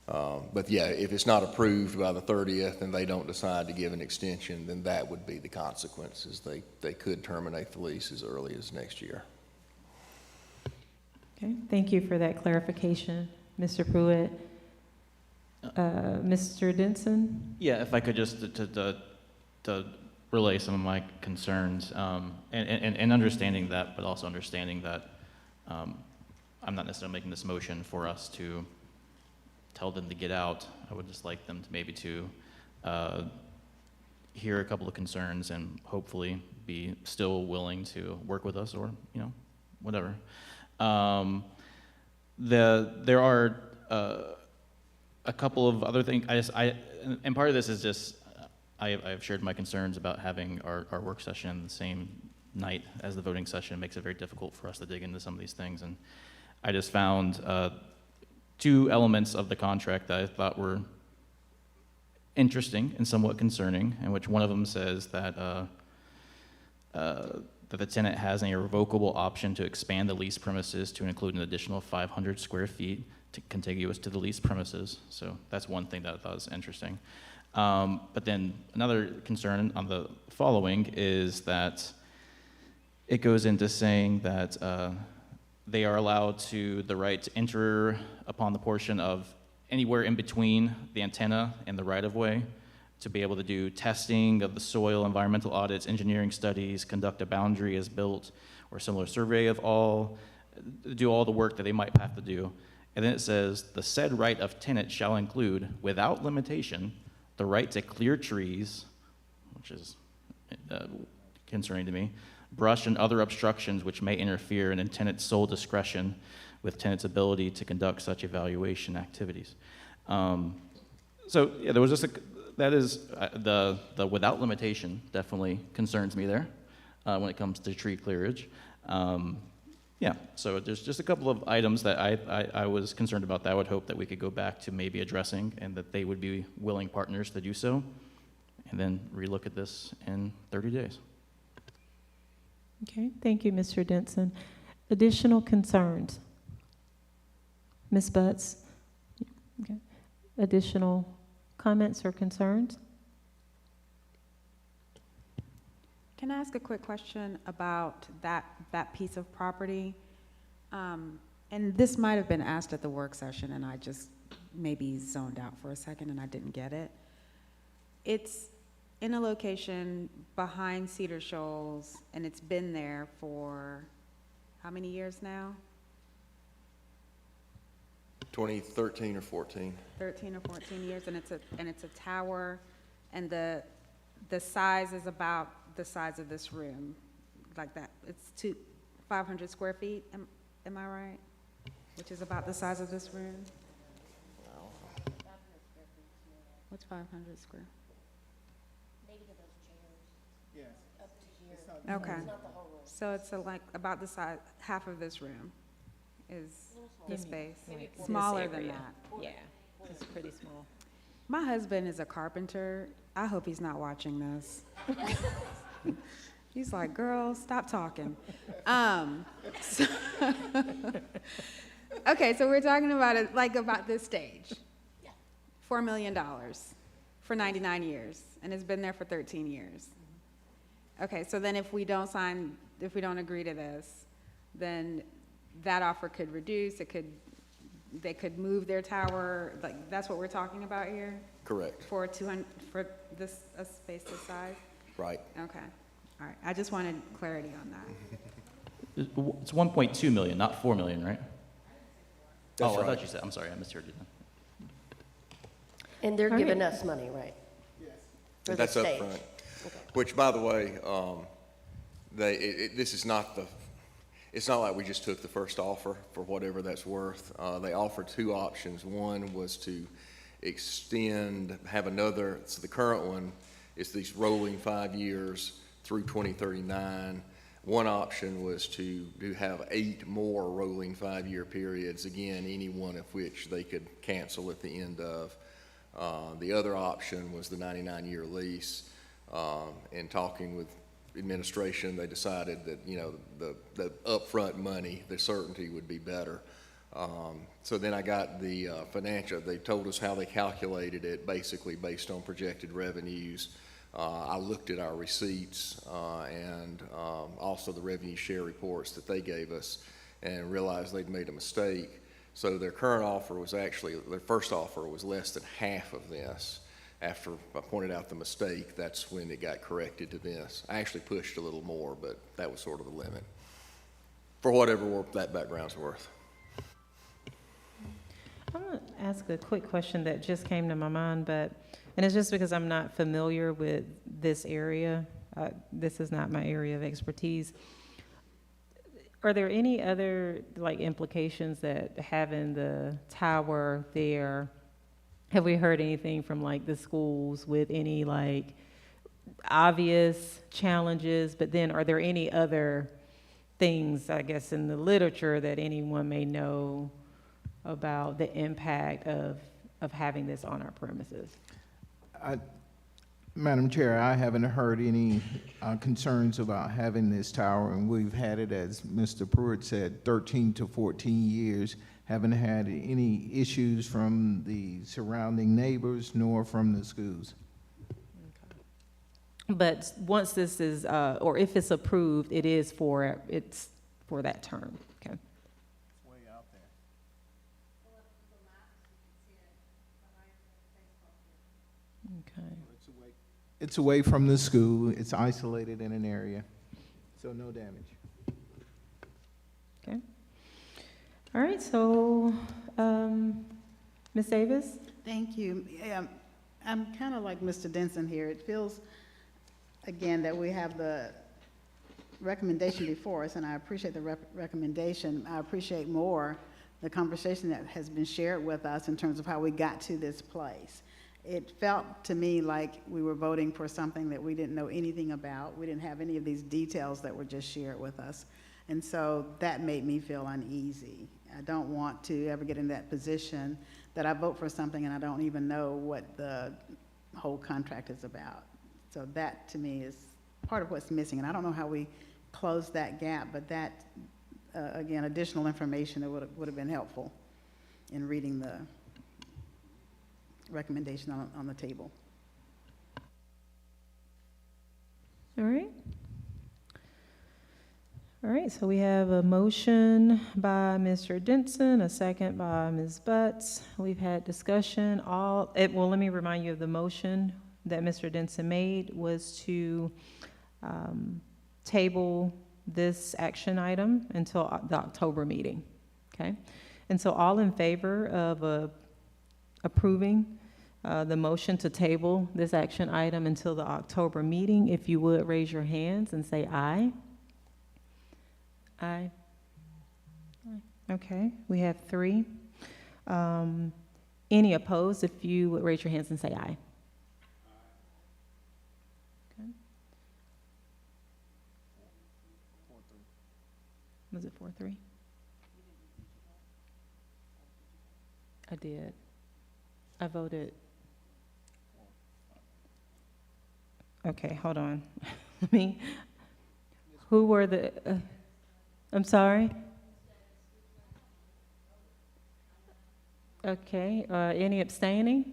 But yeah, if it's not approved by the 30th and they don't decide to give an extension, then that would be the consequences. They could terminate the lease as early as next year. Okay, thank you for that clarification, Mr. Pruitt. Mr. Denson? Yeah, if I could just to relay some of my concerns, and understanding that, but also understanding that I'm not necessarily making this motion for us to tell them to get out. I would just like them to maybe to hear a couple of concerns and hopefully be still willing to work with us, or, you know, whatever. There are a couple of other things. And part of this is just, I've shared my concerns about having our work session the same night as the voting session. It makes it very difficult for us to dig into some of these things. And I just found two elements of the contract that I thought were interesting and somewhat concerning, in which one of them says that that the tenant has an irrevocable option to expand the leased premises to include an additional 500 square feet contiguous to the leased premises. So that's one thing that I thought was interesting. But then another concern on the following is that it goes into saying that they are allowed the right to enter upon the portion of anywhere in between the antenna and the right-of-way, to be able to do testing of the soil, environmental audits, engineering studies, conduct a boundary as built or similar survey of all, do all the work that they might have to do. And then it says, the said right of tenant shall include, without limitation, the right to clear trees, which is concerning to me, brush and other obstructions which may interfere in tenant's sole discretion with tenant's ability to conduct such evaluation activities. So yeah, there was just that is the without limitation definitely concerns me there when it comes to tree clearage. Yeah, so there's just a couple of items that I was concerned about that I would hope that we could go back to maybe addressing, and that they would be willing partners to do so, and then relook at this in 30 days. Okay, thank you, Mr. Denson. Additional concerns? Ms. Butts? Okay. Additional comments or concerns? Can I ask a quick question about that piece of property? And this might have been asked at the work session, and I just maybe zoned out for a second and I didn't get it. It's in a location behind Cedar Shoals, and it's been there for how many years now? 2013 or 14. 13 or 14 years, and it's a tower, and the size is about the size of this room, like that. It's 500 square feet. Am I right? Which is about the size of this room. What's 500 square? Maybe those chairs. Yes. Up to here. Okay. It's not the whole room. So it's like about the size, half of this room is the space. Like Smaller this than area. that. Yeah, it's pretty small. My husband is a carpenter. I hope he's not watching this. He's like, girl, stop talking. Okay, so we're talking about it like about this stage. $4 million for 99 years, and it's been there for 13 years. Okay, so then if we don't agree to this, then that offer could reduce, they could move their tower, like, that's what we're talking about here? Correct. For a space this size? Right. Okay, all right, I just wanted clarity on that. It's 1.2 million, not 4 million, right? That's I right. thought you said, I'm sorry, I misheard you then. And they're All giving right. us money, right? Yes. For the That's up stage. front. Okay. Which, by the way, this is not it's not like we just took the first offer for whatever that's worth. They offered two options. One was to so the current one is these rolling 5 years through 2039. One option was to have 8 more rolling 5-year periods, again, any one of which they could cancel at the end of. The other option was the 99-year lease. In talking with administration, they decided that, the upfront money, the certainty would be better. So then I got the financial. They told us how they calculated it, basically based on projected revenues. I looked at our receipts and also the revenue share reports that they gave us, and realized they'd made a mistake. So their current offer was their first offer was less than half of this. after I pointed out the mistake, that's when it got corrected to this. I actually pushed a little more, but that was sort of the limit, for whatever that background's worth. I'm going to ask a quick question that just came to my mind, and it's just because I'm not familiar with this area. This is not my area of expertise. Are there any other, like, implications that having the tower there? Have we heard anything from, like, the schools with any, like, obvious challenges? But then are there any other things, I guess, in the literature that anyone may know about the impact of having this on our premises? Madam Chair, I haven't heard any concerns about having this tower, and we've had it, as Mr. Pruitt said, 13 to 14 years. Haven't had any issues from the surrounding neighbors nor from the schools. But once this is, or if it's approved, it's for that term, okay? Way out there. Okay. It's away from the school. It's isolated in an area, so no damage. Okay. All right, so, Ms. Davis? Thank you. I'm kind of like Mr. Denson here. It feels, again, that we have the recommendation before us, and I appreciate the recommendation. I appreciate more the conversation that has been shared with us in terms of how we got to this place. It felt to me like we were voting for something that we didn't know anything about. We didn't have any of these details that were just shared with us. And so that made me feel uneasy. I don't want to ever get in that position that I vote for something and I don't even know what the whole contract is about. So that, to me, is part of what's missing. And I don't know how we close that gap, but that, again, additional information that would have been helpful in reading the recommendation on the table. All right. All right, so we have a motion by Mr. Denson, a second by Ms. Butts. We've had discussion. Well, let me remind you of the motion that Mr. Denson made was to table this action item until the October meeting, okay? And so all in favor of approving the motion to table this action item until the October meeting, if you would raise your hands and say aye. Aye. Okay, we have 3. Any opposed, if you would raise your hands and say aye. Okay. Was it 4-3? I did. I voted. Okay, hold on. Who were the, I'm sorry? Okay, any abstaining?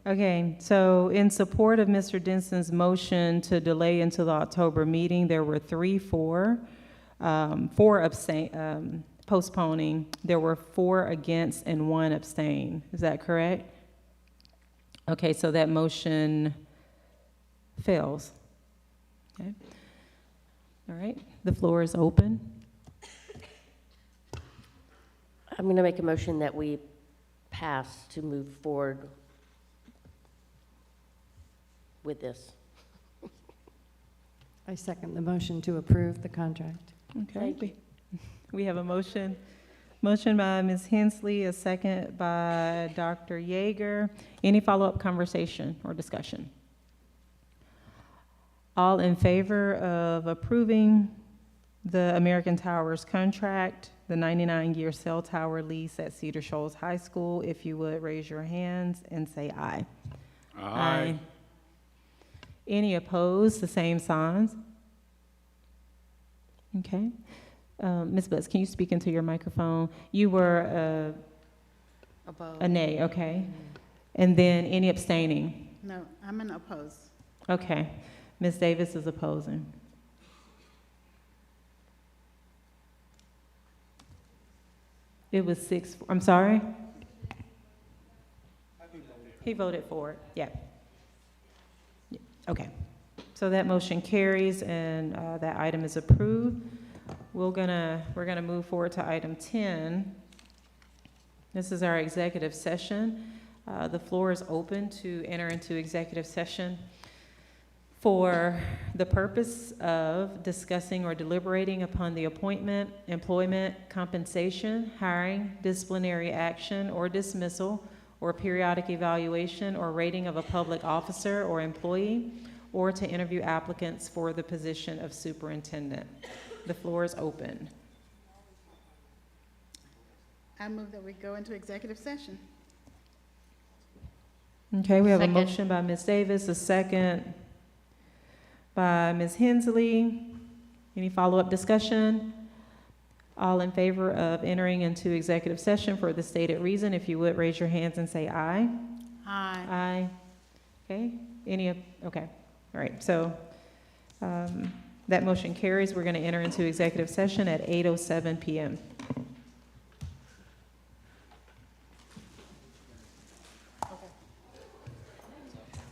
Okay, so in support of Mr. Denson's motion to delay until the October meeting, there were 3 for, 4 postponing. There were 4 against and 1 abstain. Is that correct? Okay, so that motion fails. Okay. All right, the floor is open. I'm going to make a motion that we pass to move forward with this. I second the motion to approve the contract. Okay, we have a motion by Ms. Hensley, a second by Dr. Yeager. Any follow-up conversation or discussion? All in favor of approving the American Towers contract, the 99-year cell tower lease at Cedar Shoals High School, if you would raise your hands and say aye. Aye. Any opposed, the same signs? Okay. Ms. Butts, can you speak into your microphone? You were a nay, okay. And then any abstaining? No, I'm an oppose. Okay. Ms. Davis is opposing. It was 6, I'm sorry? He voted for it, yeah. Yeah, okay. So that motion carries and that item is approved. We're gonna move forward to item 10. This is our executive session. The floor is open to enter into executive session for the purpose of discussing or deliberating upon the appointment, employment, compensation, hiring, disciplinary action or dismissal, or periodic evaluation or rating of a public officer or employee, or to interview applicants for the position of superintendent. The floor is open. I move that we go into executive session. Okay, we have a Second. motion by Ms. Davis, a second by Ms. Hensley. Any follow-up discussion? All in favor of entering into executive session for the stated reason, if you would raise your hands and say aye. Aye. Aye. Okay, okay, all right, so that motion carries. We're going to enter into executive session at 8:07 PM.